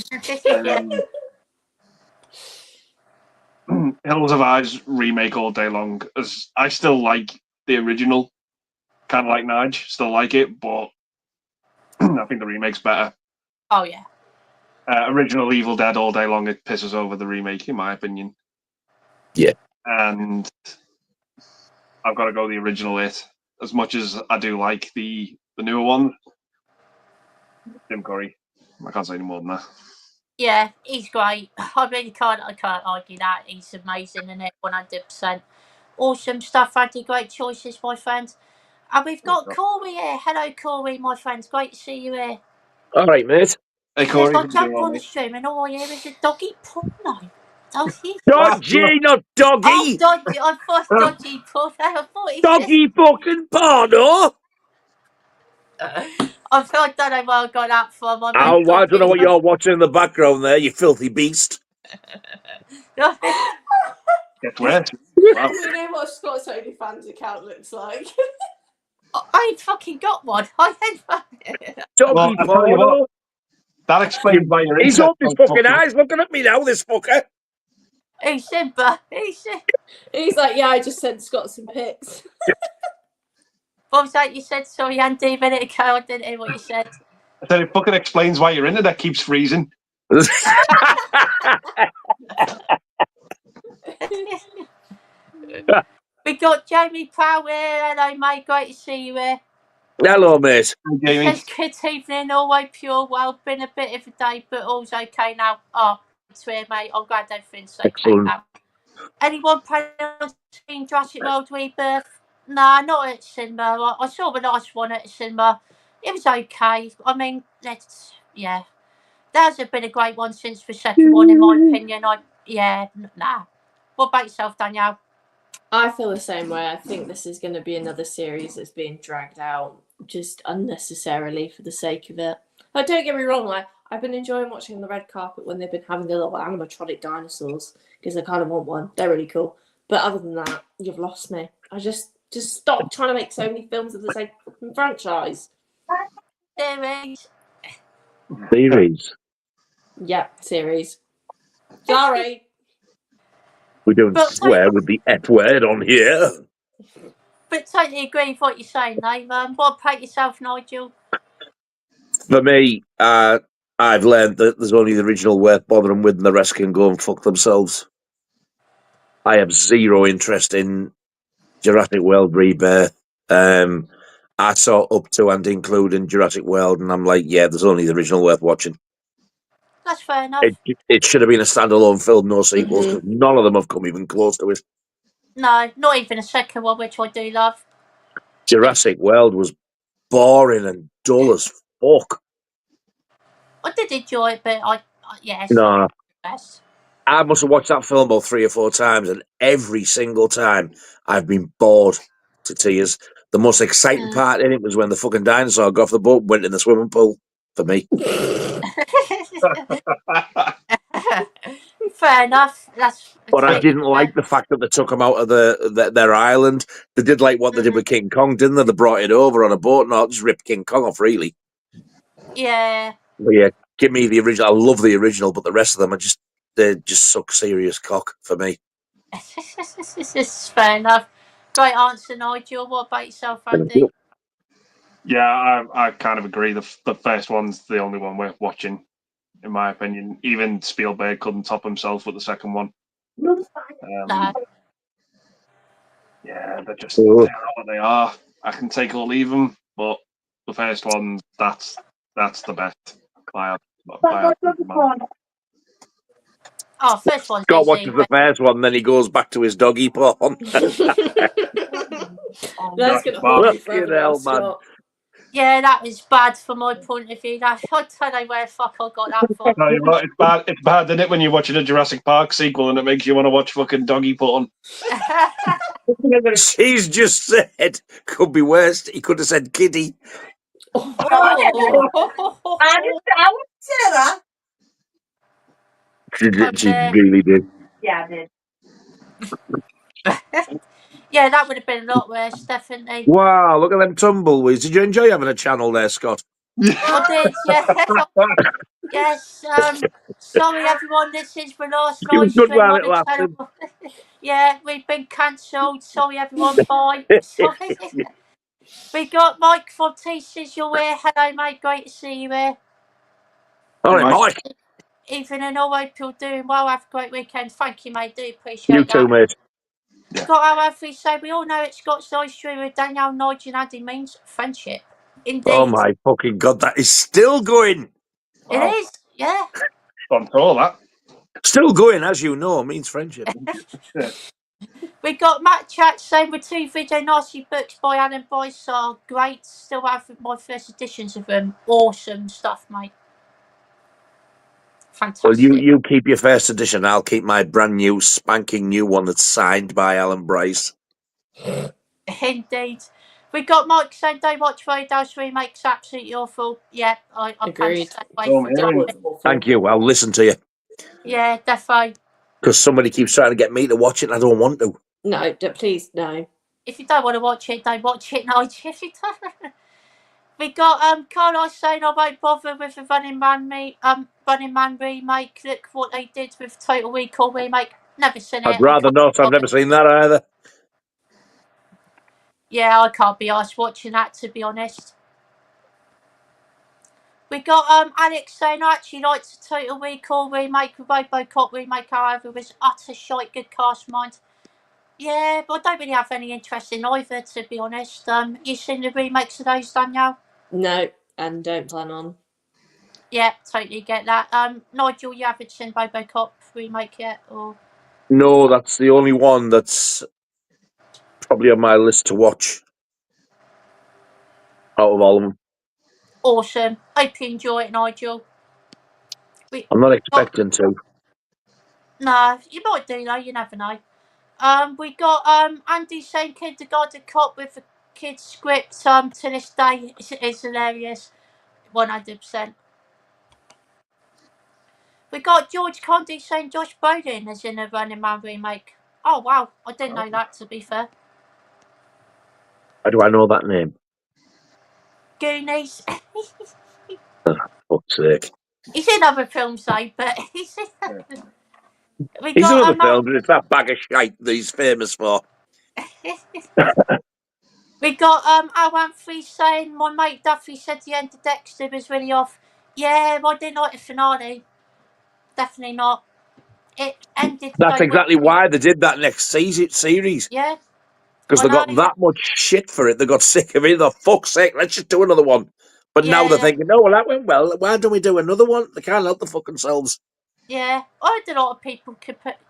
Hills of Eyes remake all day long. As I still like the original, kind of like Nige, still like it, but I think the remake's better. Oh yeah. Original Evil Dead all day long, it pisses over the remake, in my opinion. Yeah. And I've got to go the original It. As much as I do like the newer one, Tim Curry. I can't say any more than that. Yeah, he's great. I really can't argue that. He's amazing in it, 100%. Awesome stuff, Andy. Great choices, my friend. And we've got Corey here. Hello, Corey, my friend. Great to see you here. All right, mate. Hey, He Corey, says, I jumped on the stream and all I hear is a doggy porno. Doggy. Dodgy, not Oh, doggy. dodgy. I thought dodgy porno. I thought he Doggy fucking porno. I don't know where I got that from. I Oh, mean, I don't know what dodgy. you're watching in the background there, you filthy beast. Gets worse. Wow. You know what Scott's OnlyFans account looks like? I ain't fucking got one. I ain't. Doggy Well, I tell you porno. what, that explains why your He's internet up his fucking eyes looking at me now, this fucker. He's Simba. He's like, yeah, I just sent Scott some pics. What was that you said? Sorry, Andy, a minute ago. I didn't hear what you said. I said it fucking explains why your internet keeps freezing. We got Jamie Prow here. Hello, mate. Great to see you here. Hello, mate. Hey, Jamie. Says, good evening, always pure. Well, been a bit of a day, but all's okay now. Oh, it's here, mate. I'm glad everything's okay Excellent. now. Anyone planning on seeing Jurassic World Rebirth? Nah, not at cinema. I saw a nice one at cinema. It was okay. I mean, yeah. There hasn't been a great one since the second one, in my opinion. Nah. What about yourself, Danielle? I feel the same way. I think this is going to be another series that's being dragged out just unnecessarily for the sake of it. Like, don't get me wrong, like, I've been enjoying watching the red carpet when they've been having the little animatronic dinosaurs because I kind of want one. They're really cool. But other than that, you've lost me. I just stop trying to make so many films of the same fucking franchise. Series. Yep, series. Sorry. We don't swear with the F word on here. But totally agree with what you're saying, though. What about yourself, Nigel? For me, I've learned that there's only the original worth bothering with, and the rest can go and fuck themselves. I have zero interest in Jurassic World Rebirth. I saw up to and including Jurassic World, and I'm like, yeah, there's only the original worth watching. That's fair enough. It should have been a standalone film, no sequels, because none of them have come even close to it. No, not even a second one, which I do love. Jurassic World was boring and dull as fuck. I did enjoy it, but it's No. not the best. I must have watched that film about 3 or 4 times, and every single time I've been bored to tears. The most exciting part in it was when the fucking dinosaur got off the boat and went in the swimming pool, for me. Fair enough. That's But I totally didn't like the fact that they took him out of their island. They did like what they did with King Kong, didn't they? They brought it over on a boat and just ripped King Kong off, really. Yeah. But yeah, give me the original. I love the original, but the rest of them they just suck serious cock for me. It's fair enough. Great answer, Nigel. What about yourself, Andy? Yeah, I kind of agree. The first one's the only one worth watching, in my opinion. Even Spielberg couldn't top himself with the second one. No. Yeah, they're just Oh. they are what they are. I can take or leave them, but the first one, that's the best. By Oh, first one's Scott easy. watches the first one, then he goes back to his doggy porn. That's going to hold you forever now, Scott. Yeah, that is bad from my point of view. I don't know where the fuck I got that from. No, you're right. It's bad. It's bad, isn't it, when you're watching a Jurassic Park sequel and it makes you want to watch fucking doggy porn? He's just said could be worse. He could have said kiddie. Oh. I would say that. She really did. Yeah, I did. Yeah, that would have been a lot worse, definitely. Wow, look at them tumbleweeds. Did you enjoy having a channel there, Scott? I did, yeah. Yes. Sorry, everyone. This is the last It was live good stream while on it the channel. lasted. Yeah, we've been cancelled. Sorry, everyone. Bye. Sorry. We got Mike from TC's. You're here. Hello, mate. Great to see you here. All right, Mike. Evening, and all hope you're doing well. Have a great weekend. Thank you, mate. Do appreciate You too, that. mate. Scott, however, we say we all know it's Scott's live stream with Danielle, Nigel, and Andy means friendship. Indeed. Oh my fucking god, that is still going. It Wow. is, yeah. On all that. Still going, as you know, means friendship. Yeah. We got Matt Chat saying with 2 video nasty books by Alan Boyce are great. Still have my first editions of them. Awesome stuff, mate. Fantastic. Well, you keep your first edition. I'll keep my brand new, spanking new one that's signed by Alan Bryce. Indeed. We got Mike saying don't watch Roadhouse remakes. Absolutely awful. Yeah, I Agreed. can't stay away from that. Thank you. I'll listen to you. Yeah, defo. Because somebody keeps trying to get me to watch it and I don't want to. No, please, no. If you don't want to watch it, don't watch it, Nigel. If you don't. We got Carlos saying I won't bother with the Running Man remake. Look what they did with Total Recall remake. Never seen it. I'd rather not. I've never seen that either. Yeah, I can't be arsed watching that, to be honest. We got Alex saying I actually liked the Total Recall remake, the Robocop remake, however, was utter shite, good cast mind. Yeah, but I don't really have any interest in either, to be honest. You seen the remakes of those, Danielle? No, and don't plan on. Yeah, totally get that. Nigel, you haven't seen Robocop remake yet, or? No, that's the only one that's probably on my list to watch out of all of them. Awesome. Hope you enjoy it, Nigel. I'm not expecting to. No, you might do though, you never know. We got Andy saying Kindergarten Cop with the kids script to this day is hilarious. 100%. We got George Condy saying Josh Brolin is in a Running Man remake. Oh wow, I didn't know that, to be fair. How do I know that name? Goonies. Fuck's sake. He's in other films though, but he's in He's in other films, but it's that bag of shite that he's famous for. We got Alan Free saying my mate Duffy said the end of Dexter was really off. Yeah, I didn't like the finale. Definitely not. It ended. That's so exactly quickly. why they did that next series. Yeah. Because they got that much shit for it. They got sick of it. For fuck's sake, let's just do another one. But now they're thinking, no, well, that went well. Why don't we do another one? They can't help the fucking selves. Yeah. I heard a lot of people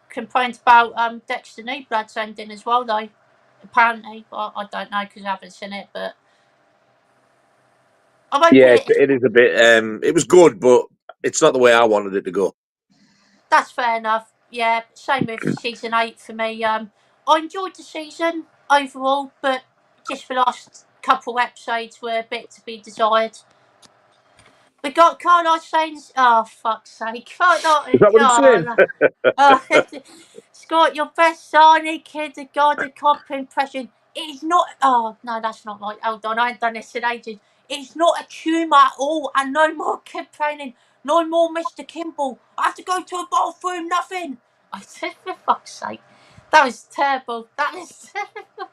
complained about Dexter New Blood's ending as well, though. Apparently. Well, I don't know because I haven't seen it, but. Yeah, it is a bit. It was good, but it's not the way I wanted it to go. That's fair enough. Yeah, same with season 8 for me. I enjoyed the season overall, but just the last couple episodes were a bit to be desired. We got Carlos saying, oh, fuck's sake. Is that what it's saying? Scott, your best Sonic kid, the god of cop impression. It's not. Oh, no, that's not right. Hold on, I ain't done this in ages. It's not a tumour at all, and no more complaining. No more Mr. Kimball. I have to go to a bathroom, nothing. I said, for fuck's sake. That was terrible. That was terrible.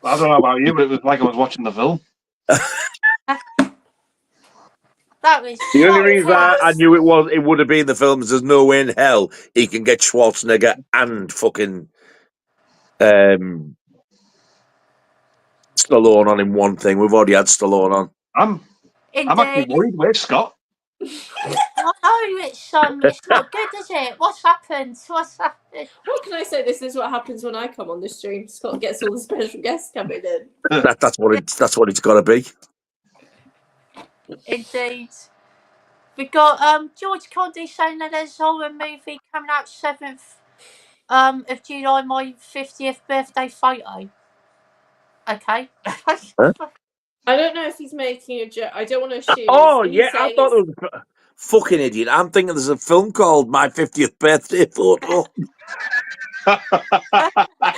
I don't know about you, but it was like I was watching the film. That was The only so reason I bad. knew it would have been the film is there's no way in hell he can get Schwarzenegger and fucking Stallone on in one thing. We've already had Stallone on. I'm actually Indeed. worried. Where's Scott? I know it's not good, is it? What's happened? What's happened? What can I say? This is what happens when I come on the stream. Scott gets all the special guests coming in. That's what it's got to be. Indeed. We got George Condy saying that there's a horror movie coming out 7th of July, my 50th birthday photo. Okay. I don't know if he's making a joke. I don't want to assume. Oh He's yeah, I saying thought it was a fucking idiot. I'm thinking there's a film called My 50th Birthday Photo. I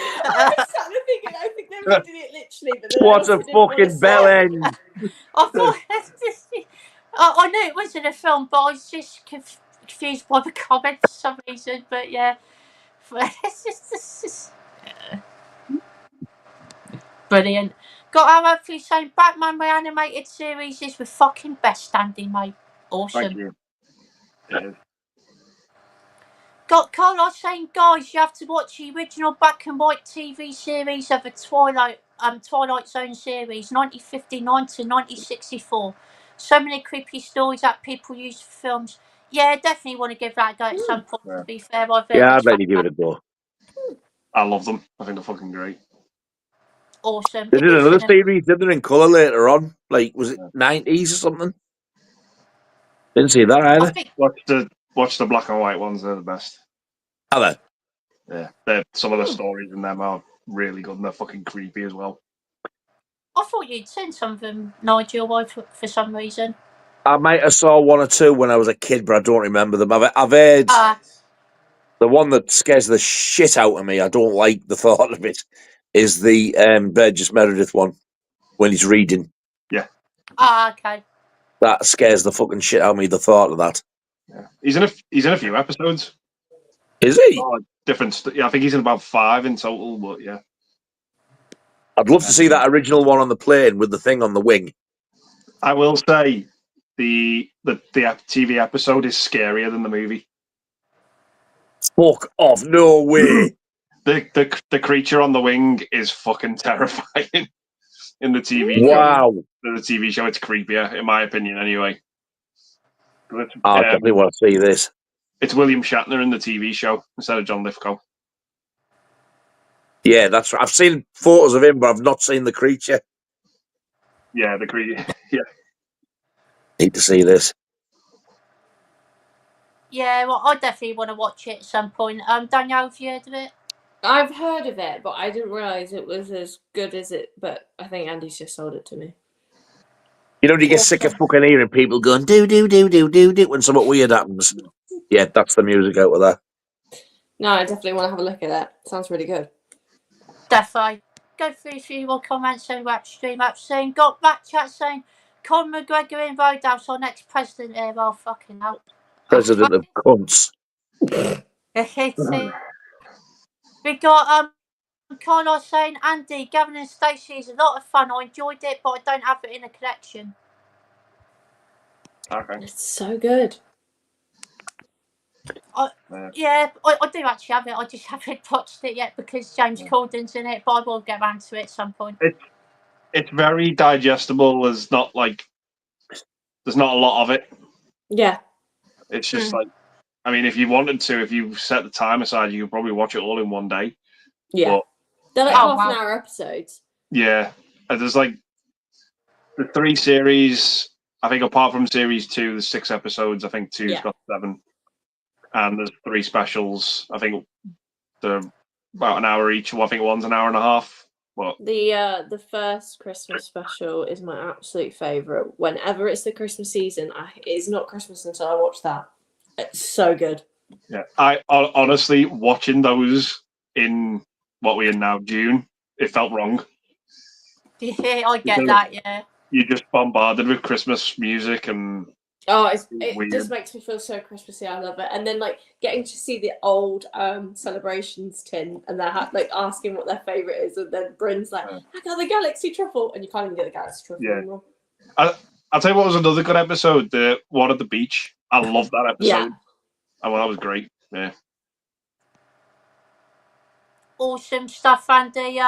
started thinking. I think they're reading it literally, but then I What also a didn't want to fucking bell say. end! I thought I knew it wasn't a film, but I was just confused by the comment for some reason. But yeah, it's just brilliant. Got our hopefully saying Batman the animated series is the fucking best, Andy, mate. Awesome. Thank you. Yeah. Got Carlos saying, guys, you have to watch the original black and white TV series of the Twilight Zone series, 1959 to 1964. So many creepy stories that people use for films. Yeah, definitely want to give that a go at some point. Yeah. To be fair, I've heard Yeah, it's I'd like to give it a go. I love them. I think they're fucking great. awesome. They It did is another cinema. series, didn't they, in colour later on? Like, was it 90s or something? Didn't see that I either. think Watch the black and white ones. They're the best. Are Yeah, some of the stories in them are really good and they're fucking creepy as well. I thought you'd seen some of them, Nigel, for some reason. I might have saw one or two when I was a kid, but I don't remember them. I've heard the one that scares the shit out of me. I don't like the thought of it. Is the Burgess Meredith one when he's reading? Yeah. Okay. That scares the fucking shit out of me. The thought of that. Yeah. He's in a few episodes. Is he? Oh, different. Yeah, I think he's in about 5 in total. But yeah, I'd love to see that original one on the plane with the thing on the wing. I will say the TV episode is scarier than the movie. Fuck off! No way. The creature on the wing is fucking terrifying in the TV show. Wow. In the TV show, it's creepier, in my opinion, anyway. I definitely want to see this. It's William Shatner in the TV show instead of John Lithgow. Yeah, that's right. I've seen photos of him, but I've not seen the creature. Yeah, the creature. Yeah. Need to see this. Yeah, well, I definitely want to watch it at some point. Danielle, have you heard of it? I've heard of it, but I didn't realise it was as good as it. But I think Andy's just sold it to me. You know, you get sick of fucking hearing people going do when something weird happens. Yeah, that's the music out of that. No, I definitely want to have a look at that. Sounds really good. Definitely. Go through a few more comments and wrap stream up soon. Got back chat saying Conor McGregor in Roadhouse, our next president here. Oh, fucking hell. President of cunts. We got Carlos saying, Andy, Gavin and Stacey is a lot of fun. I enjoyed it, but I don't have it in a collection. Okay. It's so good. Yeah, I do actually have it. I just haven't watched it yet because James Corden's in it, but I will get around to it at some point. It's very digestible. There's not a lot of it. Yeah. It's just like, I mean, if you wanted to, if you set the time aside, you could probably watch it all in one day. Yeah. But, they're like half an hour episodes. Yeah. And there's like the 3 series. I think apart from series 2, there's 6 episodes. I think 2's got 7. And there's 3 specials. I think they're about an hour each. Well, I think one's an hour and a half. What? The first Christmas special is my absolute favourite. Whenever it's the Christmas season, it's not Christmas until I watch that. It's so good. Yeah, I honestly watching those in what we're in now, June. It felt wrong. Yeah, I get that. Yeah. You're just bombarded with Christmas music and Oh, it weird. just makes me feel so Christmassy. I love it. And then like getting to see the old celebrations tin, and they're like asking what their favourite is, and then Bryn's like, "I got the Galaxy Truffle," and you can't even get the Galaxy Truffle anymore. I'll tell you what was another good episode. The one at the beach. I loved that episode. Yeah. Oh, well, that was great. Yeah. Awesome stuff, Andy.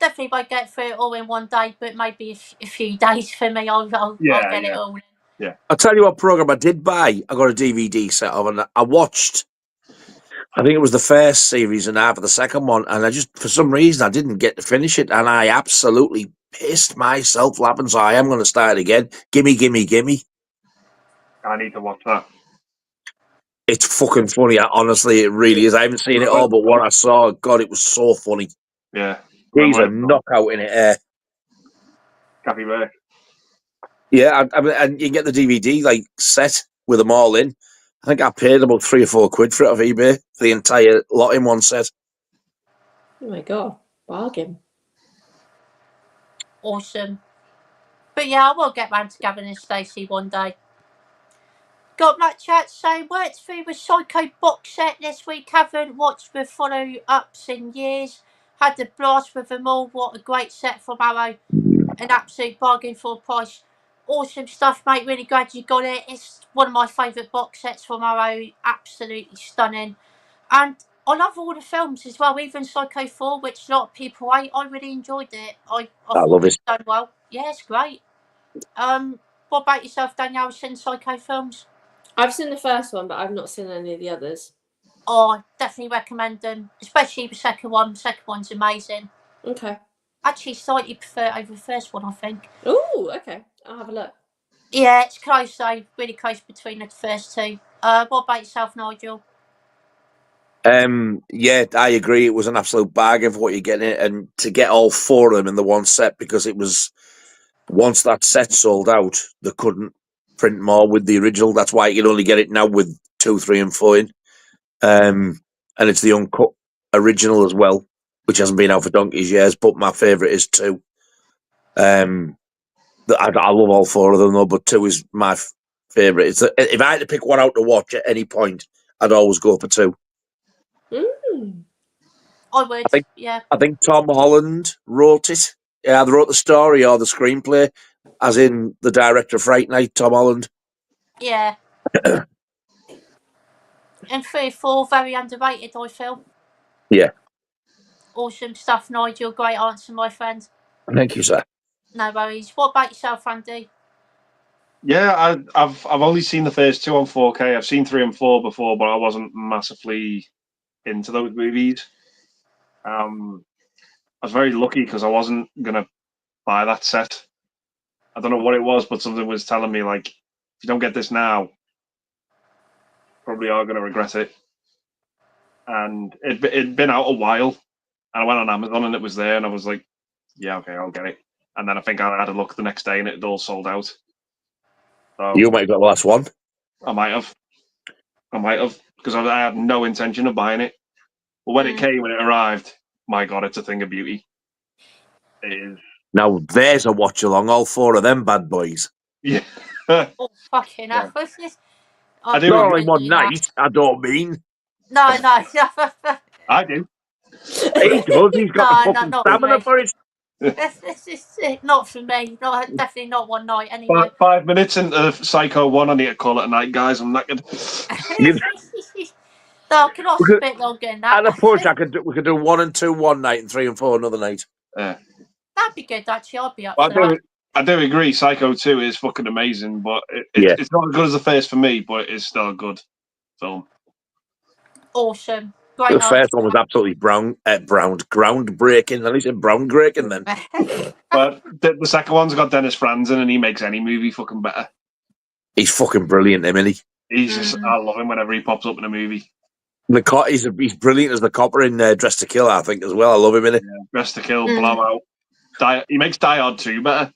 Definitely won't get through it all in one day, but maybe a few days for me. I'll get it all. Yeah. I'll tell you what program I did buy. I got a DVD set of, and I watched. I think it was the first series and half of the second one, and I just, for some reason, I didn't get to finish it, and I absolutely pissed myself laughing. So I am going to start again. Gimme, gimme, gimme. I need to watch that. It's fucking funny. Honestly, it really is. I haven't seen it all, but what I saw, God, it was so funny. Yeah. He's a knockout in it. Kathy Burke. Yeah, I mean, and you can get the DVD like set with them all in. I think I paid about £3 or £4 for it off eBay for the entire lot in one set. Oh my god, bargain! Awesome. But yeah, I will get round to Gavin and Stacey one day. Got Matt Chat saying worked through the Psycho box set this week. Haven't watched the follow ups in years. Had a blast with them all. What a great set from Arrow. An absolute bargain for a price. Awesome stuff, mate. Really glad you got it. It's one of my favourite box sets from Arrow. Absolutely stunning. And I love all the films as well, even Psycho 4, which a lot of people hate. I really enjoyed it. I thought love it was it. done well. Yeah, it's great. What about yourself, Danielle? Seen Psycho films? I've seen the first one, but I've not seen any of the others. Oh, I definitely recommend them, especially the second one. The second one's amazing. Okay. Actually, slightly prefer it over the first one, I think. Oh, okay. I'll have a look. Yeah, it's close though. Really close between the first two. What about yourself, Nigel? Yeah, I agree. It was an absolute bargain for what you're getting, and to get all four of them in the one set, because it was, once that set sold out, they couldn't print more with the original. That's why you can only get it now with 2, 3, and 4 in. And it's the uncut original as well, which hasn't been out for donkey's years. But my favourite is 2. I love all 4 of them though, but 2 is my favourite. If I had to pick one out to watch at any point, I'd always go for 2. I would. I think Tom Holland wrote it. Yeah, either wrote the story or the screenplay, as in the director of Fright Night, Tom Holland. Yeah. And 3, 4, very underrated, I feel. Yeah. Awesome stuff, Nigel. Great answer, my friend. Thank you, sir. No worries. What about yourself, Andy? Yeah, I've only seen the first 2 on 4K. I've seen 3 and 4 before, but I wasn't massively into those movies. I was very lucky because I wasn't gonna buy that set. I don't know what it was, but something was telling me like, if you don't get this now, probably are gonna regret it. And it'd been out a while, and I went on Amazon and it was there, and I was like, yeah, okay, I'll get it. And then I think I had a look the next day and it had all sold out. So You might have got the last one. I might have, because I had no intention of buying it. But when it came and it arrived, my God, it's a thing of beauty. It is. Now, there's a watch along, all 4 of them bad boys. Yeah. Oh, fucking hell. I do Not agree. only one night, I don't mean. No. I do. He does, he's got the fucking not stamina for it. It's not for me. Definitely not one night, anyway. 5 minutes into Psycho 1, I need to call it a night, guys. I'm knackered. No, I can last a bit longer than that. At a push, we could do 1 and 2 one night and 3 and 4 another night. Yeah. That'd be good, actually. I'd be up for that. I do agree. Psycho 2 is fucking amazing, but it's not as good as the first for me, but it's still a good film. Awesome. Great The first one was absolutely groundbreaking. At least groundbreaking then. But the second one's got Dennis Franzen, and he makes any movie fucking better. He's fucking brilliant, isn't he? He's just, I love him whenever he pops up in a movie. He's brilliant as the copper in Dressed to Kill, I think, as well. I love him in it. Yeah, Dressed to Kill, Blowout. He makes Die Hard 2 better.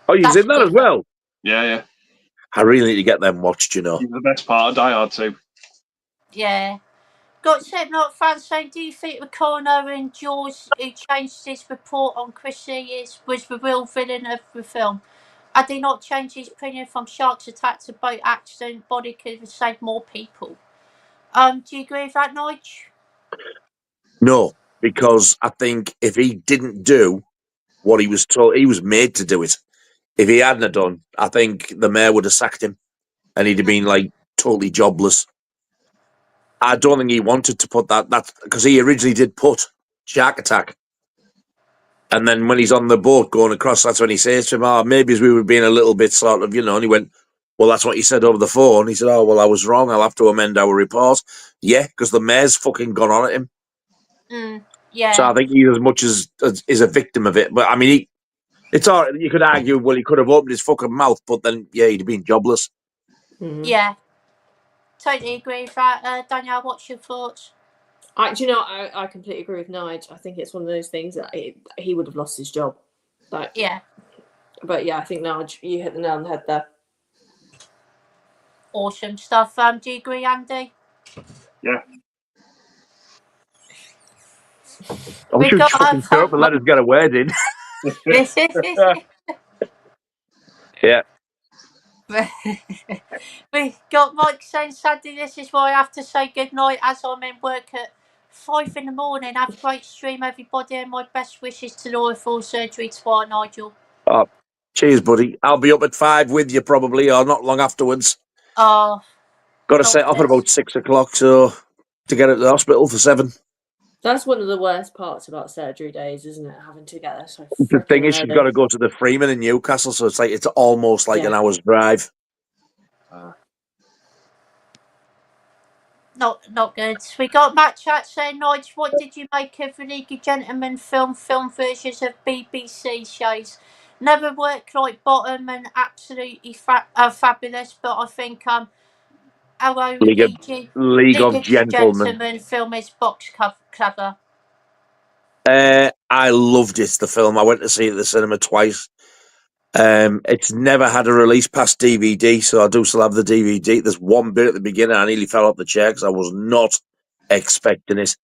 Oh, he's in that as well? Yeah. I really need to get them watched, you know. He's the best part of Die Hard 2. Yeah. Got said not fans saying, do you think the coroner in Jaws who changed his report on Chris Sears was the real villain of the film? Had he not changed his opinion from shark's attack to boat accident, body could have saved more people? Do you agree with that, Nige? No, because I think if he didn't do what he was told, he was made to do it. If he hadn't have done, I think the mayor would have sacked him and he'd have been like totally jobless. I don't think he wanted to put that because he originally did put shark attack. And then when he's on the boat going across, that's when he says to him, "Oh, maybe we were being a little bit sort of, and he went, well, that's what you said over the phone." He said, "Oh, well, I was wrong. I'll have to amend our report." Yeah, because the mayor's fucking gone on at him. Yeah. So I think he, as much as is a victim of it. But I mean, it's all right. You could argue, well, he could have opened his fucking mouth, but then, yeah, he'd have been jobless. Yeah. Totally agree with that. Danielle, what's your thoughts? Do you know, I completely agree with Nige. I think it's one of those things that he would have lost his job. Yeah. But yeah, I think Nige, you hit the nail on the head there. Awesome stuff. Do you agree, Andy? Yeah. We should fucking show up and let us get a word in. Yeah. We got Mike saying, sadly, this is why I have to say goodnight as I'm in work at 5 in the morning. Have a great stream, everybody, and my best wishes to Laura for surgery tomorrow, Nigel. Oh, cheers, buddy. I'll be up at 5 with you probably, or not long afterwards. Oh. Got to set off at about 6 o'clock, so to get at the hospital for 7. That's one of the worst parts about surgery days, isn't it? Having to get there so The thing is, early. she's got to go to the Freeman in Newcastle, so it's almost like an hour's drive. Not good. We got Matt Chat saying, Nige, what did you make of the League of Gentlemen film versions of BBC shows? Never worked like Bottom and absolutely fabulous, but I think our League of Gentlemen film is box cover. I loved it, the film. I went to see it at the cinema twice. It's never had a release past DVD, so I do still have the DVD. There's one bit at the beginning, I nearly fell off the chair because I was not expecting it.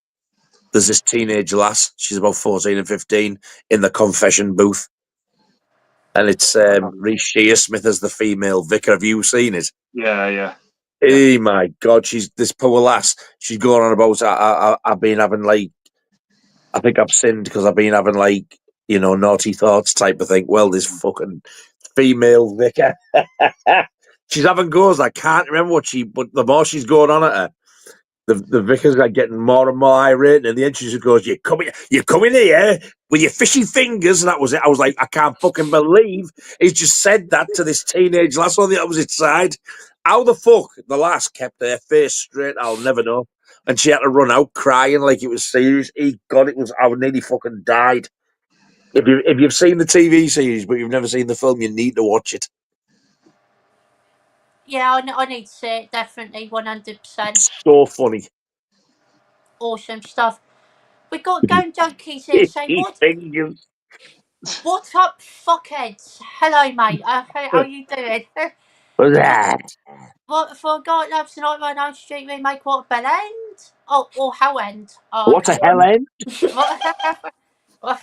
There's this teenage lass, she's about 14 and 15, in the confession booth. And it's Reece Shearsmith as the female vicar. Have you seen it? Yeah. Oh my God, she's this poor lass. She's going on about, I've been having like, I think I've sinned because I've been having like, naughty thoughts type of thing. Well, this fucking female vicar, she's having goes. I can't remember but the more she's going on at her, the vicar's like getting more and more irate, and in the end she just goes, you're coming here with your fishy fingers, and that was it. I was like, I can't fucking believe he's just said that to this teenage lass on the opposite side. How the fuck the lass kept her face straight, I'll never know. And she had to run out crying like it was serious. I nearly fucking died. If you've seen the TV series but you've never seen the film, you need to watch it. Yeah, I need to see it, definitely, 100%. So funny. Awesome stuff. We got Game Junkies here saying, what up, fuckheads? Hello, mate. How you doing? What for a guy that loves tonight right now street remake, what, bell end? Or hell end? Oh, what a hell end?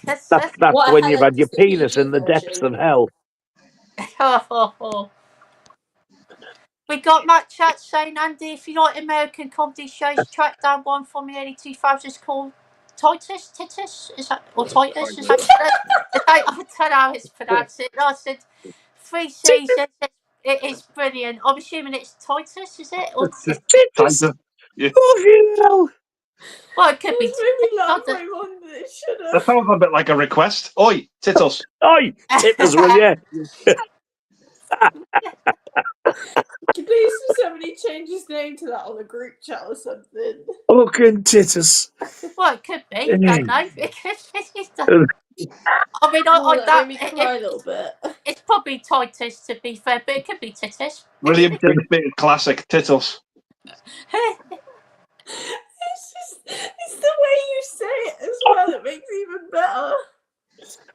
That's What when you've had your the penis PG in the depths of hell. We got Matt Chat saying, Andy, if you like American comedy shows, track down one from the early 2000s called Titus? Is that, or Titus? Is that, I don't know how it's pronounced. It lasted 3 seasons. It is brilliant. I'm assuming it's Titus, is it? Or Titus? Yeah. Well, it could be. That sounds a bit like a request. Oi, Titus. Oi, Titus, will you? Please somebody change his name to that on the group chat or something. Fucking Titus. Well, it could be. I don't know. It could be. I mean, that made me cry a little bit. It's probably Titus, to be fair, but it could be Titus. William Shakespeare classic, Titus. It's the way you say it as well that makes it even better.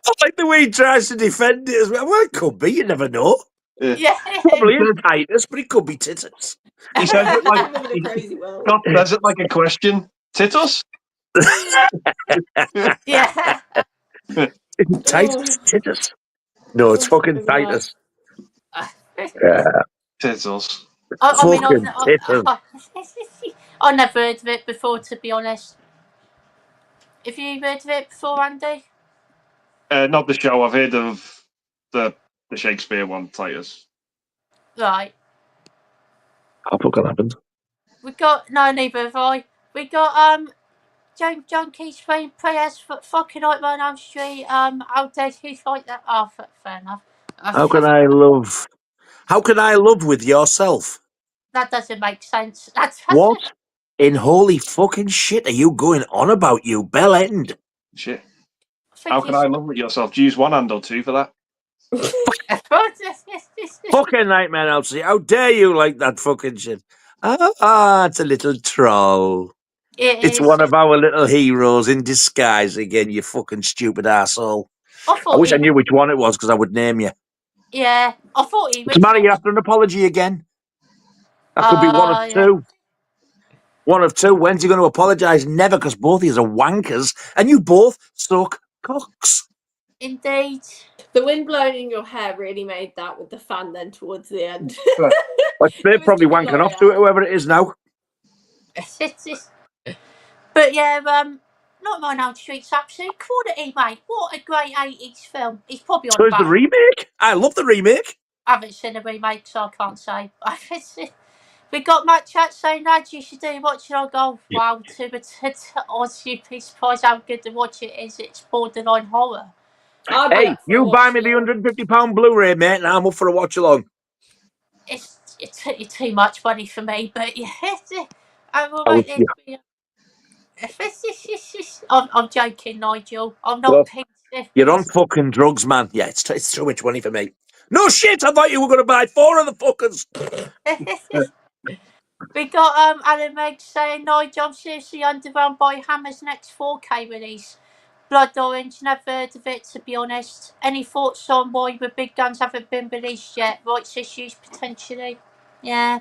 I like the way he tries to defend it as well. Well, it could be. You never know. Yeah. Probably is Titus, but it could be Titus. He says it like We live in a crazy world. Scott says it like a question. Titus? Yeah. Titus? Titus? No, it's fucking Titus. Yeah, Titus. I mean, fucking Titus. I've never heard of it before, to be honest. Have you heard of it before, Andy? Not the show. I've heard of the Shakespeare one, Titus. Right. How fucking happened? We got no, neither have I. We got James Junkies playing prayers for fucking Nightmare on Elm Street. How dare you like that? Oh, fair enough. How can I love? How can I love with yourself? That doesn't make sense. That's What in holy fucking shit are you going on about, you bell end? Shit. I think How can I love with yourself? Do you use one hand or two for that? Fucking Nightmare on Elm Street. How dare you like that fucking shit? It's a little troll. It's It is. one of our little heroes in disguise again, you fucking stupid asshole. I I thought wish he I knew which one it was because I would name you. Yeah, I thought he What's the matter? originally. You after an apology again? That could be one of Yeah. two. One of two. When's he going to apologise? Never, because both of you are wankers and you both suck cocks. Indeed. The wind blowing in your hair really made that with the fan then towards the end. But they're It was probably giving wanking off to it, L'Oreal. whoever it is now. But yeah, not my own streets absolute quality, mate. What a great 80s film. He's probably on So is the about. remake. I love the remake. I haven't seen a remake, so I can't say. We got Matt Chat saying, Nigel, you should do watching. I go, wow, honestly, be surprised how good the watch it is. It's borderline horror. I'd be Hey, up for a you buy watch me the along. £150 Blu-ray, mate, and I'm up for a watch along. It's too much money for me, but yeah, I'm all I right would, then. I'm joking, Nigel. I'm yeah. not paying. You're on fucking drugs, man. Yeah, it's too much money for me. No shit, I thought you were going to buy 4 of the fuckers. We got Alan Meg saying, Nigel, I'm seriously underwhelmed by Hammer's next 4K release. Blood Orange, never heard of it, to be honest. Any thoughts on why the big guns haven't been released yet? Rights issues, potentially? Yeah.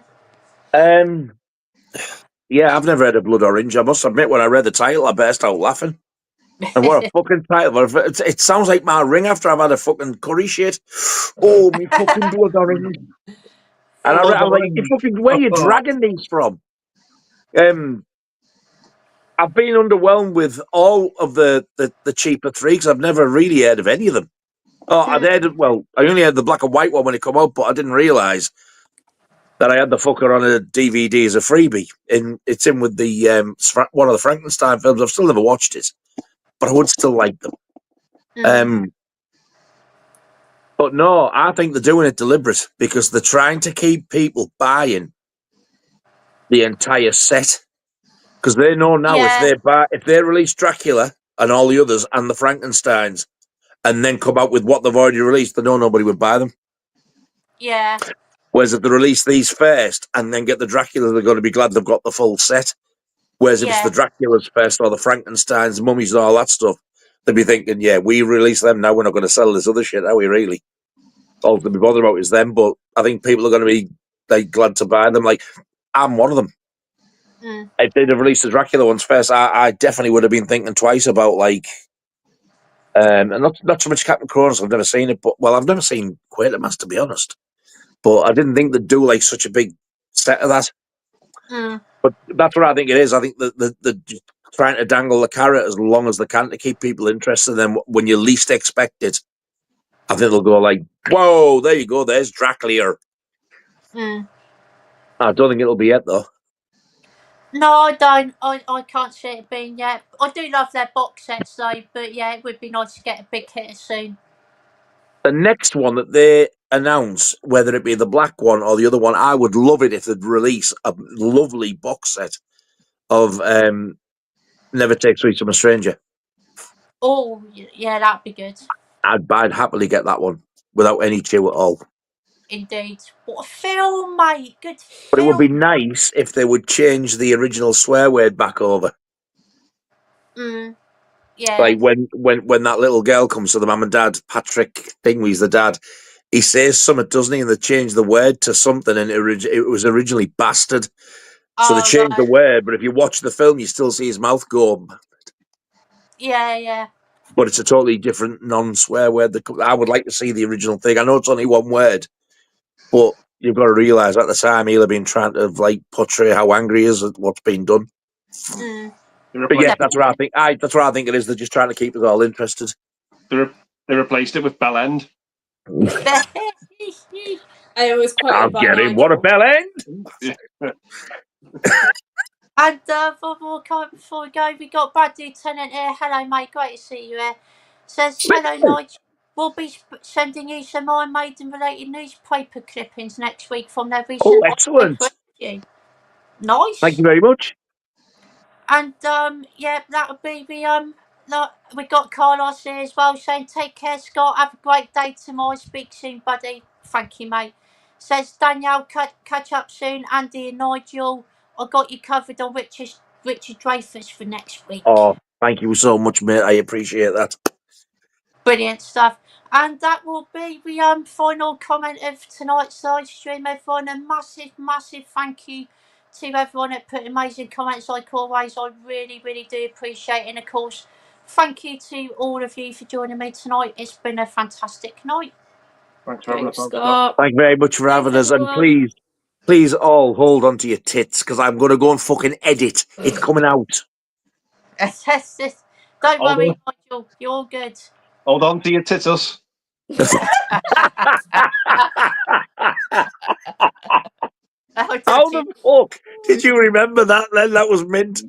Yeah, I've never heard of Blood Orange. I must admit, when I read the title, I burst out laughing. And what a fucking title. It sounds like my ring after I've had a fucking curry shit. Oh, me fucking Blood Orange. And I was like, you fucking, where are you dragging these from? I've been underwhelmed with all of the cheaper 3 because I've never really heard of any of them. Oh, I only had the black and white one when it came out, but I didn't realise that I had the fucker on a DVD as a freebie. It's in with the one of the Frankenstein films. I've still never watched it, but I would still like them. But no, I think they're doing it deliberate because they're trying to keep people buying the entire set because they know now Yeah. if they release Dracula and all the others and the Frankensteins and then come out with what they've already released, they know nobody would buy them. Yeah. Whereas if they release these first and then get the Dracula, they're going to be glad they've got the full set. Whereas if it's the Draculas first or the Frankensteins, mummies and all that stuff, they'd be thinking, yeah, we release them now, we're not going to sell this other shit, are we really? All to be bothered about is them, but I think people are going to be like glad to buy them. Like, I'm one of them. If they'd have released the Dracula ones first, I definitely would have been thinking twice about like, and not so much Captain Cronus. I've never seen it, but I've never seen Quatermass to be honest. But I didn't think they'd do like such a big set of that. But that's what I think it is. I think that the trying to dangle the carrot as long as they can to keep people interested. Then when you least expect it, I think they'll go like, "Whoa, there you go. There's Dracula." I don't think it'll be yet though. No, I don't. I can't see it being yet. I do love their box sets though, but yeah, it would be nice to get a big hitter soon. The next one that they announce, whether it be the black one or the other one, I would love it if they'd release a lovely box set of Never Take Sweet from a Stranger. Oh, yeah, that'd be good. I'd happily get that one without any chew at all. Indeed. What a film, mate. Good film. But it would be nice if they would change the original swear word back over. Yeah. Like when that little girl comes to the mum and dad, Patrick Thingley's the dad, he says something, doesn't he? And they change the word to something, and it was originally bastard. So they changed the word, but if you watch the film, you still see his mouth go. Yeah. But it's a totally different non-swear word. I would like to see the original thing. I know it's only one word, but you've got to realise at the time he'll have been trying to like portray how angry he is at what's been done. But yeah, that's what I think. That's what I think it is. They're just trying to keep us all interested. They replaced it with Bell End. It was quoted by I'll get him. What a Nigel. bell end! And one more comment before we go. We got Brad Lieutenant here. Hello, mate. Great to see you here. Says, hello, Nigel. We'll be sending you some Iron Maiden related newspaper clippings next week from their recent excellent. review. Nice. Thank you very much. And yeah, that'll be the we got Carlos here as well saying, take care, Scott. Have a great day tomorrow. Speak soon, buddy. Thank you, mate. Says Danielle, catch up soon. Andy and Nigel, I got you covered on Richard Dreyfuss for next week. Oh, thank you so much, mate. I appreciate that. Brilliant stuff. And that will be the final comment of tonight's live stream, everyone. A massive, massive thank you to everyone that put amazing comments like always. I really, really do appreciate it. And of course, thank you to all of you for joining me tonight. It's been a fantastic night. Thanks for having us on, Scott. Thank you very much for having us. And please all hold on to your tits, because I'm going to go and fucking edit. It's coming out. Don't worry, Nigel. You're all good. Hold on to your titus. How the fuck did you remember that then? That was mint.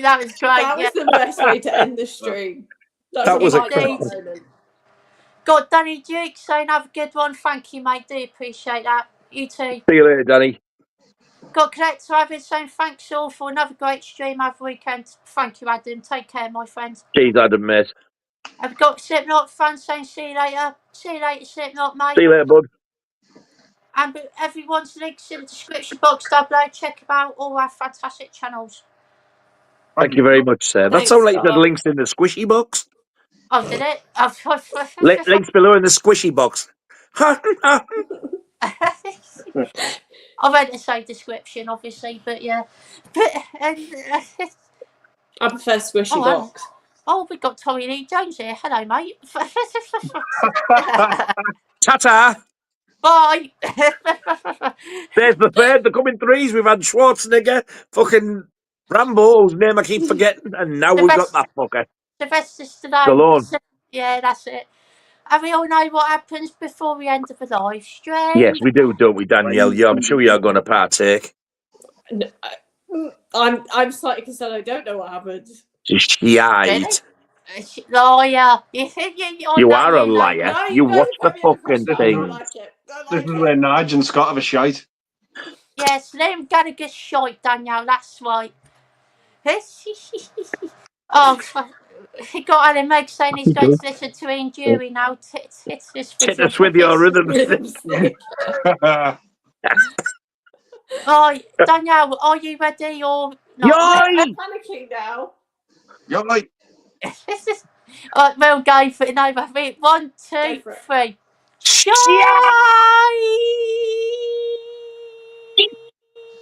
That was great. That was the best way to end the stream. That was a moment. Got Danny Duke saying, have a good one. Thank you, mate. Do appreciate that. You too. See you later, Danny. Got Collector Avid saying, thanks all for another great stream. Have a weekend. Thank you, Adam. Take care, my friends. Cheers, Adam, mate. I've got Slipknot fans saying, see you later. See you later, Slipknot, mate. See you later, bud. And everyone's links in the description box down below. Check out all our fantastic channels. Thank you very much, sir. That sounds like you said links in the squishy box. Oh, did it? Links below in the squishy box. I read the same description, obviously, but yeah. I prefer squishy box. Oh, we got Tommy Lee Jones here. Hello, mate. Ta-ta. Bye. There's the third. They're coming threes. We've had Schwarzenegger, fucking Rambo, whose name I keep forgetting, and now we've got that fucker. Sylvester Stallone. Stallone. Yeah, that's it. And we all know what happens before we end the live stream. Yes, we do, don't we, Danielle? Yeah, I'm sure you're going to partake. I'm slightly concerned I don't know what happened. Shite. Liar. You are a liar. No, you watch the fucking thing. This is where Nigel and Scott have a shite. Yes, Liam Gallagher's shite, Danielle. That's right. Oh, he got Alan Meg saying he's going to listen to Enduri now. Hit us with your rhythm stick. Oh, Danielle, are you ready or not? I'm panicking now. You're like. We'll go for it. No, 1, 2, 3. Shite!